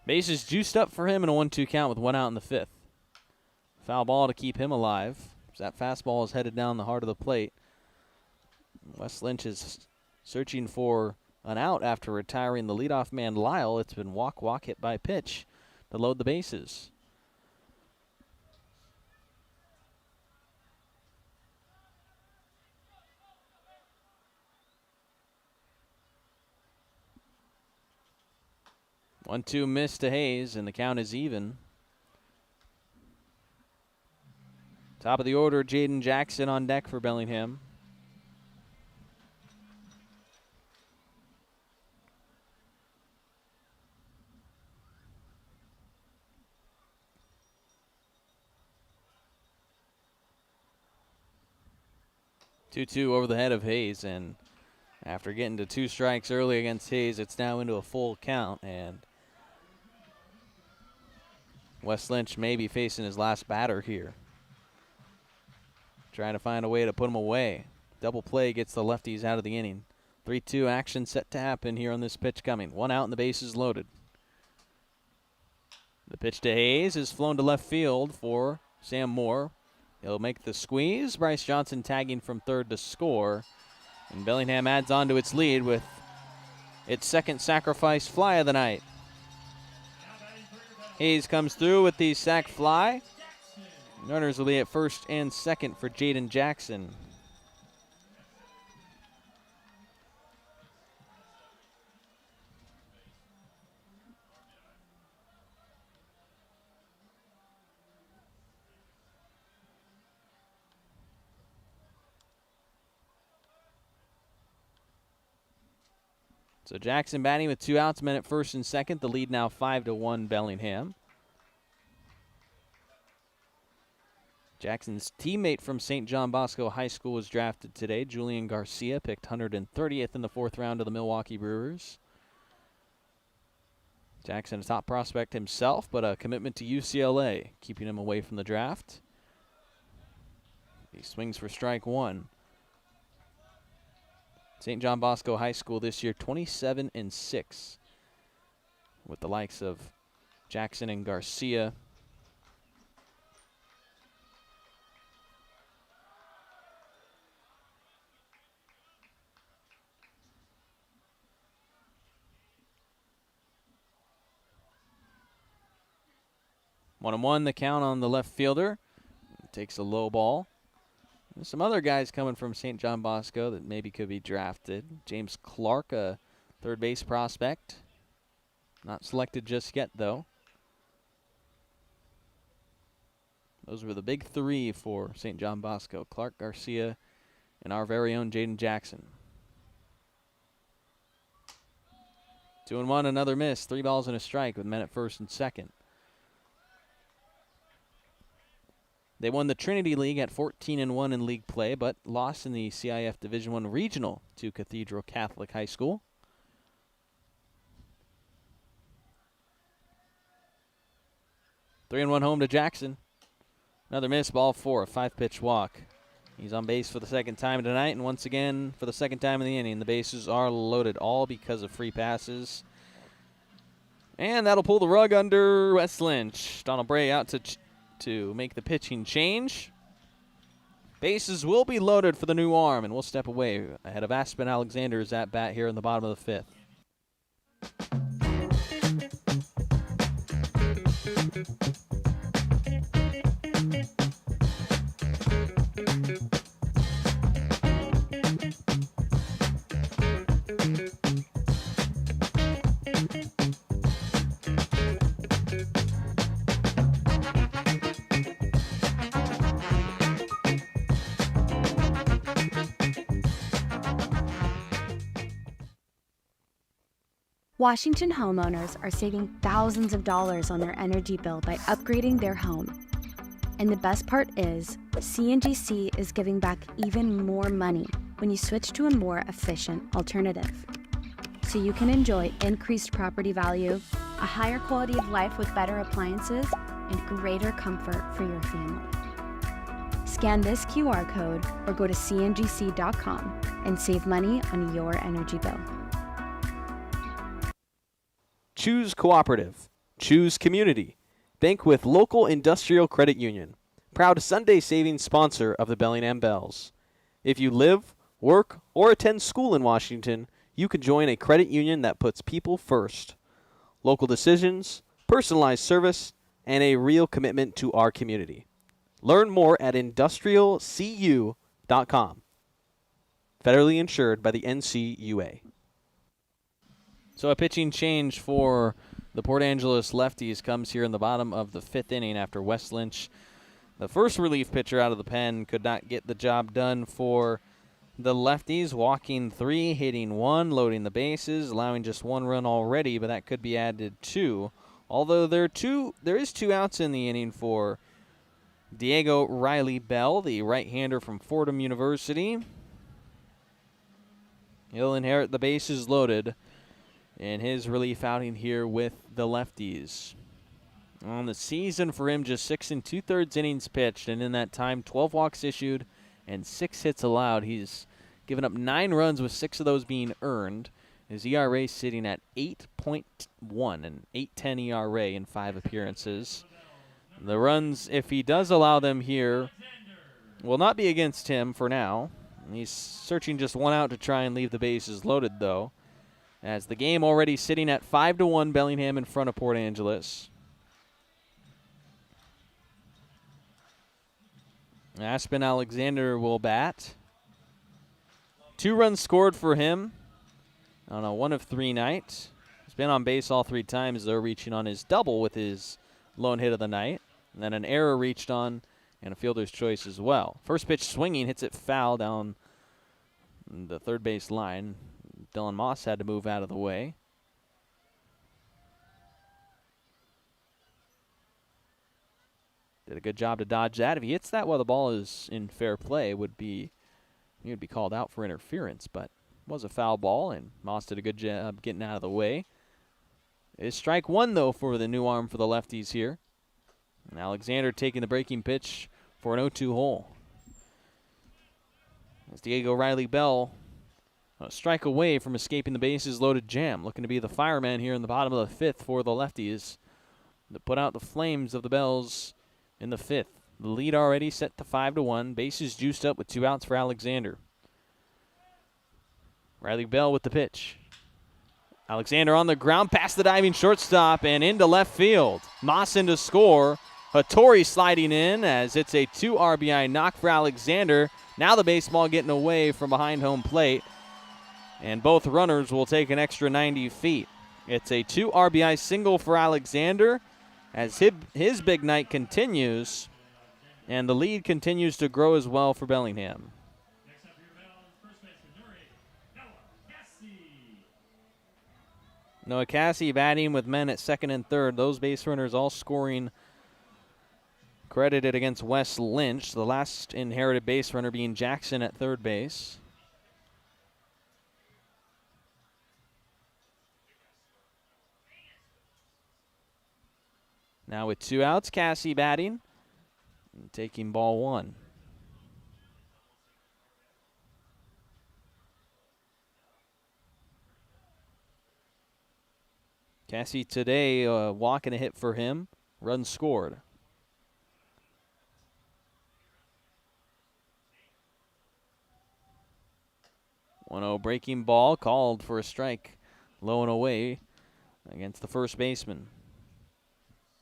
Bases juiced up for him in a 1-2 count with 1 out in the 5th. Foul ball to keep him alive. That fastball is headed down the heart of the plate. Wes Lynch is searching for an out after retiring the leadoff man Lyle. It's been walk, hit by pitch to load the bases. One-two miss to Hayes, and the count is even. Top of the order, Jaden Jackson on deck for Bellingham. Two over the head of Hayes, and after getting to 2 strikes early against Hayes, it's now into a full count, and Wes Lynch may be facing his last batter here. Trying to find a way to put him away. Double play gets the lefties out of the inning. 3-2 action set to happen here on this pitch coming. 1 out and the bases loaded. The pitch to Hayes is flown to left field for Sam Moore. He'll make the squeeze. Bryce Johnson tagging from third to score. And Bellingham adds on to its lead with its second sacrifice fly of the night. Hayes comes through with the sac fly. Runners will be at first and second for Jaden Jackson. So Jackson batting with 2 outs, men at first and second. The lead now 5-1 Bellingham. Jackson's teammate from St. John Bosco High School was drafted today. Julian Garcia picked 130th in the 4th round of the Milwaukee Brewers. Jackson, a top prospect himself, but a commitment to UCLA, keeping him away from the draft. He swings for strike 1. St. John Bosco High School this year 27-6, with the likes of Jackson and Garcia. One and one, the count on the left fielder. Takes a low ball. There's some other guys coming from St. John Bosco that maybe could be drafted. James Clark, a third base prospect. Not selected just yet, though. Those were the big 3 for St. John Bosco. Clark, Garcia, and our very own Jaden Jackson. 2-1, another miss. 3 balls and a strike with men at first and second. They won the Trinity League at 14-1 in league play, but lost in the CIF Division I Regional to Cathedral Catholic High School. 3-1 home to Jackson. Another miss, ball 4, a 5-pitch walk. He's on base for the second time tonight, and once again, for the second time in the inning, the bases are loaded, all because of free passes. And that'll pull the rug under Wes Lynch. Donald Bray out to make the pitching change. Bases will be loaded for the new arm, and we'll step away ahead of Aspen Alexander's at bat here in the bottom of the 5th.
Washington homeowners are saving thousands of dollars on their energy bill by upgrading their home. And the best part is, CNGC is giving back even more money when you switch to a more efficient alternative. So you can enjoy increased property value, a higher quality of life with better appliances, and greater comfort for your family. Scan this QR code or go to cngc.com and save money on your energy bill.
Choose Cooperative. Choose community. Bank with local industrial credit union. Proud Sunday savings sponsor of the Bellingham Bells. If you live, work, or attend school in Washington, you can join a credit union that puts people first. Local decisions, personalized service, and a real commitment to our community. Learn more at industrialcu.com. Federally insured by the NCUA. So a pitching change for the Port Angeles Lefties comes here in the bottom of the 5th inning after Wes Lynch, the first relief pitcher out of the pen, could not get the job done for the Lefties, walking 3, hitting 1, loading the bases, allowing just 1 run already, but that could be added 2. Although there is 2 outs in the inning for Diego Riley Bell, the right-hander from Fordham University. He'll inherit the bases loaded in his relief outing here with the Lefties. On the season for him, just 6 2/3 innings pitched, and in that time, 12 walks issued and 6 hits allowed. He's given up 9 runs, with 6 of those being earned. His ERA sitting at 8.1, an 8.10 ERA in 5 appearances. The runs, if he does allow them here, will not be against him for now. He's searching just 1 out to try and leave the bases loaded, though, as the game already sitting at 5-1, Bellingham in front of Port Angeles. Aspen Alexander will bat. 2 runs scored for him on a 1 of 3 night. He's been on base all 3 times, though, reaching on his double with his lone hit of the night. And then an error reached on and a fielder's choice as well. First pitch swinging, hits it foul down the third base line. Dylan Moss had to move out of the way. Did a good job to dodge that. If he hits that while the ball is in fair play, he would be called out for interference, but it was a foul ball, and Moss did a good job getting out of the way. It's strike 1, though, for the new arm for the Lefties here. And Alexander taking the breaking pitch for an 0-2 hole. As Diego Riley Bell a strike away from escaping the bases loaded jam, looking to be the fireman here in the bottom of the 5th for the Lefties to put out the flames of the Bells in the 5th. The lead already set to 5-1. Bases juiced up with 2 outs for Alexander. Riley Bell with the pitch. Alexander on the ground, past the diving shortstop and into left field. Moss in to score. Hattori sliding in as it's a 2 RBI knock for Alexander. Now the baseball getting away from behind home plate, and both runners will take an extra 90 feet. It's a 2 RBI single for Alexander as his big night continues, and the lead continues to grow as well for Bellingham. Noah Cassie batting with men at 2nd and 3rd. Those base runners all scoring credited against Wes Lynch, the last inherited base runner being Jackson at 3rd base. Now with 2 outs, Cassie batting and taking ball 1. Cassie today, walk and a hit for him. Run scored. 1-0 breaking ball, called for a strike, low and away against the first baseman.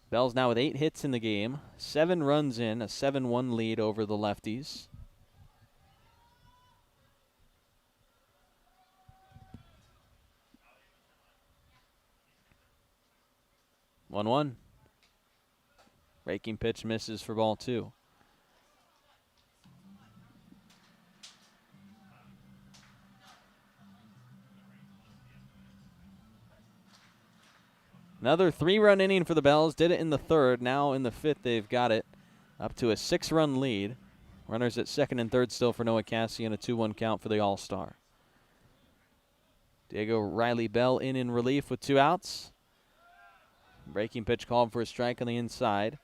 Bells now with 8 hits in the game, 7 runs in, a 7-1 lead over the Lefties. One. Breaking pitch misses for ball 2. Another 3-run inning for the Bells. Did it in the 3rd. Now in the 5th, they've got it up to a 6-run lead. Runners at 2nd and 3rd still for Noah Cassie, and a 2-1 count for the All-Star. Diego Riley Bell in relief with 2 outs. Breaking pitch called for a strike on the inside.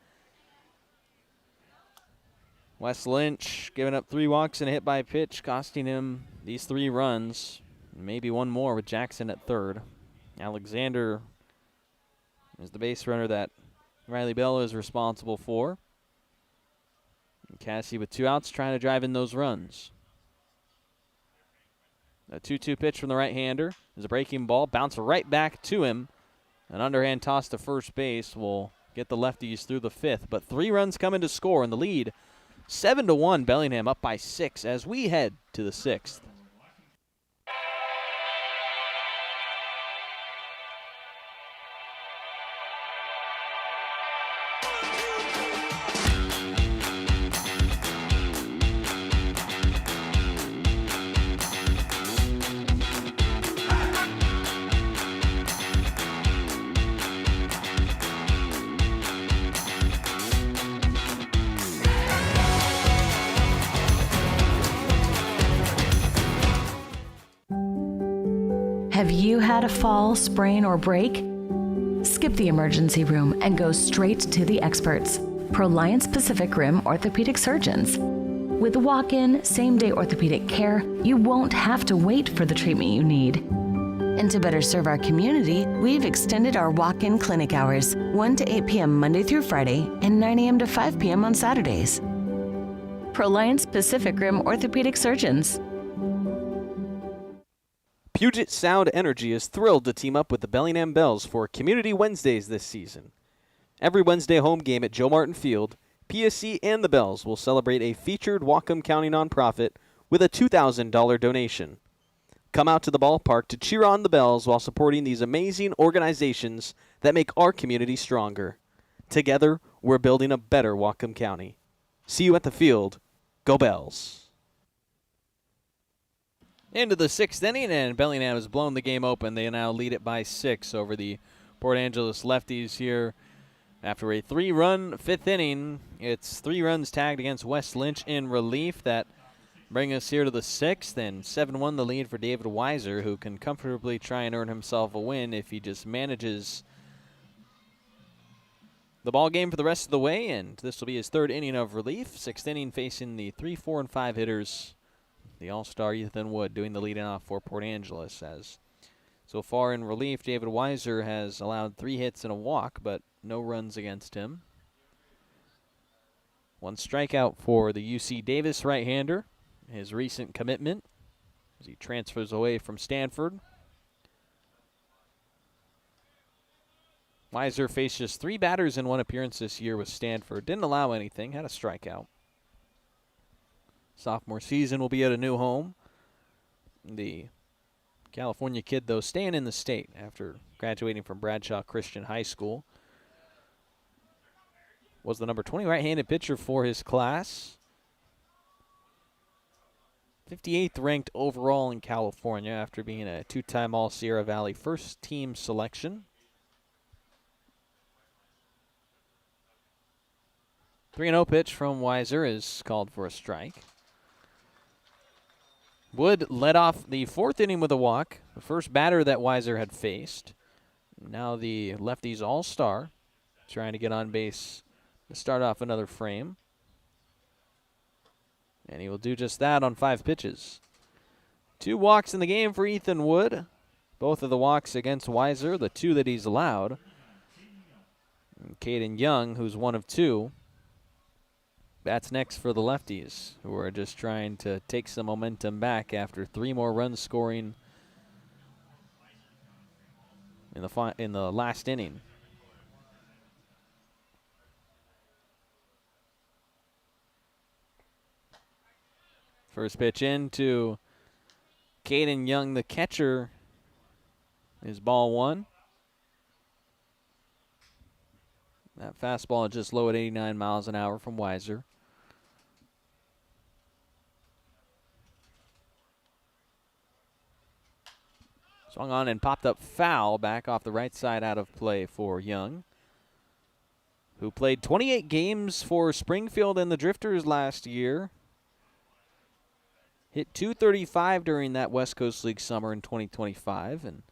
Wes Lynch giving up 3 walks and a hit by pitch, costing him these 3 runs. Maybe one more with Jackson at 3rd. Alexander is the base runner that Riley Bell is responsible for. And Cassie with 2 outs trying to drive in those runs. A 2-2 pitch from the right-hander is a breaking ball. Bounce right back to him. An underhand toss to first base will get the lefties through the 5th. But 3 runs coming to score in the lead. 7-1, Bellingham up by 6 as we head to the 6th.
Have you had a fall, sprain, or break? Skip the emergency room and go straight to the experts, Proliance Pacific Rim orthopedic surgeons. With walk-in, same-day orthopedic care, you won't have to wait for the treatment you need. And to better serve our community, we've extended our walk-in clinic hours, 1 to 8 p.m. Monday through Friday and 9 a.m. to 5 p.m. on Saturdays. Proliance Pacific Rim orthopedic surgeons.
Puget Sound Energy is thrilled to team up with the Bellingham Bells for Community Wednesdays this season. Every Wednesday home game at Joe Martin Field, PSC and the Bells will celebrate a featured Whatcom County nonprofit with a $2,000 donation. Come out to the ballpark to cheer on the Bells while supporting these amazing organizations that make our community stronger. Together, we're building a better Whatcom County. See you at the field. Go Bells. Into the 6th inning, and Bellingham has blown the game open. They now lead it by 6 over the Port Angeles Lefties here. After a 3-run 5th inning, it's 3 runs tagged against West Lynch in relief that bring us here to the 6th, and 7-1 the lead for David Weiser, who can comfortably try and earn himself a win if he just manages the ball game for the rest of the way. And this will be his 3rd inning of relief. 6th inning facing the 3, 4, and 5 hitters. The all-star Ethan Wood doing the leading off for Port Angeles. As so far in relief, David Weiser has allowed 3 hits and a walk, but no runs against him. 1 strikeout for the UC Davis right-hander, his recent commitment as he transfers away from Stanford. Weiser faced just 3 batters in 1 appearance this year with Stanford. Didn't allow anything, had a strikeout. Sophomore season will be at a new home. The California kid, though, staying in the state after graduating from Bradshaw Christian High School. Was the number 20 right-handed pitcher for his class. 58th ranked overall in California after being a 2-time All-Sierra Valley first-team selection. 3-0 pitch from Weiser is called for a strike. Wood led off the 4th inning with a walk, the first batter that Weiser had faced. Now the lefties all-star trying to get on base to start off another frame. And he will do just that on 5 pitches. 2 walks in the game for Ethan Wood. Both of the walks against Weiser, the 2 that he's allowed. And Caden Young, who's 1 of 2. That's next for the lefties, who are just trying to take some momentum back after 3 more runs scoring in the last inning. First pitch in to Caden Young, the catcher, is ball 1. That fastball just low at 89 miles an hour from Weiser. Swung on and popped up foul back off the right side out of play for Young, who played 28 games for Springfield and the Drifters last year. Hit .235 during that West Coast League summer in 2025, and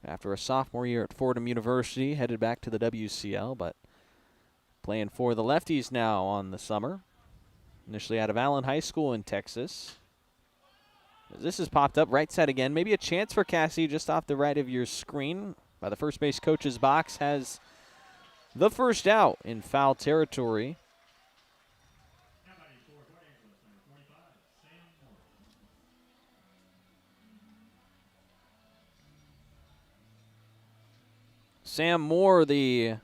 after a sophomore year at Fordham University, headed back to the WCL, but playing for the Lefties now on the summer. Initially out of Allen High School in Texas. This has popped up right side again. Maybe a chance for Cassie just off the right of your screen by the first base coach's box. Has the first out in foul territory. Sam Moore, the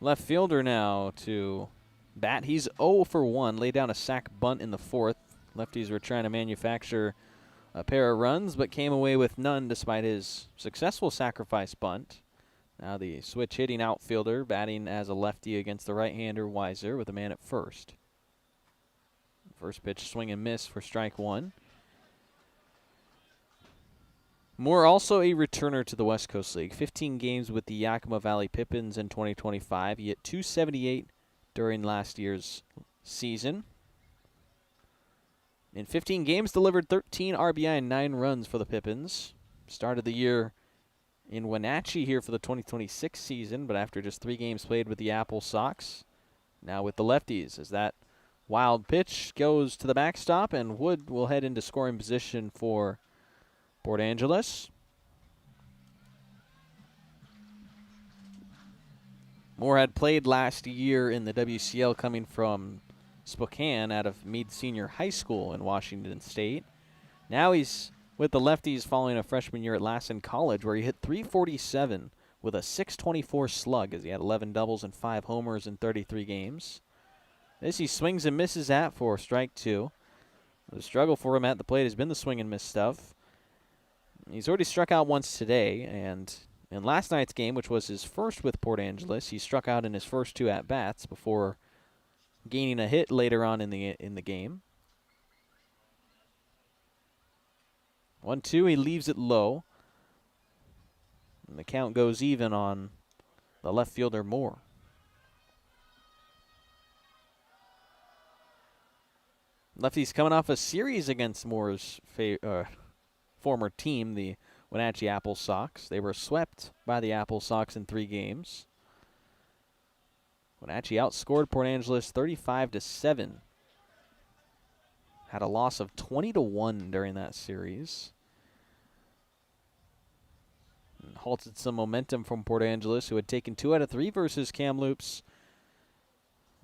left fielder, now to bat. He's 0 for 1, laid down a sac bunt in the fourth. Lefties were trying to manufacture a pair of runs, but came away with none despite his successful sacrifice bunt. Now the switch hitting outfielder batting as a lefty against the right-hander Weiser with a man at first. First pitch swing and miss for strike one. Moore also a returner to the West Coast League. 15 games with the Yakima Valley Pippins in 2025. He hit .278 during last year's season. In 15 games, delivered 13 RBI and 9 runs for the Pippins. Started the year in Wenatchee here for the 2026 season, but after just 3 games played with the Apple Sox, now with the Lefties, as that wild pitch goes to the backstop, and Wood will head into scoring position for Port Angeles. Moore had played last year in the WCL, coming from Spokane out of Meade Senior High School in Washington State. Now he's with the Lefties following a freshman year at Lassen College, where he hit .347 with a .624 slug, as he had 11 doubles and 5 homers in 33 games. This he swings and misses at for strike two. The struggle for him at the plate has been the swing and miss stuff. He's already struck out once today, and in last night's game, which was his first with Port Angeles, he struck out in his first 2 at-bats before gaining a hit later on in the game. 1-2, he leaves it low, and the count goes even on the left fielder Moore. Lefties coming off a series against Moore's former team, the Wenatchee Apple Sox. They were swept by the Apple Sox in 3 games. Wenatchee outscored Port Angeles 35-7. Had a loss of 20-1 during that series. And halted some momentum from Port Angeles, who had taken 2 out of 3 versus Kamloops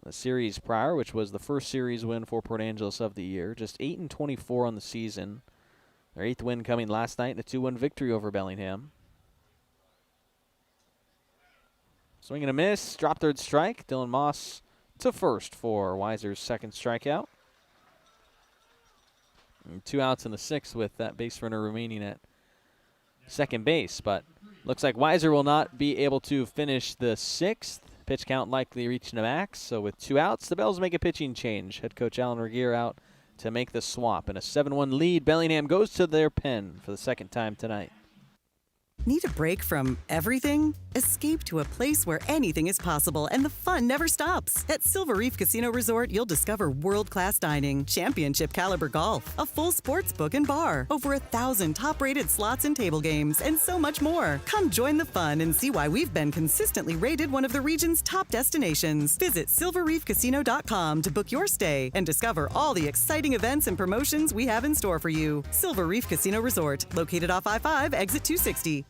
the series prior, which was the first series win for Port Angeles of the year. Just 8-24 on the season. Their 8th win coming last night in a 2-1 victory over Bellingham. Swing and a miss, drop third strike. Dylan Moss to first for Weiser's second strikeout. And 2 outs in the 6th with that base runner remaining at second base. But looks like Weiser will not be able to finish the 6th. Pitch count likely reaching the max. So with 2 outs, the Bells make a pitching change. Head coach Alan Regier out to make the swap. And a 7-1 lead. Bellingham goes to their pen for the second time tonight.
Need a break from everything? Escape to a place where anything is possible and the fun never stops. At Silver Reef Casino Resort, you'll discover world-class dining, championship caliber golf, a full sports book and bar, over 1,000 top-rated slots and table games, and so much more. Come join the fun and see why we've been consistently rated one of the region's top destinations. Visit silverreefcasino.com to book your stay and discover all the exciting events and promotions we have in store for you. Silver Reef Casino Resort, located off I-5, exit 260.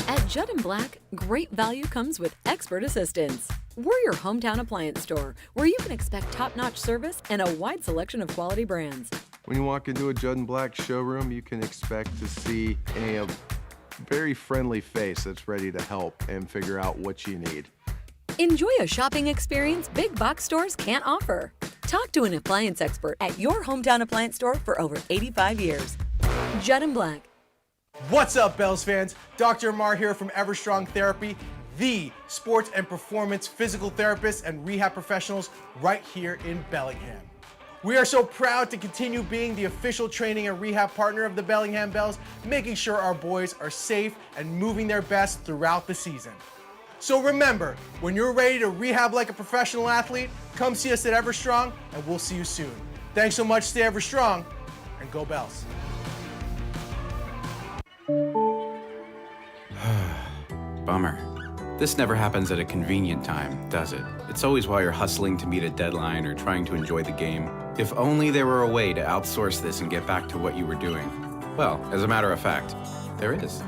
At Judd & Black, great value comes with expert assistance. We're your hometown appliance store, where you can expect top-notch service and a wide selection of quality brands.
When you walk into a Judd & Black showroom, you can expect to see a very friendly face that's ready to help and figure out what you need.
Enjoy a shopping experience big box stores can't offer. Talk to an appliance expert at your hometown appliance store for over 85 years. Judd & Black.
What's up, Bells fans? Dr. Amar here from Everstrong Therapy, the sports and performance physical therapists and rehab professionals right here in Bellingham. We are so proud to continue being the official training and rehab partner of the Bellingham Bells, making sure our boys are safe and moving their best throughout the season. So remember, when you're ready to rehab like a professional athlete, come see us at Everstrong, and we'll see you soon. Thanks so much, stay Everstrong, and go Bells.
Bummer. This never happens at a convenient time, does it? It's always while you're hustling to meet a deadline or trying to enjoy the game. If only there were a way to outsource this and get back to what you were doing. Well, as a matter of fact, there is.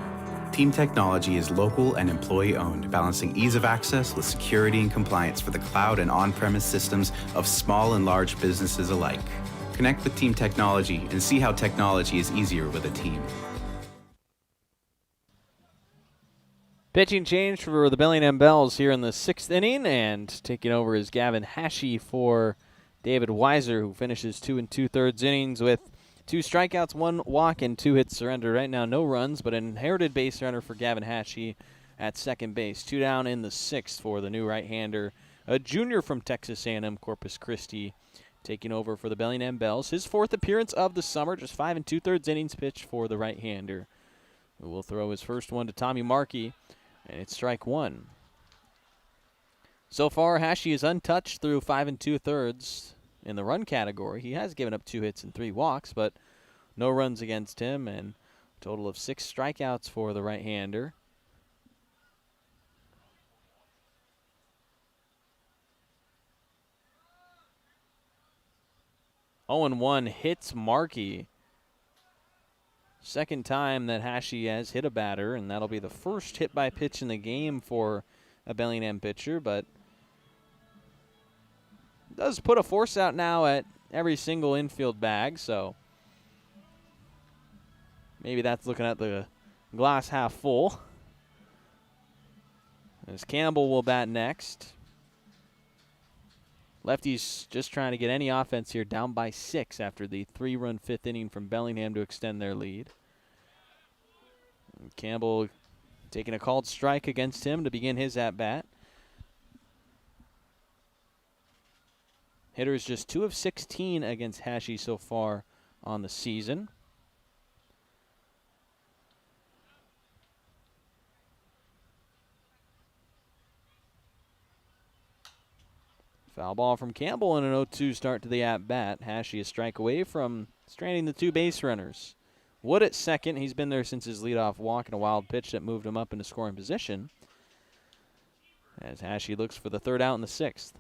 Team Technology is local and employee-owned, balancing ease of access with security and compliance for the cloud and on-premise systems of small and large businesses alike. Connect with Team Technology and see how technology is easier with a team.
Pitching change for the Bellingham Bells here in the 6th inning, and taking over is Gavin Hashey for David Weiser, who finishes 2 2/3 innings with 2 strikeouts, 1 walk, and 2 hits surrendered. Right now, no runs, but an inherited base runner for Gavin Hashey at second base. 2 down in the 6th for the new right-hander, a junior from Texas A&M Corpus Christi, taking over for the Bellingham Bells. His 4th appearance of the summer, just 5 2/3 innings pitched for the right-hander, who will throw his first one to Tommy Markey, and it's strike 1. So far, Hashey is untouched through 5 2/3 in the run category. He has given up 2 hits and 3 walks, but no runs against him, and a total of 6 strikeouts for the right-hander. Oh, 1 hits Markey. Second time that Hashey has hit a batter, and that'll be the first hit by pitch in the game for a Bellingham pitcher, but does put a force out now at every single infield bag, so maybe that's looking at the glass half full. As Campbell will bat next. Lefties just trying to get any offense here, down by 6 after the 3-run 5th inning from Bellingham to extend their lead. And Campbell taking a called strike against him to begin his at-bat. Hitters just 2 of 16 against Hashey so far on the season. Foul ball from Campbell and an 0-2 start to the at-bat. Hashey a strike away from stranding the 2 base runners. Wood at second. He's been there since his leadoff walk and a wild pitch that moved him up into scoring position. As Hashey looks for the 3rd out in the 6th.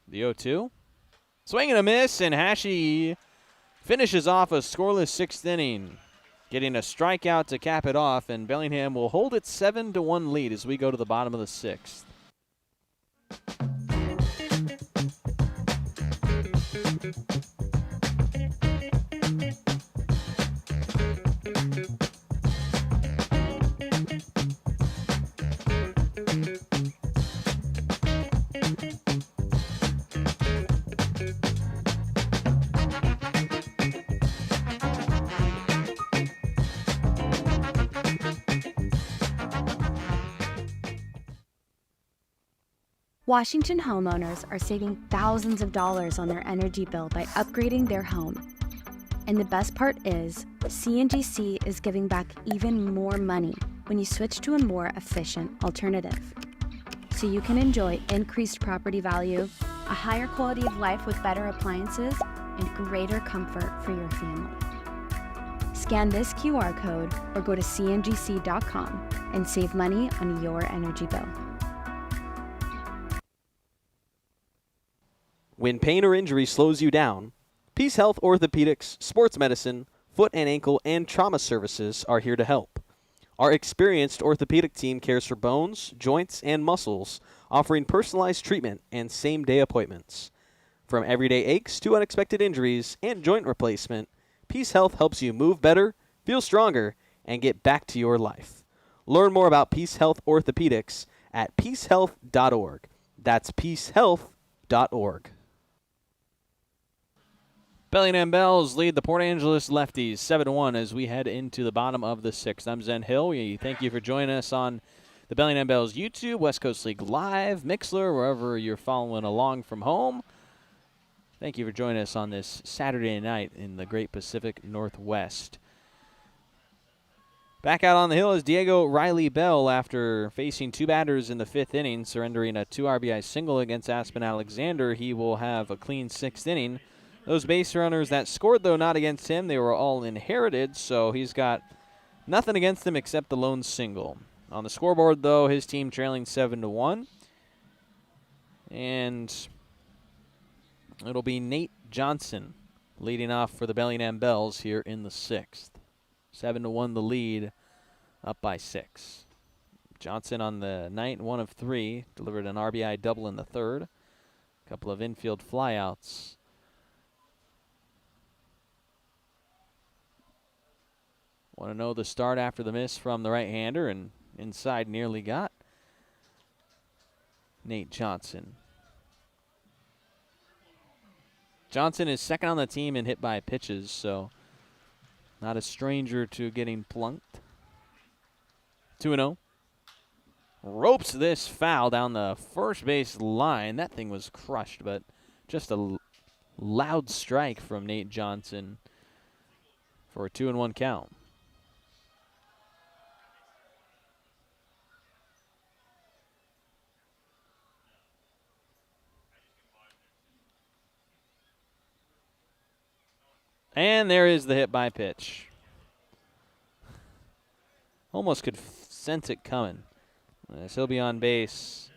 The 0-2. Swing and a miss, and Hashey finishes off a scoreless 6th inning, getting a strikeout to cap it off, and Bellingham will hold its 7-1 lead as we go to the bottom of the 6th.
Washington homeowners are saving thousands of dollars on their energy bill by upgrading their home. And the best part is, CNGC is giving back even more money when you switch to a more efficient alternative. So you can enjoy increased property value, a higher quality of life with better appliances, and greater comfort for your family. Scan this QR code or go to cngc.com and save money on your energy bill.
When pain or injury slows you down, Peace Health Orthopedics, Sports Medicine, Foot and Ankle, and Trauma Services are here to help. Our experienced orthopedic team cares for bones, joints, and muscles, offering personalized treatment and same-day appointments. From everyday aches to unexpected injuries and joint replacement, Peace Health helps you move better, feel stronger, and get back to your life. Learn more about Peace Health Orthopedics at peacehealth.org. That's peacehealth.org. Bellingham Bells lead the Port Angeles Lefties 7-1 as we head into the bottom of the 6th. I'm Zen Hill. We thank you for joining us on the Bellingham Bells YouTube, West Coast League Live, Mixler, wherever you're following along from home. Thank you for joining us on this Saturday night in the Great Pacific Northwest. Back out on the hill is Diego Riley Bell after facing 2 batters in the 5th inning, surrendering a 2 RBI single against Aspen Alexander. He will have a clean 6th inning. Those base runners that scored, though, not against him. They were all inherited, so he's got nothing against them except the lone single. On the scoreboard, though, his team trailing 7-1. And It'll be Nate Johnson leading off for the Bellingham Bells here in the 6th. 7-1 the lead, up by 6. Johnson on the night, 1 of 3, delivered an RBI double in the 3rd. A couple of infield flyouts. Want to know the start after the miss from the right-hander, and inside nearly got Nate Johnson. Johnson is second on the team in hit by pitches, so not a stranger to getting plunked. 2-0. Ropes this foul down the first base line. That thing was crushed, but just a loud strike from Nate Johnson for a 2-1 count. And there is the hit by pitch. Almost could sense it coming. He'll be on base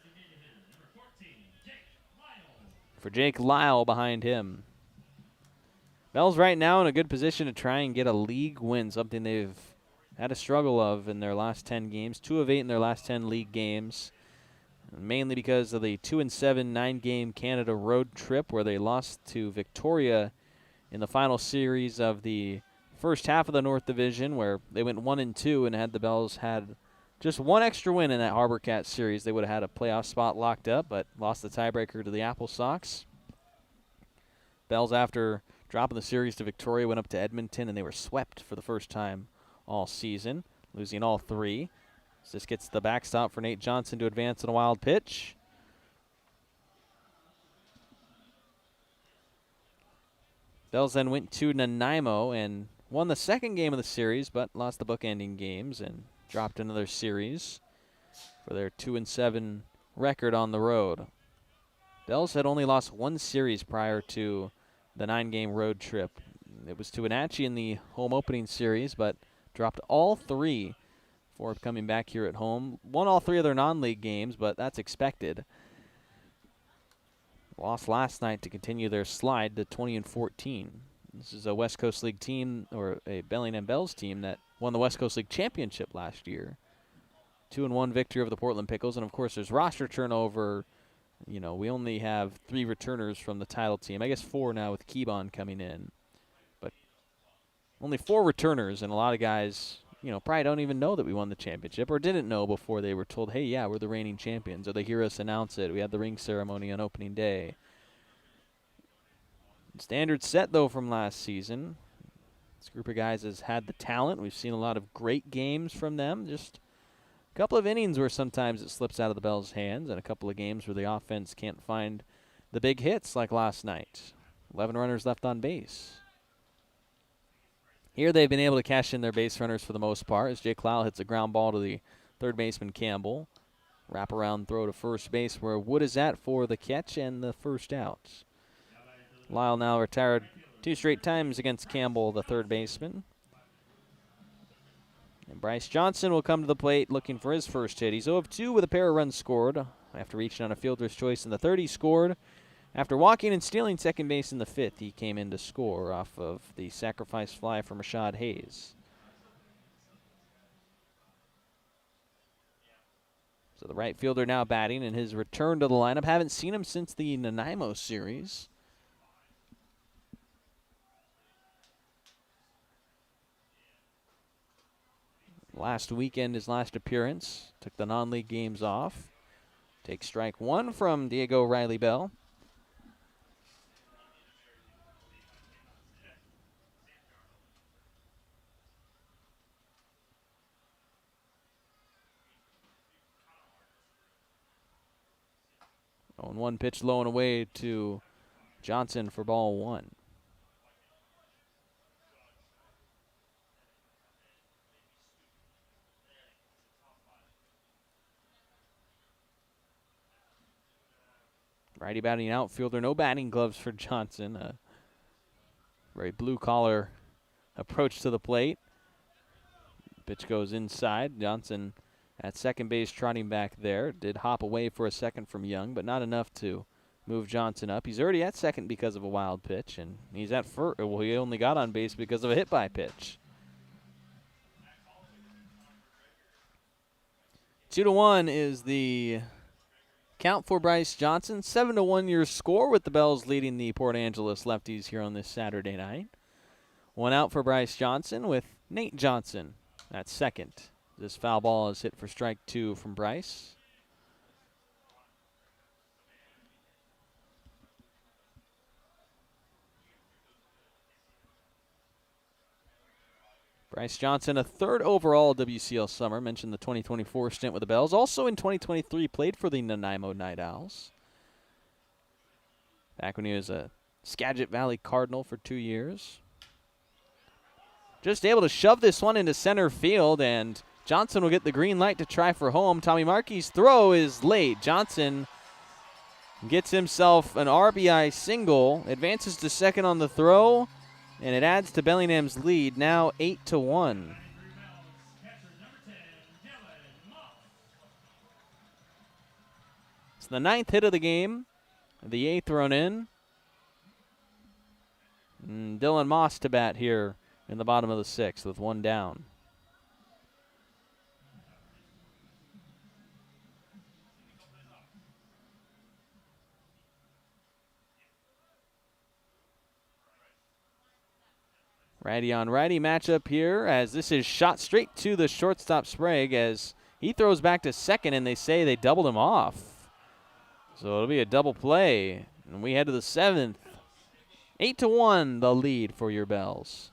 for Jake Lyle behind him. Bells right now in a good position to try and get a league win, something they've had a struggle of in their last 10 games. 2 of 8 in their last 10 league games, mainly because of the 2-7 9-game Canada road trip where they lost to Victoria in the final series of the first half of the North Division, where they went 1-2, and had the Bells had just one extra win in that Harbor Cat series, they would have had a playoff spot locked up, but lost the tiebreaker to the Apple Sox. Bells, after dropping the series to Victoria, went up to Edmonton, and they were swept for the first time all season, losing all 3. So this gets the backstop for Nate Johnson to advance in a wild pitch. Bells then went to Nanaimo and won the second game of the series, but lost the bookending games and dropped another series for their 2-7 record on the road. Bells had only lost 1 series prior to the 9-game road trip. It was to Wenatchee in the home opening series, but dropped all 3 before coming back here at home. Won all 3 of their non-league games, but that's expected. Lost last night to continue their slide to 20-14. This is a West Coast League team, or a Bellingham Bells team, that won the West Coast League Championship last year. 2-1 victory over the Portland Pickles. And, of course, there's roster turnover. You know, we only have 3 returners from the title team. I guess 4 now with Keybon coming in. But only 4 returners, and a lot of guys, you know, probably don't even know that we won the championship, or didn't know before they were told, hey, yeah, we're the reigning champions, or they hear us announce it. We had the ring ceremony on opening day. Standard set, though, from last season. This group of guys has had the talent. We've seen a lot of great games from them. Just a couple of innings where sometimes it slips out of the Bells' hands, and a couple of games where the offense can't find the big hits like last night. 11 runners left on base. Here they've been able to cash in their base runners for the most part, as Jake Lyle hits a ground ball to the third baseman Campbell. Wraparound throw to first base where Wood is at for the catch and the first out. Lyle now retired 2 straight times against Campbell, the third baseman. And Bryce Johnson will come to the plate looking for his first hit. He's 0 of 2 with a pair of runs scored. After reaching on a fielder's choice in the 3rd, he scored. After walking and stealing second base in the 5th, he came in to score off of the sacrifice fly from Rashad Hayes. So the right fielder now batting in his return to the lineup. Haven't seen him since the Nanaimo series. Last weekend, his last appearance. Took the non-league games off. Takes strike 1 from Diego Riley Bell. On 1 pitch low and away to Johnson for ball 1. Righty batting outfielder, no batting gloves for Johnson. A very blue-collar approach to the plate. Pitch goes inside. Johnson at second base trotting back there. Did hop away for a second from Young, but not enough to move Johnson up. He's already at second because of a wild pitch, and he's at first. Well, he only got on base because of a hit by pitch. 2-1 is the count for Bryce Johnson. 7-1 your score, with the Bells leading the Port Angeles Lefties here on this Saturday night. One out for Bryce Johnson with Nate Johnson at second. This foul ball is hit for strike 2 from Bryce. Bryce Johnson, a third overall WCL summer. Mentioned the 2024 stint with the Bells. Also in 2023, played for the Nanaimo Night Owls. Back when he was a Skagit Valley Cardinal for 2 years. Just able to shove this one into center field, and Johnson will get the green light to try for home. Tommy Markey's throw is late. Johnson gets himself an RBI single, advances to second on the throw, and it adds to Bellingham's lead, now 8-1. It's the 9th hit of the game, the 8th run in. And Dylan Moss to bat here in the bottom of the 6th with 1 down. Righty on righty matchup here, as this is shot straight to the shortstop Sprague as he throws back to second, and they say they doubled him off. So it'll be a double play, and we head to the 7th. 8-1 the lead for your Bells.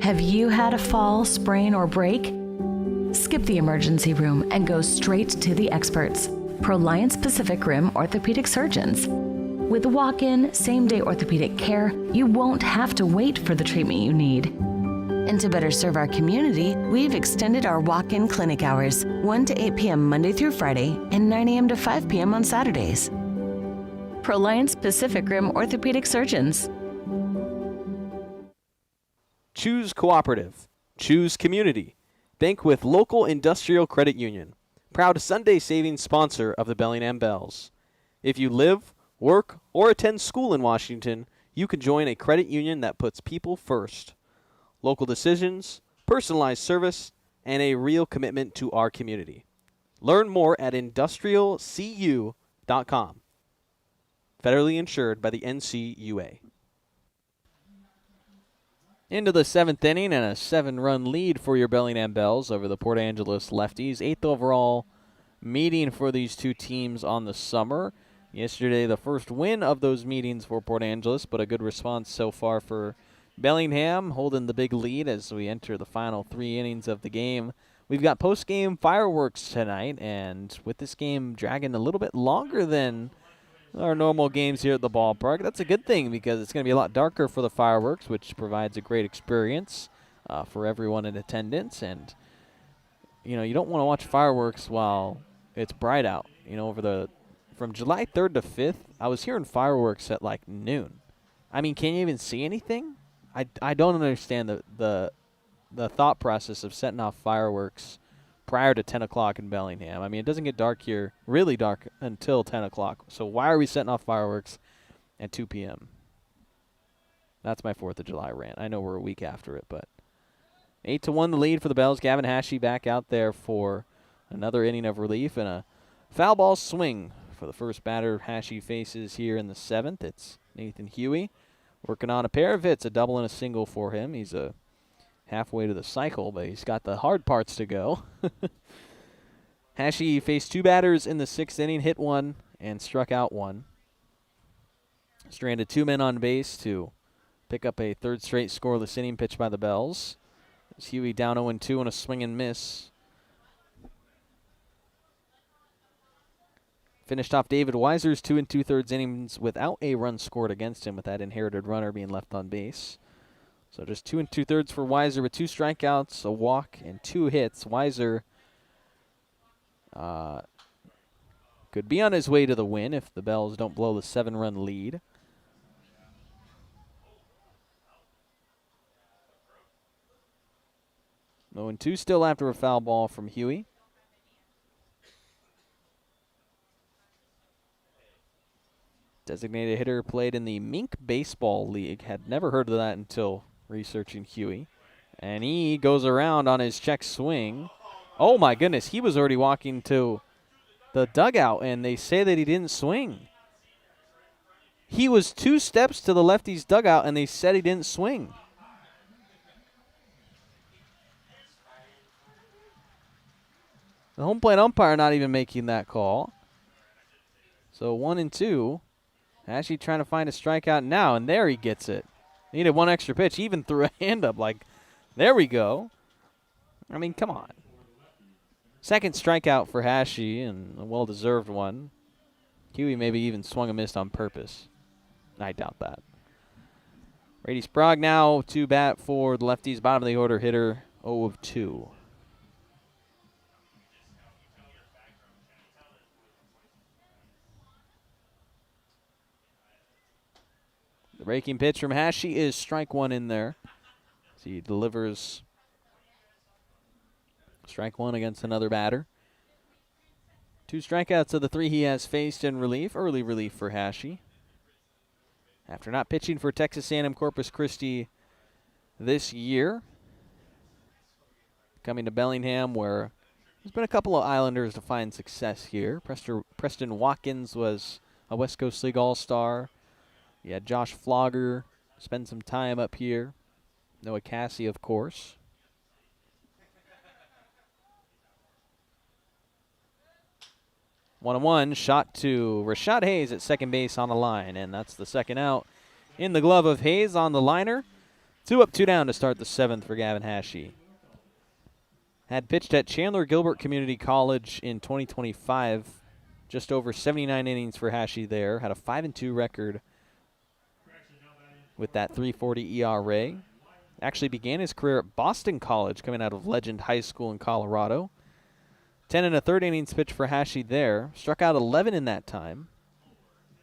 Have you had a fall, sprain, or break? Skip the emergency room and go straight to the experts, Proliance Pacific Rim orthopedic surgeons. With walk-in, same-day orthopedic care, you won't have to wait for the treatment you need. And to better serve our community, we've extended our walk-in clinic hours, 1 to 8 p.m. Monday through Friday and 9 a.m. to 5 p.m. on Saturdays. Proliance Pacific Rim orthopedic surgeons.
Choose cooperative. Choose community. Bank with local industrial credit union. Proud Sunday savings sponsor of the Bellingham Bells. If you live, work, or attend school in Washington, you can join a credit union that puts people first. Local decisions, personalized service, and a real commitment to our community. Learn more at industrialcu.com. Federally insured by the NCUA. Into the 7th inning and a 7-run lead for your Bellingham Bells over the Port Angeles Lefties. 8th overall meeting for these two teams on the summer. Yesterday, the first win of those meetings for Port Angeles, but a good response so far for Bellingham, holding the big lead as we enter the final 3 innings of the game. We've got post-game fireworks tonight, and with this game dragging a little bit longer than our normal games here at the ballpark, that's a good thing because it's going to be a lot darker for the fireworks, which provides a great experience for everyone in attendance. And you know, you don't want to watch fireworks while it's bright out. You know, from July 3rd to 5th, I was hearing fireworks at like noon. I mean, can you even see anything? I don't understand the thought process of setting off fireworks prior to 10 o'clock in Bellingham. I mean, it doesn't get dark here, really dark, until 10 o'clock. So why are we setting off fireworks at 2 p.m.? That's my 4th of July rant. I know we're a week after it, but 8-1 the lead for the Bells. Gavin Hashey back out there for another inning of relief and a foul ball swing for the first batter Hashey faces here in the 7th. It's Nathan Huey working on a pair of hits, a double and a single for him. He's halfway to the cycle, but he's got the hard parts to go. Hashey faced 2 batters in the 6th inning, hit 1 and struck out 1. Stranded 2 men on base to pick up a 3rd straight scoreless inning pitch by the Bells. It's Huey down 0-2 on a swing and miss. Finished off David Weiser's 2 2/3 innings without a run scored against him, with that inherited runner being left on base. So just 2 2/3 for Weiser with 2 strikeouts, a walk, and 2 hits. Weiser could be on his way to the win if the Bells don't blow the 7-run lead. No and 2 still after a foul ball from Huey. Designated hitter played in the Mink Baseball League. Had never heard of that until researching Huey. And he goes around on his check swing. Oh my goodness, he was already walking to the dugout, and they say that he didn't swing. He was 2 steps to the Lefties' dugout, and they said he didn't swing. The home plate umpire not even making that call. So 1 and 2. Actually trying to find a strikeout now, and there he gets it. Needed 1 extra pitch. He even threw a hand up like, there we go. I mean, come on. Second strikeout for Hashi, and a well-deserved one. Huey maybe even swung a miss on purpose. I doubt that. Brady Sprague now to bat for the Lefties. Bottom of the order hitter, 0 of 2. The breaking pitch from Hashi is strike 1 in there. So he delivers strike 1 against another batter. 2 strikeouts of the 3 he has faced in relief. Early relief for Hashi. After not pitching for Texas A&M Corpus Christi this year, coming to Bellingham, where there's been a couple of Islanders to find success here. Preston Watkins was a West Coast League All-Star. You had Josh Flogger spend some time up here. Noah Cassie, of course. One and 1, shot to Rashad Hayes at second base on the line, and that's the second out in the glove of Hayes on the liner. 2 up, 2 down to start the 7th for Gavin Hashi. Had pitched at Chandler Gilbert Community College in 2025. Just over 79 innings for Hashi there. Had a 5-2 record with that 3.40 ERA. Actually began his career at Boston College, coming out of Legend High School in Colorado. 10 1/3 innings pitched for Hashi there. Struck out 11 in that time.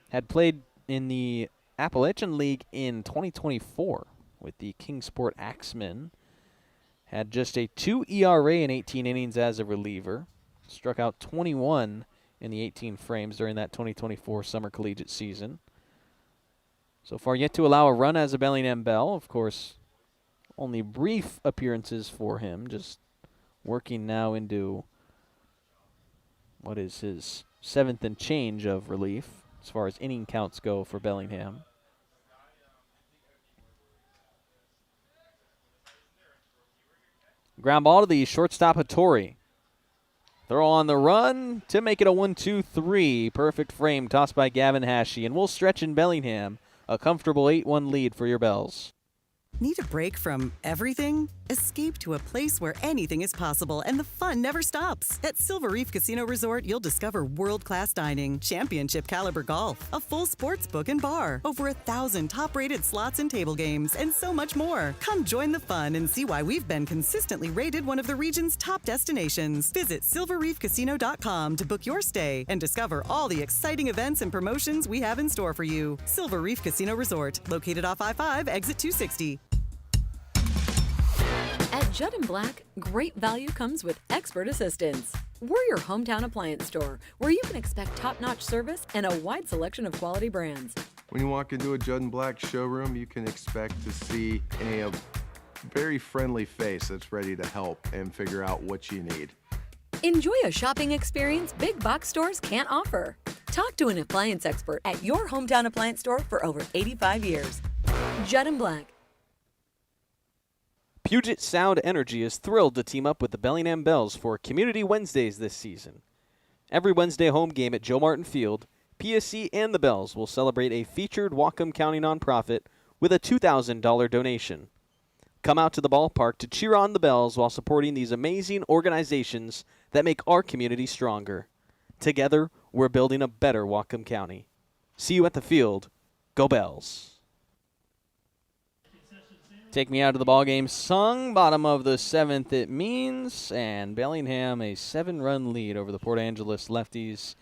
Had played in the Appalachian League in 2024 with the Kingsport Axemen. Had just a 2 ERA in 18 innings as a reliever. Struck out 21 in the 18 frames during that 2024 summer collegiate season. So far yet to allow a run as a Bellingham Bell. Of course, only brief appearances for him. Just working now into what is his 7th and change of relief as far as inning counts go for Bellingham. Ground ball to the shortstop Hattori. Throw on the run to make it a 1-2-3. Perfect frame tossed by Gavin Hashi, and we'll stretch in Bellingham. A comfortable 8-1 lead for your Bells.
Need a break from everything? Escape to a place where anything is possible and the fun never stops. At Silver Reef Casino Resort, you'll discover world-class dining, championship caliber golf, a full sports book and bar, over 1,000 top-rated slots and table games, and so much more. Come join the fun and see why we've been consistently rated one of the region's top destinations. Visit silverreefcasino.com to book your stay and discover all the exciting events and promotions we have in store for you. Silver Reef Casino Resort, located off I-5, exit 260.
At Judd & Black, great value comes with expert assistance. We're your hometown appliance store, where you can expect top-notch service and a wide selection of quality brands.
When you walk into a Judd & Black showroom, you can expect to see a very friendly face that's ready to help and figure out what you need.
Enjoy a shopping experience big box stores can't offer. Talk to an appliance expert at your hometown appliance store for over 85 years. Judd & Black.
Puget Sound Energy is thrilled to team up with the Bellingham Bells for Community Wednesdays this season. Every Wednesday home game at Joe Martin Field, PSC and the Bells will celebrate a featured Whatcom County nonprofit with a $2,000 donation. Come out to the ballpark to cheer on the Bells while supporting these amazing organizations that make our community stronger. Together, we're building a better Whatcom County. See you at the field. Go Bells. Take me out of the ballgame sung. Bottom of the 7th it means. And Bellingham a 7-run lead over the Port Angeles Lefties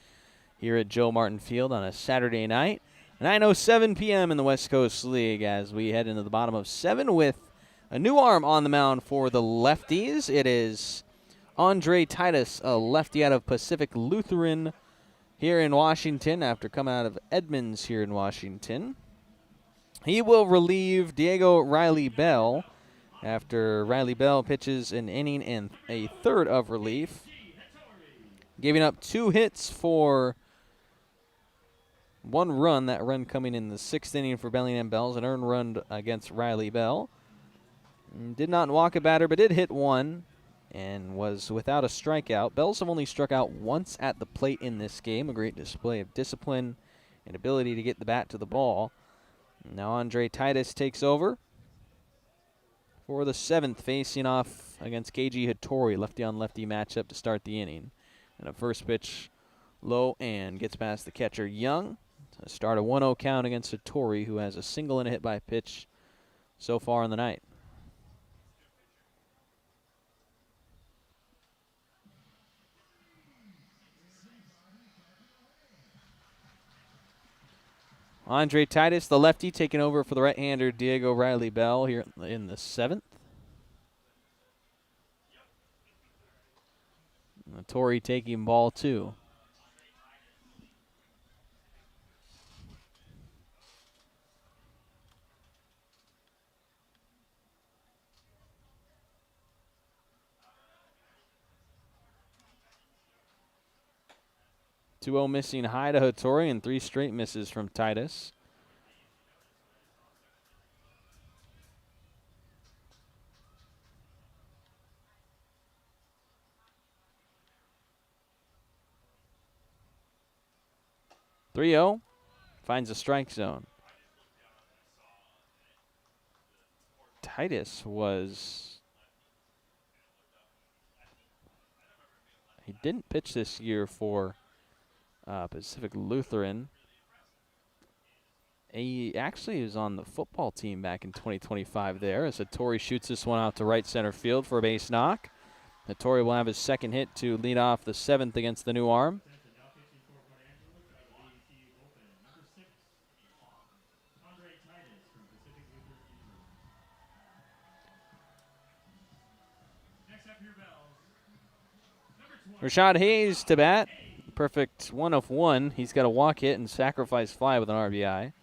here at Joe Martin Field on a Saturday night. 9:07 p.m. in the West Coast League as we head into the bottom of 7 with a new arm on the mound for the Lefties. It is Andre Titus, a lefty out of Pacific Lutheran here in Washington after coming out of Edmonds here in Washington. He will relieve Diego Riley Bell after Riley Bell pitches an inning and a third of relief, giving up 2 hits for 1 run, that run coming in the 6th inning for Bellingham Bells, an earned run against Riley Bell. Did not walk a batter, but did hit 1 and was without a strikeout. Bells have only struck out once at the plate in this game, a great display of discipline and ability to get the bat to the ball. Now Andre Titus takes over for the 7th, facing off against Keiji Hattori, lefty-on-lefty matchup to start the inning. And a first pitch low and gets past the catcher Young to start a 1-0 count against Hattori, who has a single and a hit by pitch so far in the night. Andre Titus, the lefty, taking over for the right-hander Diego Riley Bell here in the 7th. Hattori taking ball 2. Two-0 missing high to Hattori and 3 straight misses from Titus. (3-0) finds a strike zone. Titus he didn't pitch this year for Pacific Lutheran. He actually was on the football team back in 2025 there, as Hattori shoots this one out to right center field for a base knock. Hattori will have his 2nd hit to lead off the 7th against the new arm. Rashad Hayes to bat. Perfect 1 of 1. He's got a walk hit and sacrifice fly with an RBI.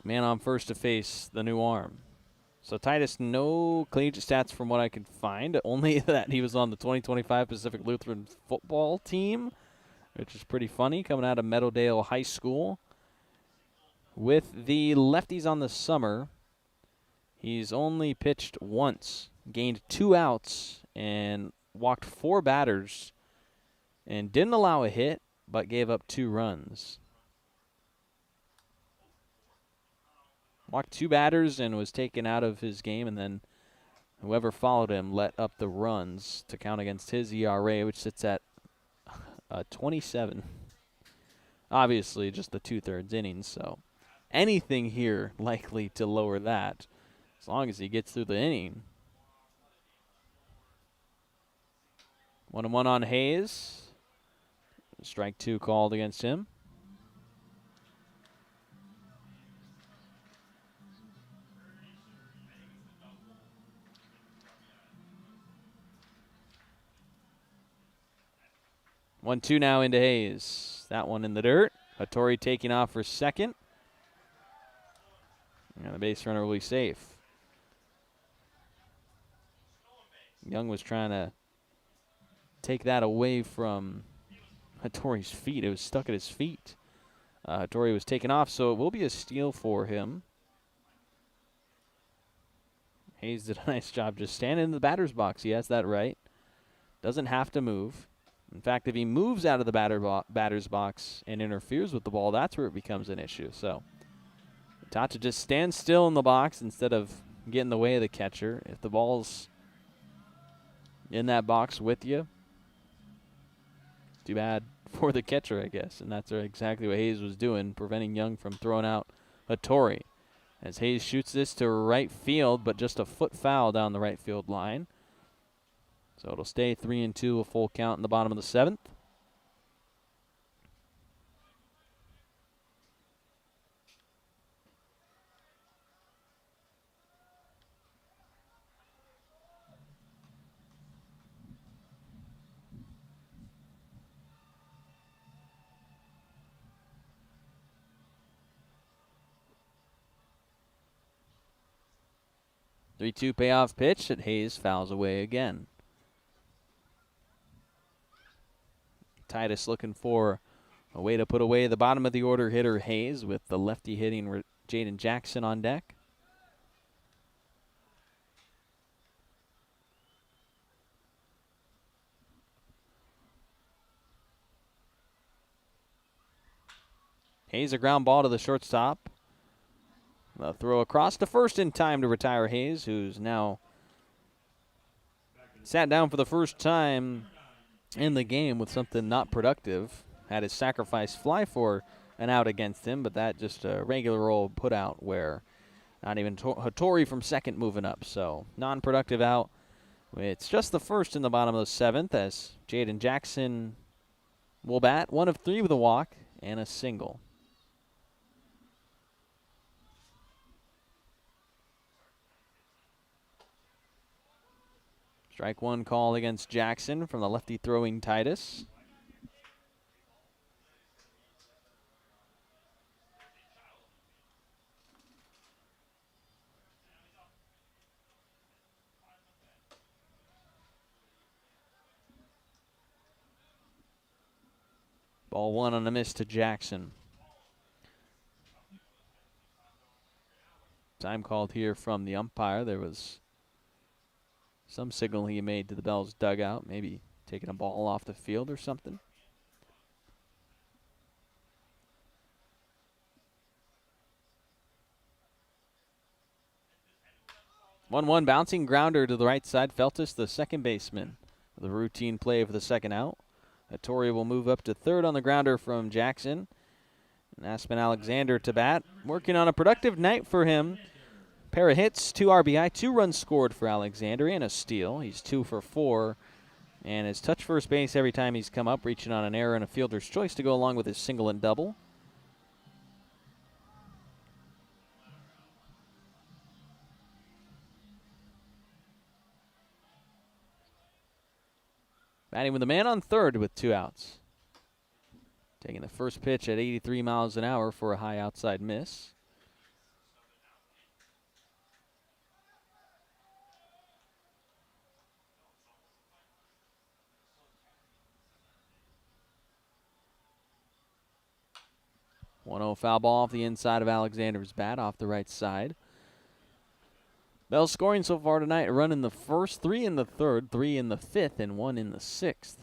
Man on first to face the new arm. So Titus, no collegiate stats from what I could find, only that he was on the 2025 Pacific Lutheran football team, which is pretty funny, coming out of Meadowdale High School. With the Lefties on the summer, he's only pitched once, gained 2 outs, and walked 4 batters and didn't allow a hit, but gave up 2 runs. Walked 2 batters and was taken out of his game, and then whoever followed him let up the runs to count against his ERA, which sits at 27. Obviously, just the 2/3 innings, so anything here likely to lower that as long as he gets through the inning. 1-1 on Hayes. Strike 2 called against him. One, 2 now into Hayes. That one in the dirt. Hattori taking off for 2nd. And the base runner will be safe. Young was trying to take that away from Hattori's feet. It was stuck at his feet. Hattori was taken off, so it will be a steal for him. Hayes did a nice job just standing in the batter's box. He has that right. Doesn't have to move. In fact, if he moves out of the batter's box and interferes with the ball, that's where it becomes an issue. So Tata just stands still in the box instead of getting in the way of the catcher. If the ball's in that box with you, too bad for the catcher, I guess. And that's exactly what Hayes was doing, preventing Young from throwing out Hattori. As Hayes shoots this to right field, but just a foot foul down the right field line. So it'll stay 3-2, a full count in the bottom of the 7th. Three-two payoff pitch that Hayes fouls away again. Titus looking for a way to put away the bottom of the order hitter Hayes, with the lefty hitting Jaden Jackson on deck. Hayes, a ground ball to the shortstop. A throw across to first in time to retire Hayes, who's now sat down for the first time in the game with something not productive. Had his sacrifice fly for an out against him, but that just a regular old put out where not even Hattori from second moving up. So non-productive out. It's just the first in the bottom of the 7th as Jaden Jackson will bat 1 of 3 with a walk and a single. Strike one call against Jackson from the lefty throwing Titus. Ball one on a miss to Jackson. Time called here from the umpire. There was some signal he made to the Bells dugout, maybe taking a ball off the field or something. One bouncing grounder to the right side. Feltus, the second baseman, with a routine play for the second out. Hattori will move up to third on the grounder from Jackson. And Aspen Alexander to bat. Working on a productive night for him. Pair of hits, 2 RBI, 2 runs scored for Alexander, and a steal. He's 2 for 4, and has touched first base every time he's come up, reaching on an error and a fielder's choice to go along with his single and double. Batting with a man on third with 2 outs. Taking the first pitch at 83 miles an hour for a high outside miss. One-0 foul ball off the inside of Alexander's bat, off the right side. Bells scoring so far tonight, a run in the first, 3 in the third, 3 in the 5th, and 1 in the 6th.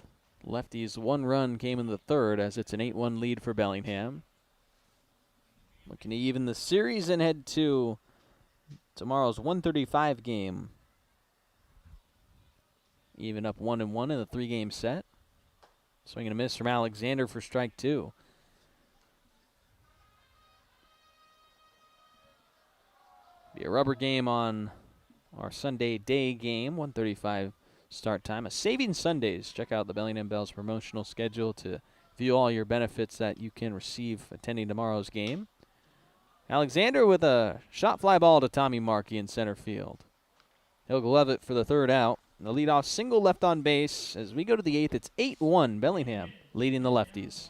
Lefties' 1 run came in the 3rd as it's an 8-1 lead for Bellingham. Looking to even the series and head to tomorrow's 1:35 game. Even up 1-1 in the 3-game set. Swing and a miss from Alexander for strike 2. Be a rubber game on our Sunday day game, 1:35 start time. A Saving Sundays. Check out the Bellingham Bells promotional schedule to view all your benefits that you can receive attending tomorrow's game. Alexander with a shot fly ball to Tommy Markey in center field. He'll glove it for the 3rd out. The leadoff single left on base. As we go to the 8th, it's 8-1 Bellingham leading the Lefties.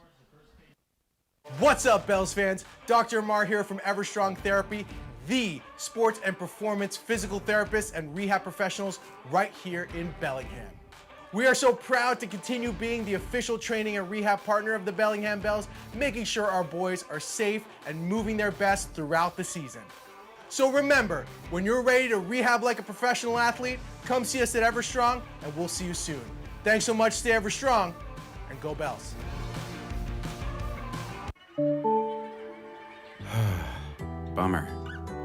What's up, Bells fans? Dr. Mar here from Everstrong Therapy, the sports and performance physical therapists and rehab professionals right here in Bellingham. We are so proud to continue being the official training and rehab partner of the Bellingham Bells, making sure our boys are safe and moving their best throughout the season. So remember, when you're ready to rehab like a professional athlete, come see us at Everstrong, and we'll see you soon. Thanks so much, stay Everstrong, and go Bells.
Bummer.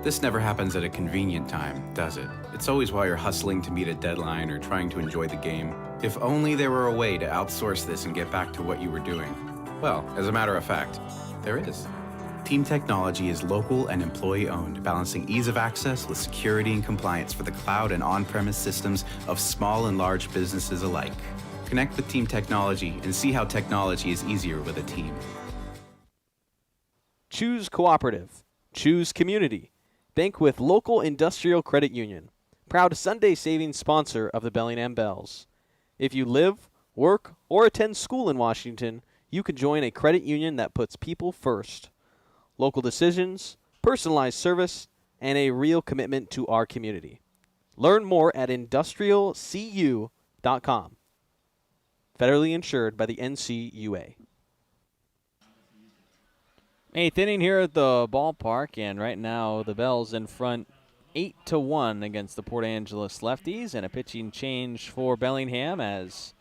This never happens at a convenient time, does it? It's always while you're hustling to meet a deadline or trying to enjoy the game. If only there were a way to outsource this and get back to what you were doing. Well, as a matter of fact, there is. Team Technology is local and employee-owned, balancing ease of access with security and compliance for the cloud and on-premise systems of small and large businesses alike. Connect with Team Technology and see how technology is easier with a team.
Choose cooperative. Choose community. Bank with local industrial credit union. Proud Sunday savings sponsor of the Bellingham Bells. If you live, work, or attend school in Washington, you can join a credit union that puts people first. Local decisions, personalized service, and a real commitment to our community. Learn more at industrialcu.com. Federally insured by the NCUA. 8th inning here at the ballpark, and right now the Bells in front 8-1 against the Port Angeles Lefties, and a pitching change for Bellingham as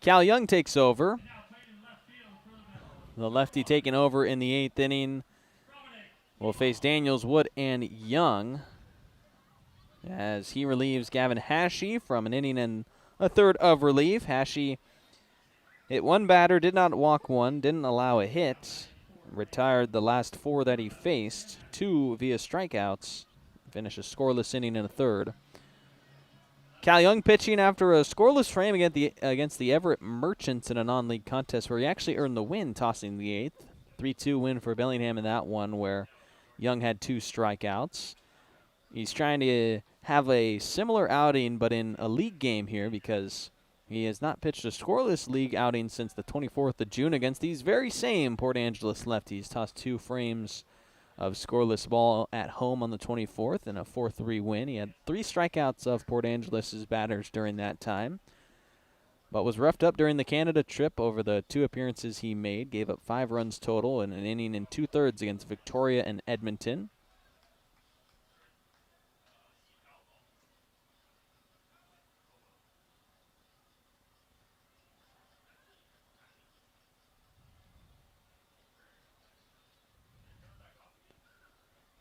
Cal Young takes over. The lefty taking over in the 8th inning will face Daniels, Wood, and Young as he relieves Gavin Hashey from an inning and a third of relief. Hashey hit one batter, did not walk one, didn't allow a hit. Retired the last 4 that he faced, 2 via strikeouts. Finished a scoreless inning in a third. Cal Young pitching after a scoreless frame against the Everett Merchants in a non-league contest where he actually earned the win, tossing the 8th. 3-2 win for Bellingham in that one where Young had 2 strikeouts. He's trying to have a similar outing but in a league game here because he has not pitched a scoreless league outing since the 24th of June against these very same Port Angeles Lefties. Tossed 2 frames of scoreless ball at home on the 24th in a 4-3 win. He had 3 strikeouts of Port Angeles' batters during that time, but was roughed up during the Canada trip over the 2 appearances he made. Gave up 5 runs total in an inning and 2/3 against Victoria and Edmonton.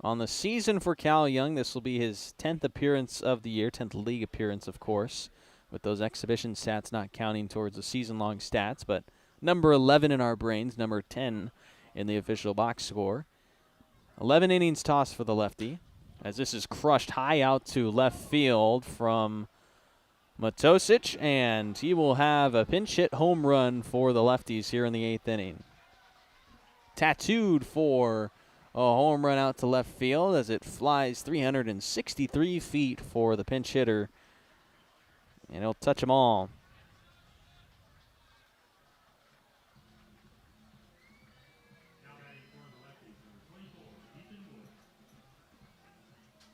On the season for Cal Young, this will be his 10th appearance of the year, 10th league appearance, of course, with those exhibition stats not counting towards the season-long stats, but number 11 in our brains, number 10 in the official box score. 11 innings tossed for the lefty, as this is crushed high out to left field from Matosic, and he will have a pinch hit home run for the Lefties here in the 8th inning. Tattooed for a home run out to left field as it flies 363 feet for the pinch hitter. And he'll touch them all.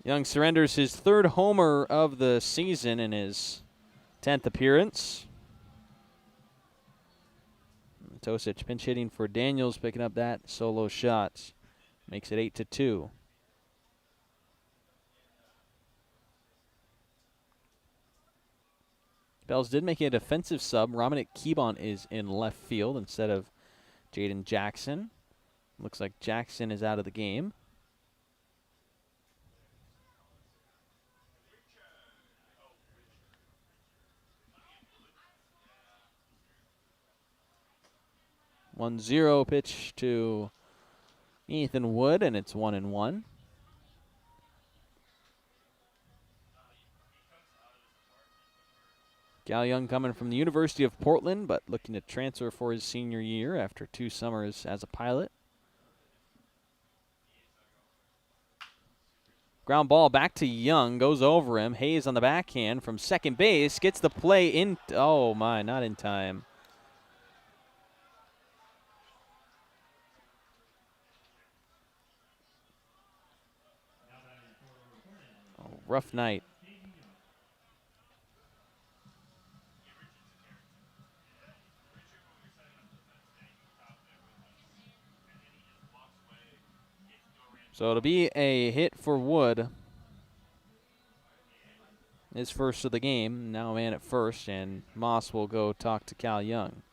Young surrenders his 3rd homer of the season in his 10th appearance. Tosic pinch hitting for Daniels, picking up that solo shot. Makes it 8-2. Bells did make a defensive sub. Romanick Keybon is in left field instead of Jaden Jackson. Looks like Jackson is out of the game. One 0 pitch to Ethan Wood, and it's 1-1. Cal Young coming from the University of Portland, but looking to transfer for his senior year after 2 summers as a pilot. Ground ball back to Young, goes over him. Hayes on the backhand from second base, gets the play in. Oh my, not in time. Rough night. So it'll be a hit for Wood. His first of the game. Now a man at first, and Moss will go talk to Cal Young.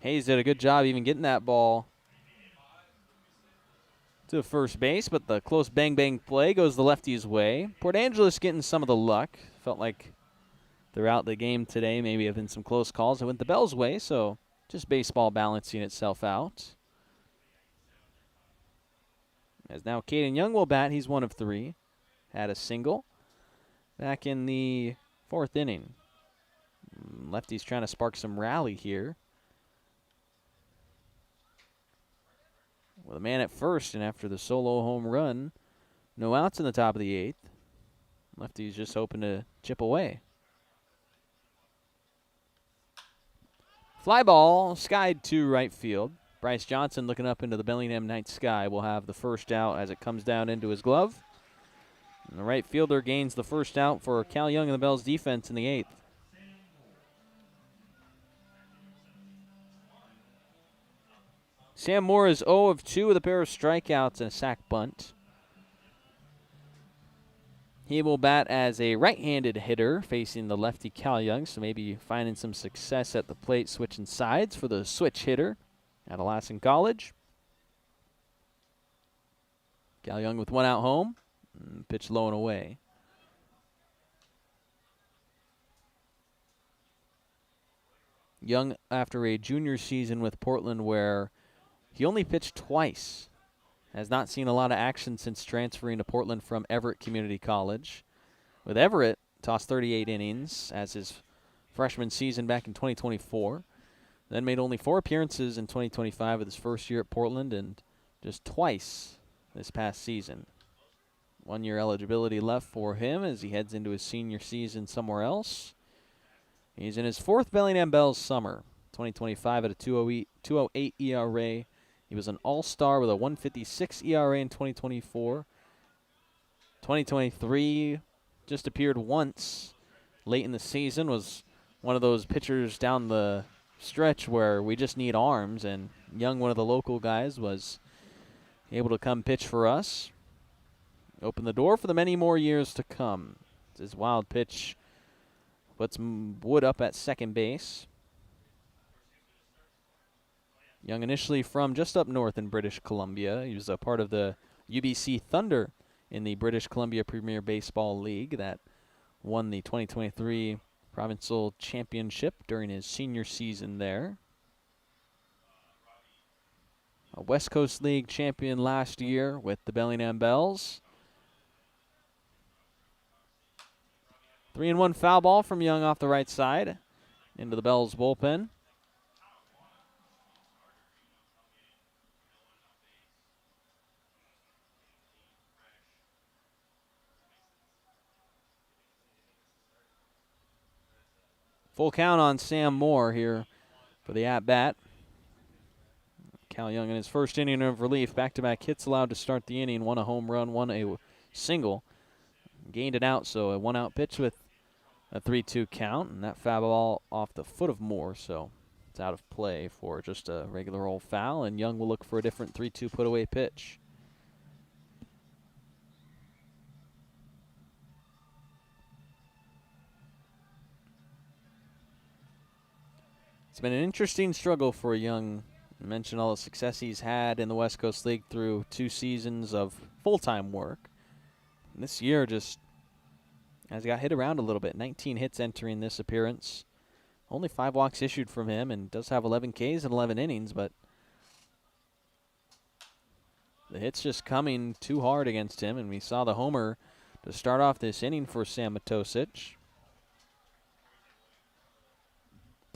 Hayes did a good job even getting that ball to first base, but the close bang-bang play goes the lefty's way. Port Angeles getting some of the luck. Felt like throughout the game today maybe have been some close calls that went the Bell's way, so just baseball balancing itself out. As now Caden Young will bat. He's 1 of 3. Had a single back in the 4th inning. Lefty's trying to spark some rally here. With a man at first, and after the solo home run, no outs in the top of the 8th. Lefty's just hoping to chip away. Fly ball skied to right field. Bryce Johnson looking up into the Bellingham night sky will have the first out as it comes down into his glove. And the right fielder gains the first out for Cal Young and the Bells defense in the 8th. Sam Moore is 0 of 2 with a pair of strikeouts and a sac bunt. He will bat as a right-handed hitter facing the lefty Cal Young, so maybe finding some success at the plate switching sides for the switch hitter at Alaskan College. Cal Young with 1 out home. Pitch low and away. Young after a junior season with Portland where he only pitched twice. Has not seen a lot of action since transferring to Portland from Everett Community College. With Everett, tossed 38 innings as his freshman season back in 2024. Then made only 4 appearances in 2025 with his first year at Portland and just twice this past season. 1 year eligibility left for him as he heads into his senior season somewhere else. He's in his 4th Bellingham Bells summer. 2025 at a 2.08 ERA. He was an all-star with a 1.56 ERA in 2024. 2023 just appeared once late in the season. Was one of those pitchers down the stretch where we just need arms, and Young, one of the local guys, was able to come pitch for us. Open the door for the many more years to come. His wild pitch puts Wood up at second base. Young initially from just up north in British Columbia. He was a part of the UBC Thunder in the British Columbia Premier Baseball League that won the 2023 Provincial Championship during his senior season there. A West Coast League champion last year with the Bellingham Bells. 3-1 foul ball from Young off the right side into the Bells bullpen. Full count on Sam Moore here for the at-bat. Cal Young in his first inning of relief. Back-to-back hits allowed to start the inning. 1 a home run, 1 a single. Gained it out, so a 1-out pitch with a 3-2 count. And that foul ball off the foot of Moore, so it's out of play for just a regular old foul. And Young will look for a different 3-2 put-away pitch. It's been an interesting struggle for Young. I mentioned all the success he's had in the West Coast League through 2 seasons of full-time work. And this year just has got hit around a little bit. 19 hits entering this appearance. Only 5 walks issued from him, and does have 11 Ks in 11 innings, but the hits just coming too hard against him, and we saw the homer to start off this inning for Sam Matosic.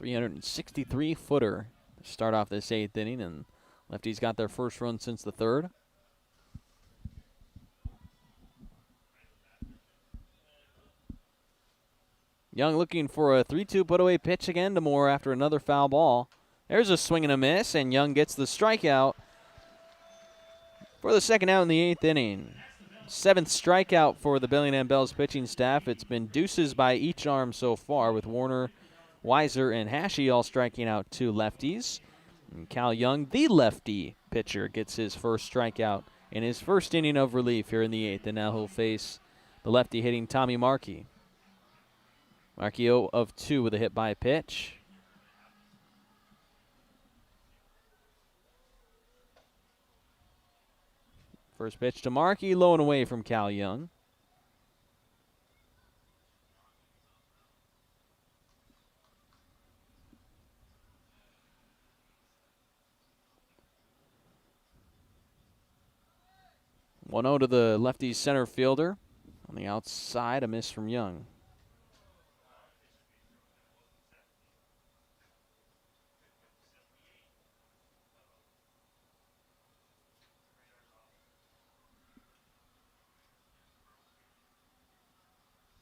363-footer to start off this 8th inning, and Lefties got their first run since the 3rd. Young looking for a 3-2 put-away pitch again to Moore after another foul ball. There's a swing and a miss, and Young gets the strikeout for the second out in the 8th inning. 7th strikeout for the Bellingham Bells pitching staff. It's been deuces by each arm so far, with Warner, Weiser, and Hashi all striking out 2 lefties. And Cal Young, the lefty pitcher, gets his first strikeout in his first inning of relief here in the 8th, and now he'll face the lefty hitting Tommy Markey. Markey 0 of 2 with a hit by pitch. First pitch to Markey, low and away from Cal Young. One 0 to the lefty center fielder. On the outside, a miss from Young.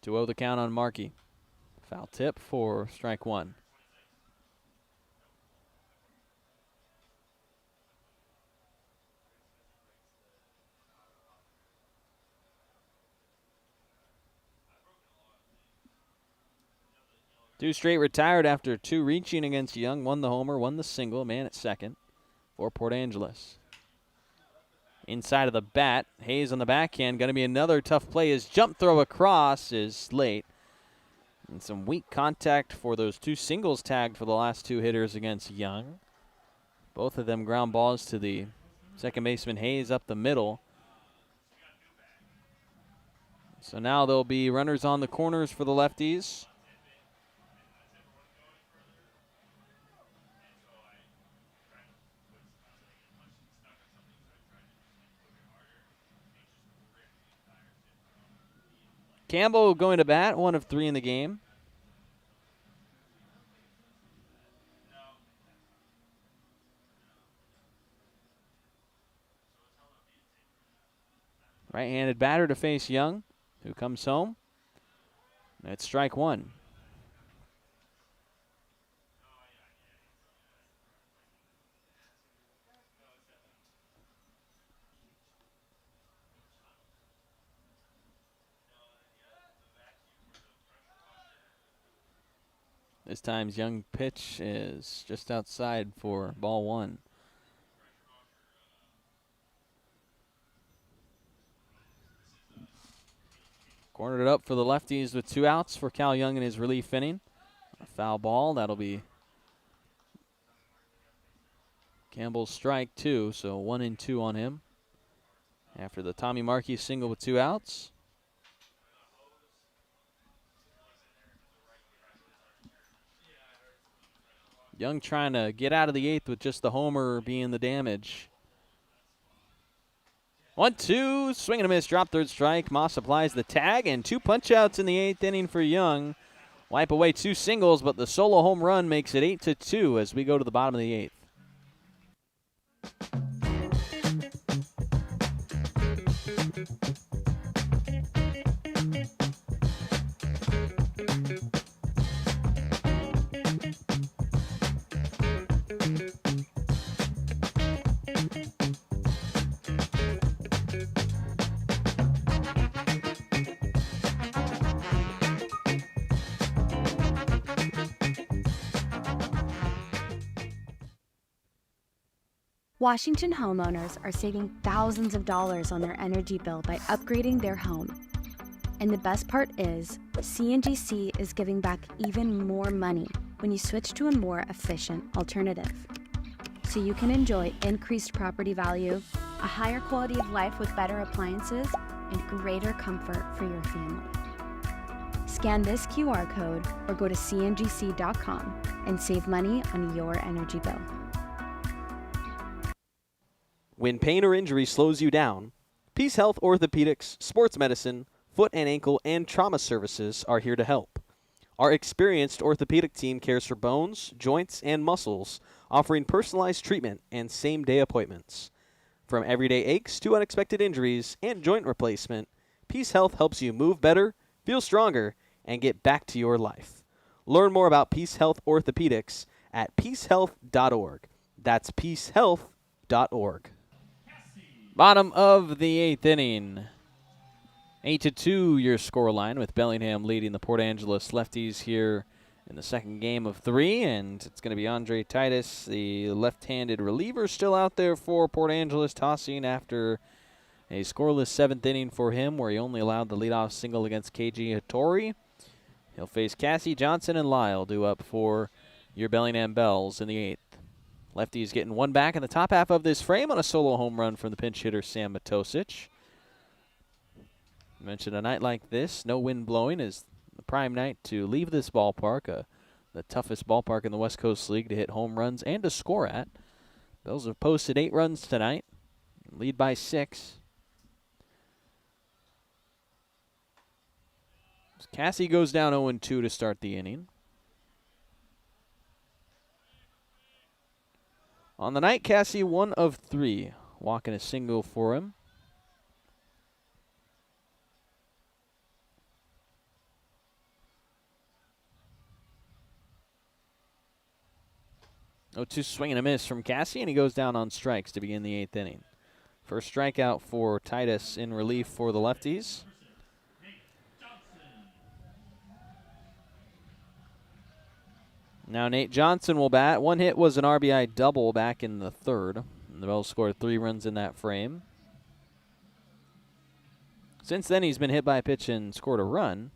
Two 0 the count on Markey. Foul tip for strike one. Two straight retired after two reaching against Young. One the homer, one the single. Man at second for Port Angeles. Inside of the bat, Hayes on the backhand. Going to be another tough play. His jump throw across is late. And some weak contact for those two singles tagged for the last two hitters against Young. Both of them ground balls to the second baseman Hayes up the middle. So now there'll be runners on the corners for the lefties. Campbell going to bat, 1 of 3 in the game. Right-handed batter to face Young, who comes home. That's strike one. This time's Young pitch is just outside for ball one. Cornered it up for the lefties with 2 outs for Cal Young in his relief inning. A foul ball, that'll be Campbell's strike 2, so 1 and 2 on him. After the Tommy Markey single with 2 outs. Young trying to get out of the 8th with just the homer being the damage. 1-2, swing and a miss, drop third strike. Moss applies the tag, and 2 punch-outs in the 8th inning for Young. Wipe away 2 singles, but the solo home run makes it 8-2 as we go to the bottom of the 8th.
Washington homeowners are saving thousands of dollars on their energy bill by upgrading their home. And the best part is, CNGC is giving back even more money when you switch to a more efficient alternative. So you can enjoy increased property value, a higher quality of life with better appliances, and greater comfort for your family. Scan this QR code or go to cngc.com and save money on your energy bill.
When pain or injury slows you down, Peace Health Orthopedics, Sports Medicine, Foot and Ankle, and Trauma Services are here to help. Our experienced orthopedic team cares for bones, joints, and muscles, offering personalized treatment and same-day appointments. From everyday aches to unexpected injuries and joint replacement, Peace Health helps you move better, feel stronger, and get back to your life. Learn more about Peace Health Orthopedics at peacehealth.org. That's peacehealth.org. Bottom of the 8th inning. 8-2 your scoreline, with Bellingham leading the Port Angeles Lefties here in the second game of 3. And it's going to be Andre Titus, the left-handed reliever, still out there for Port Angeles, tossing after a scoreless 7th inning for him, where he only allowed the leadoff single against KG Hattori. He'll face Cassie, Johnson, and Lyle due up for your Bellingham Bells in the 8th. Lefties getting one back in the top half of this frame on a solo home run from the pinch hitter Sam Matosic. I mentioned a night like this, no wind blowing, is the prime night to leave this ballpark, the toughest ballpark in the West Coast League to hit home runs and to score at. Bills have posted 8 runs tonight, lead by 6. Cassie goes down 0-2 to start the inning. On the night, Cassie 1 of 3, walking a single for him. Oh, 2 swing and a miss from Cassie, and he goes down on strikes to begin the 8th inning. First strikeout for Titus in relief for the Lefties. Now Nate Johnson will bat. One hit was an RBI double back in the 3rd. And the Bells scored 3 runs in that frame. Since then, he's been hit by a pitch and scored a run.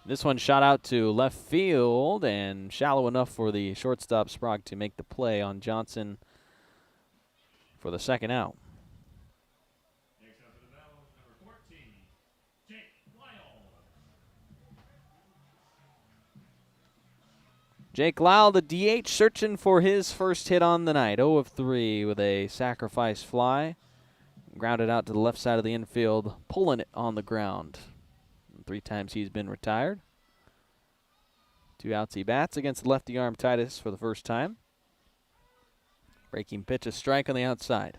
This one shot out to left field and shallow enough for the shortstop Sprague to make the play on Johnson for the second out. Jake Lyle, the DH, searching for his first hit on the night. 0 of 3 with a sacrifice fly. Grounded out to the left side of the infield, pulling it on the ground. 3 times he's been retired. 2 outs he bats against the lefty arm Titus for the first time. Breaking pitch, a strike on the outside.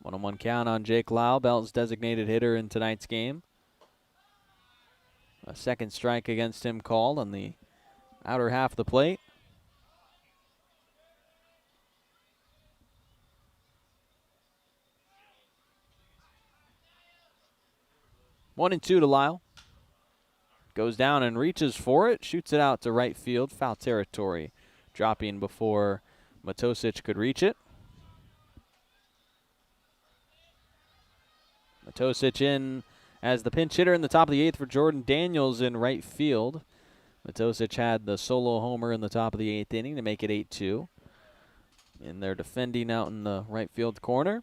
One-on-one count on Jake Lyle, Belt's designated hitter in tonight's game. A second strike against him called on the outer half of the plate. One and 2 to Lyle. Goes down and reaches for it, shoots it out to right field, foul territory, dropping before Matosic could reach it. Matosic in as the pinch hitter in the top of the 8th for Jordan Daniels in right field. Matosic had the solo homer in the top of the 8th inning to make it 8-2. And they're defending out in the right field corner.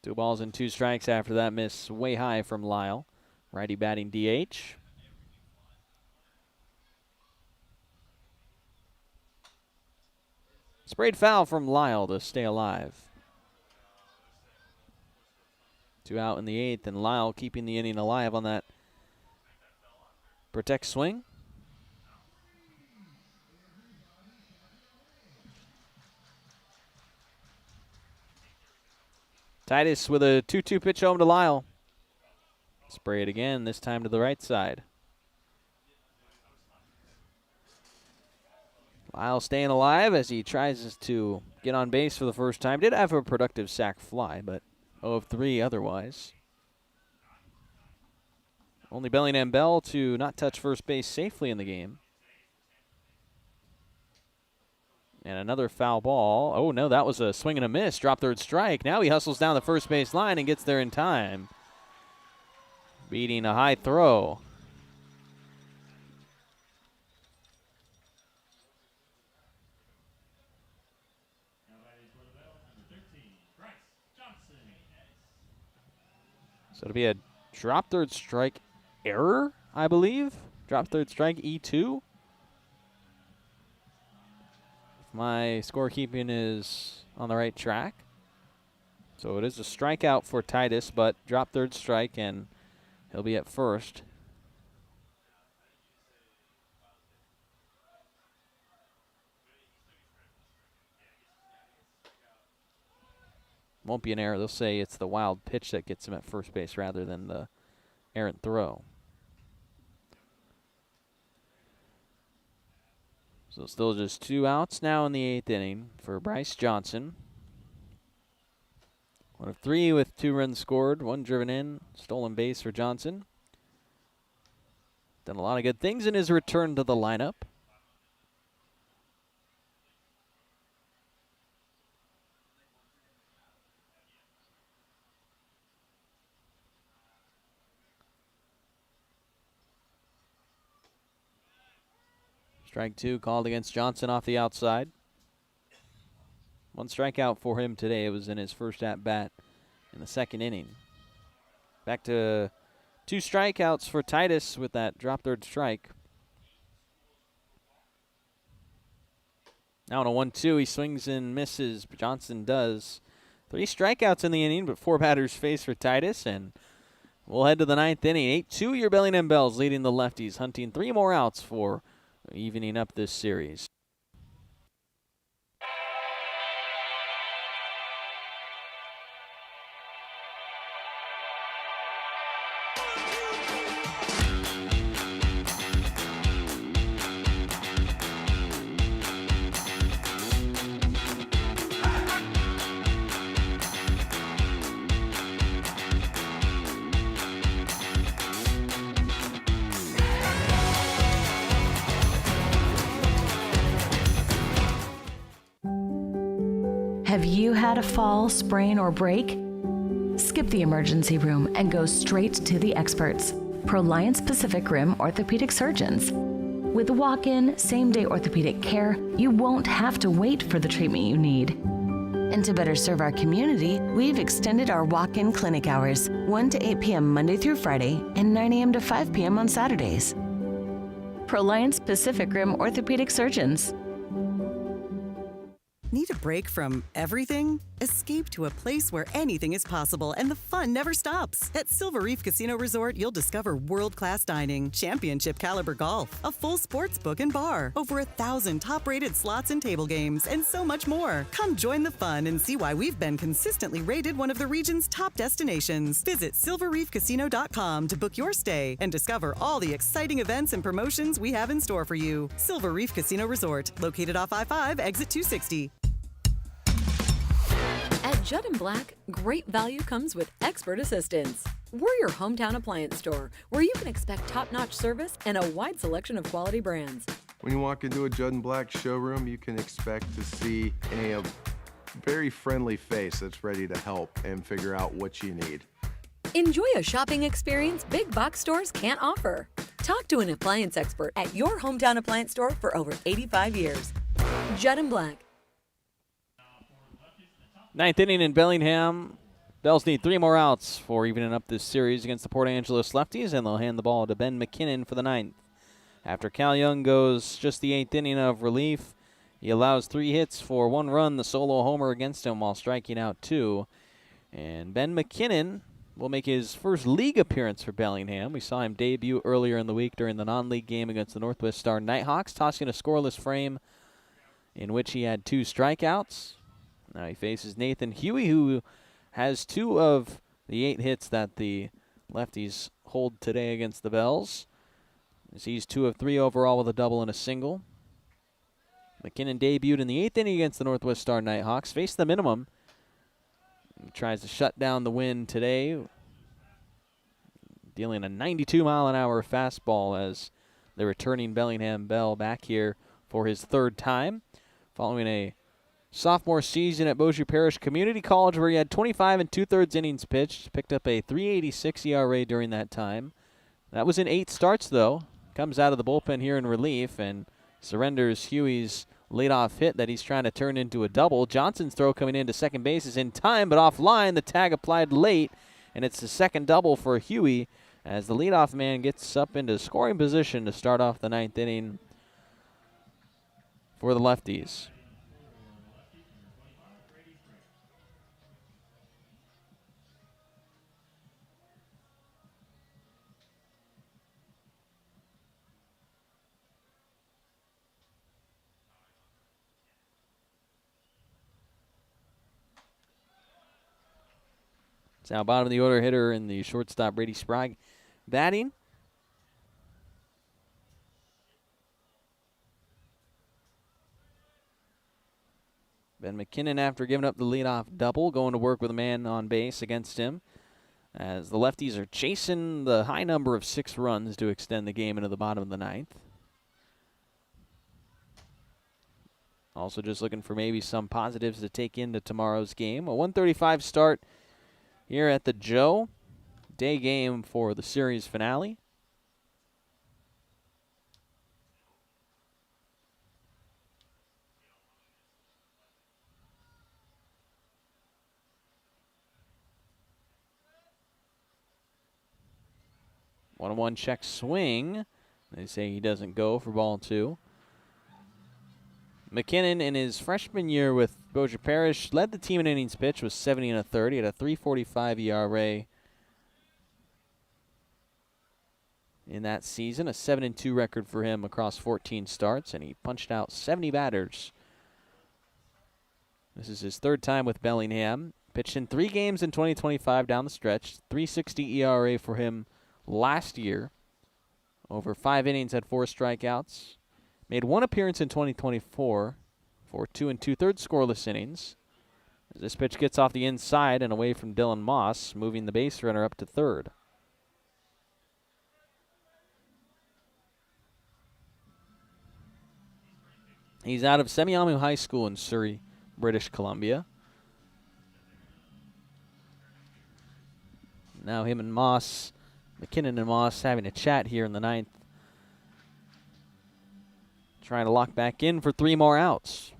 Two balls and 2 strikes after that miss way high from Lyle. Righty batting DH. Sprayed foul from Lyle to stay alive. 2 out in the 8th, and Lyle keeping the inning alive on that protect swing. Titus with a 2-2 pitch home to Lyle. Spray it again, this time to the right side. Lyle staying alive as he tries to get on base for the first time. Did have a productive sac fly, but 0 of 3 otherwise. Only Bellingham Bell to not touch first base safely in the game. And another foul ball. Oh, no, that was a swing and a miss. Drop third strike. Now he hustles down the first base line and gets there in time. Beating a high throw. So it'll be a drop third strike error, I believe. Drop third strike, E2. If my scorekeeping is on the right track. So it is a strikeout for Titus, but drop third strike, and he'll be at first. Won't be an error. They'll say it's the wild pitch that gets him at first base rather than the errant throw. So still just 2 outs now in the 8th inning for Bryce Johnson. 1 of 3 with 2 runs scored, 1 driven in, stolen base for Johnson. Done a lot of good things in his return to the lineup. Strike 2 called against Johnson off the outside. 1 strikeout for him today. It was in his first at-bat in the 2nd inning. Back to 2 strikeouts for Titus with that drop third strike. Now on a 1-2, he swings and misses. Johnson does. 3 strikeouts in the inning, but 4 batters faced for Titus, and we'll head to the 9th inning. 8-2, your Bellingham Bells leading the Lefties, hunting 3 more outs for evening up this series.
Have you had a fall, sprain, or break? Skip the emergency room and go straight to the experts, Proliance Pacific Rim orthopedic surgeons. With walk-in, same-day orthopedic care, you won't have to wait for the treatment you need. And to better serve our community, we've extended our walk-in clinic hours, 1 to 8 p.m. Monday through Friday and 9 a.m. to 5 p.m. on Saturdays. Proliance Pacific Rim orthopedic surgeons.
Need a break from everything? Escape to a place where anything is possible and the fun never stops. At Silver Reef Casino Resort, you'll discover world-class dining, championship caliber golf, a full sports book and bar, over 1,000 top-rated slots and table games, and so much more. Come join the fun and see why we've been consistently rated one of the region's top destinations. Visit silverreefcasino.com to book your stay and discover all the exciting events and promotions we have in store for you. Silver Reef Casino Resort, located off I-5, exit 260.
At Judd & Black, great value comes with expert assistance. We're your hometown appliance store, where you can expect top-notch service and a wide selection of quality brands.
When you walk into a Judd & Black showroom, you can expect to see a very friendly face that's ready to help and figure out what you need.
Enjoy a shopping experience big box stores can't offer. Talk to an appliance expert at your hometown appliance store for over 85 years. Judd & Black.
9th inning in Bellingham. Bells need 3 more outs for evening up this series against the Port Angeles Lefties, and they'll hand the ball to Ben McKinnon for the 9th. After Cal Young goes just the 8th inning of relief, he allows 3 hits for 1 run, the solo homer against him while striking out 2. And Ben McKinnon will make his first league appearance for Bellingham. We saw him debut earlier in the week during the non-league game against the Northwest Star Nighthawks, tossing a scoreless frame in which he had 2 strikeouts. Now he faces Nathan Huey, who has 2 of the 8 hits that the Lefties hold today against the Bells. He's 2 of 3 overall with a double and a single. McKinnon debuted in the 8th inning against the Northwest Star Nighthawks, faced the minimum. He tries to shut down the wind today, dealing a 92-mile-an-hour fastball as the returning Bellingham Bell back here for his 3rd time, following a sophomore season at Bossier Parish Community College where he had 25 2/3 innings pitched, picked up a 3.86 ERA during that time. That was in 8 starts, though. Comes out of the bullpen here in relief and surrenders Huey's leadoff hit that he's trying to turn into a double. Johnson's throw coming into second base is in time, but offline. The tag applied late, and it's the 2nd double for Huey as the leadoff man gets up into scoring position to start off the 9th inning for the Lefties. It's now bottom of the order hitter in the shortstop Brady Sprague. batting. Ben McKinnon, after giving up the leadoff double, going to work with a man on base against him, as the Lefties are chasing the high number of 6 runs to extend the game into the bottom of the 9th. Also just looking for maybe some positives to take into tomorrow's game. A 1:35 start here at the Joe. Day game for the series finale. One check swing. They say he doesn't go for ball 2. McKinnon, in his freshman year with Bossier Parish, led the team in innings pitched with 70 and a third. He had a 3.45 ERA in that season, a 7-2 record for him across 14 starts, and he punched out 70 batters. This is his 3rd time with Bellingham. Pitched in 3 games in 2025 down the stretch, 3.60 ERA for him last year. Over 5 innings, had 4 strikeouts. Made 1 appearance in 2024 for 2 2/3 scoreless innings. As this pitch gets off the inside and away from Dylan Moss, moving the base runner up to 3rd. He's out of Semiahmoo High School in Surrey, British Columbia. Now him and Moss, McKinnon and Moss, having a chat here in the 9th. Trying to lock back in for 3 more outs.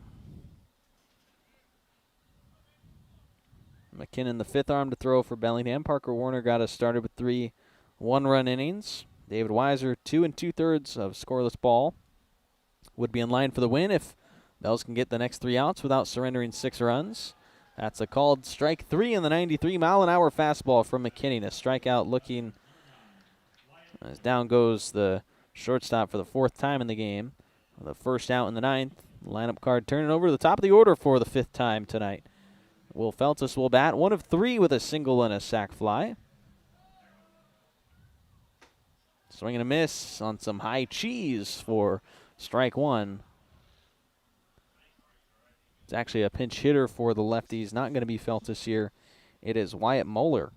McKinnon, the 5th arm to throw for Bellingham. Parker Warner got us started with 3 one-run innings. David Weiser, 2 2/3 of scoreless ball. Would be in line for the win if Bells can get the next 3 outs without surrendering 6 runs. That's a called strike 3 in the 93-mile-an-hour fastball from McKinnon. A strikeout looking as down goes the shortstop for the 4th time in the game. The first out in the 9th. Lineup card turning over to the top of the order for the 5th time tonight. Will Feltus will bat 1 of 3 with a single and a sac fly. Swing and a miss on some high cheese for strike 1. It's actually a pinch hitter for the Lefties. Not going to be Feltus here. It is Wyatt Moeller.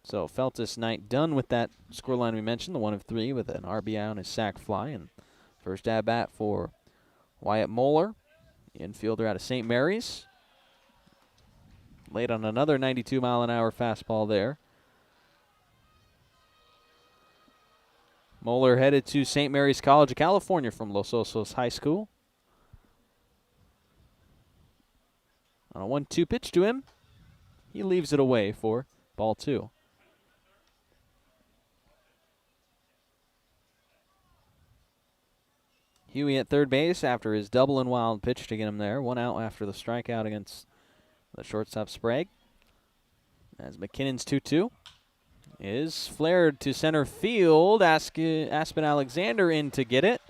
So Feltus night done with that scoreline we mentioned, the 1 of 3 with an RBI on his sac fly. And first at bat for Wyatt Moeller, infielder out of St. Mary's. Late on another 92-mile-an-hour fastball there. Moeller headed to St. Mary's College of California from Los Osos High School. On a 1-2 pitch to him, he leaves it away for ball 2. Huey at third base after his double and wild pitch to get him there. 1 out after the strikeout against the shortstop Sprague. As McKinnon's 2-2 is flared to center field. Aspen Alexander in to get it.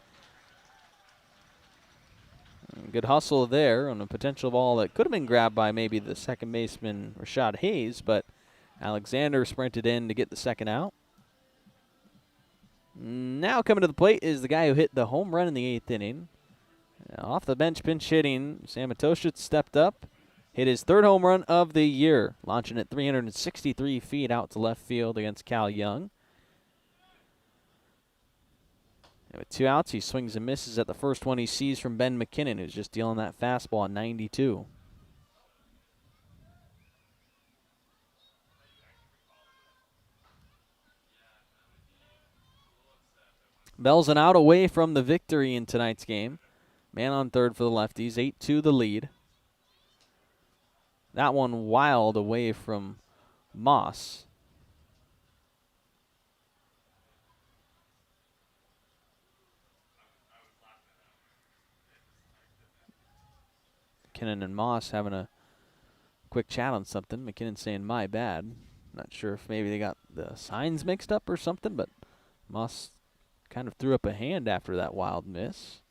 Good hustle there on a potential ball that could have been grabbed by maybe the second baseman Rashad Hayes, but Alexander sprinted in to get the 2nd out. Now coming to the plate is the guy who hit the home run in the 8th inning. Off the bench pinch hitting, Sam Matosic stepped up, hit his 3rd home run of the year, launching at 363 feet out to left field against Cal Young. And with 2 outs, he swings and misses at the first one he sees from Ben McKinnon, who's just dealing that fastball at 92. Bells an out away from the victory in tonight's game. Man on third for the Lefties, 8-2 the lead. That one wild away from Moss. McKinnon and Moss having a quick chat on something. McKinnon saying, "My bad." Not sure if maybe they got the signs mixed up or something, but Moss kind of threw up a hand after that wild miss.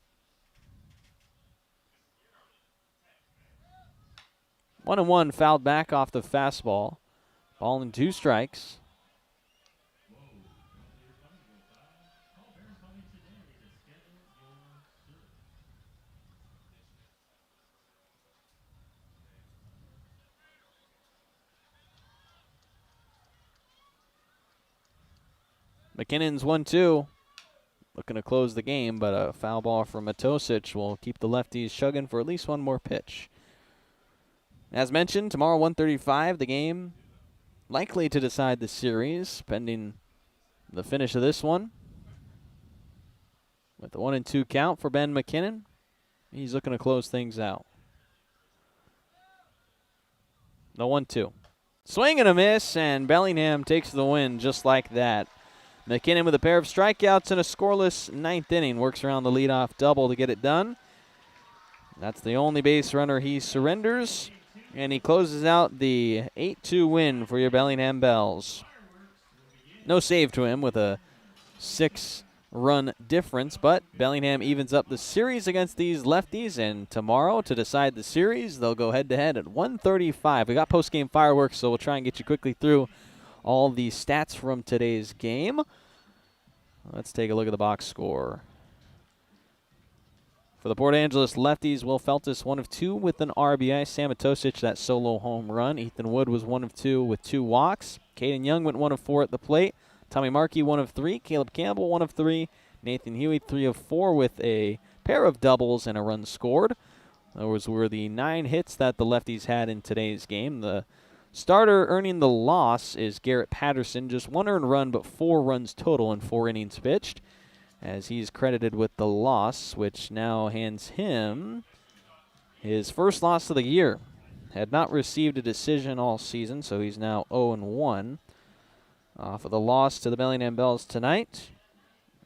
1-1 fouled back off the fastball. Ball and 2 strikes. McKinnon's 1-2. Looking to close the game, but a foul ball from Matosic will keep the lefties chugging for at least one more pitch. As mentioned, tomorrow 1:35, the game likely to decide the series, pending the finish of this one. With the 1-2 count for Ben McKinnon, he's looking to close things out. The 1-2. Swing and a miss, and Bellingham takes the win just like that. McKinnon with a pair of strikeouts and a scoreless ninth inning. Works around the leadoff double to get it done. That's the only base runner he surrenders. And he closes out the 8-2 win for your Bellingham Bells. No save to him with a 6-run difference, but Bellingham evens up the series against these lefties, and tomorrow to decide the series, they'll go head-to-head at 1:35. We got post-game fireworks, so we'll try and get you quickly through all the stats from today's game. Let's take a look at the box score. For the Port Angeles Lefties, Will Feltus 1 of 2 with an RBI. Sam Matosic, that solo home run. Ethan Wood was 1 of 2 with 2 walks. Caden Young went 1 of 4 at the plate. Tommy Markey 1 of 3. Caleb Campbell 1 of 3. Nathan Huey 3 of 4 with a pair of doubles and a run scored. Those were the 9 hits that the lefties had in today's game. The starter earning the loss is Garrett Patterson. Just 1 earned run, but 4 runs total in 4 innings pitched, as he's credited with the loss, which now hands him his first loss of the year. Had not received a decision all season, so he's now 0-1 off of the loss to the Bellingham Bells tonight.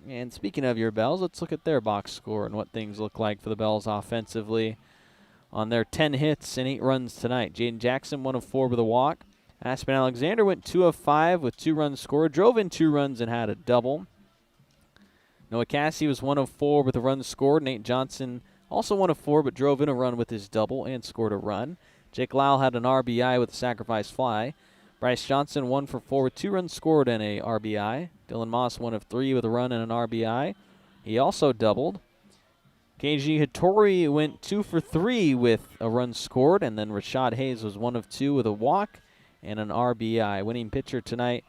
And speaking of your Bells, let's look at their box score and what things look like for the Bells offensively on their 10 hits and 8 runs tonight. Jaden Jackson 1 of 4 with a walk. Aspen Alexander went 2 of 5 with 2 runs scored, drove in 2 runs and had a double. Noah Cassie was 1 of 4 with a run scored. Nate Johnson also 1 of 4, but drove in a run with his double and scored a run. Jake Lyle had an RBI with a sacrifice fly. Bryce Johnson 1 for 4 with 2 runs scored and a RBI. Dylan Moss 1 of 3 with a run and an RBI. He also doubled. KG Hattori went 2 for 3 with a run scored, and then Rashad Hayes was 1 of 2 with a walk and an RBI. Winning pitcher tonight,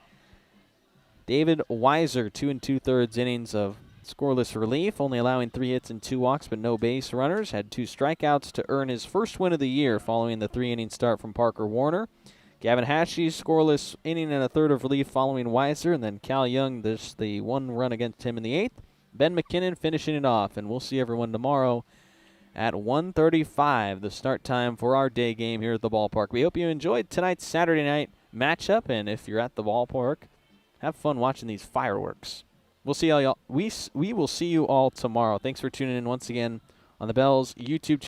David Weiser, 2 2/3 innings of scoreless relief, only allowing 3 hits and 2 walks, but no base runners. Had 2 strikeouts to earn his first win of the year following the 3-inning start from Parker Warner. Gavin Hatchie, scoreless inning and a third of relief following Weiser, and then Cal Young, the 1 run against him in the 8th. Ben McKinnon finishing it off, and we'll see everyone tomorrow at 1:35, the start time for our day game here at the ballpark. We hope you enjoyed tonight's Saturday night matchup, and if you're at the ballpark, have fun watching these fireworks. We'll see all y'all. We will see you all tomorrow. Thanks for tuning in once again on the Bells YouTube channel.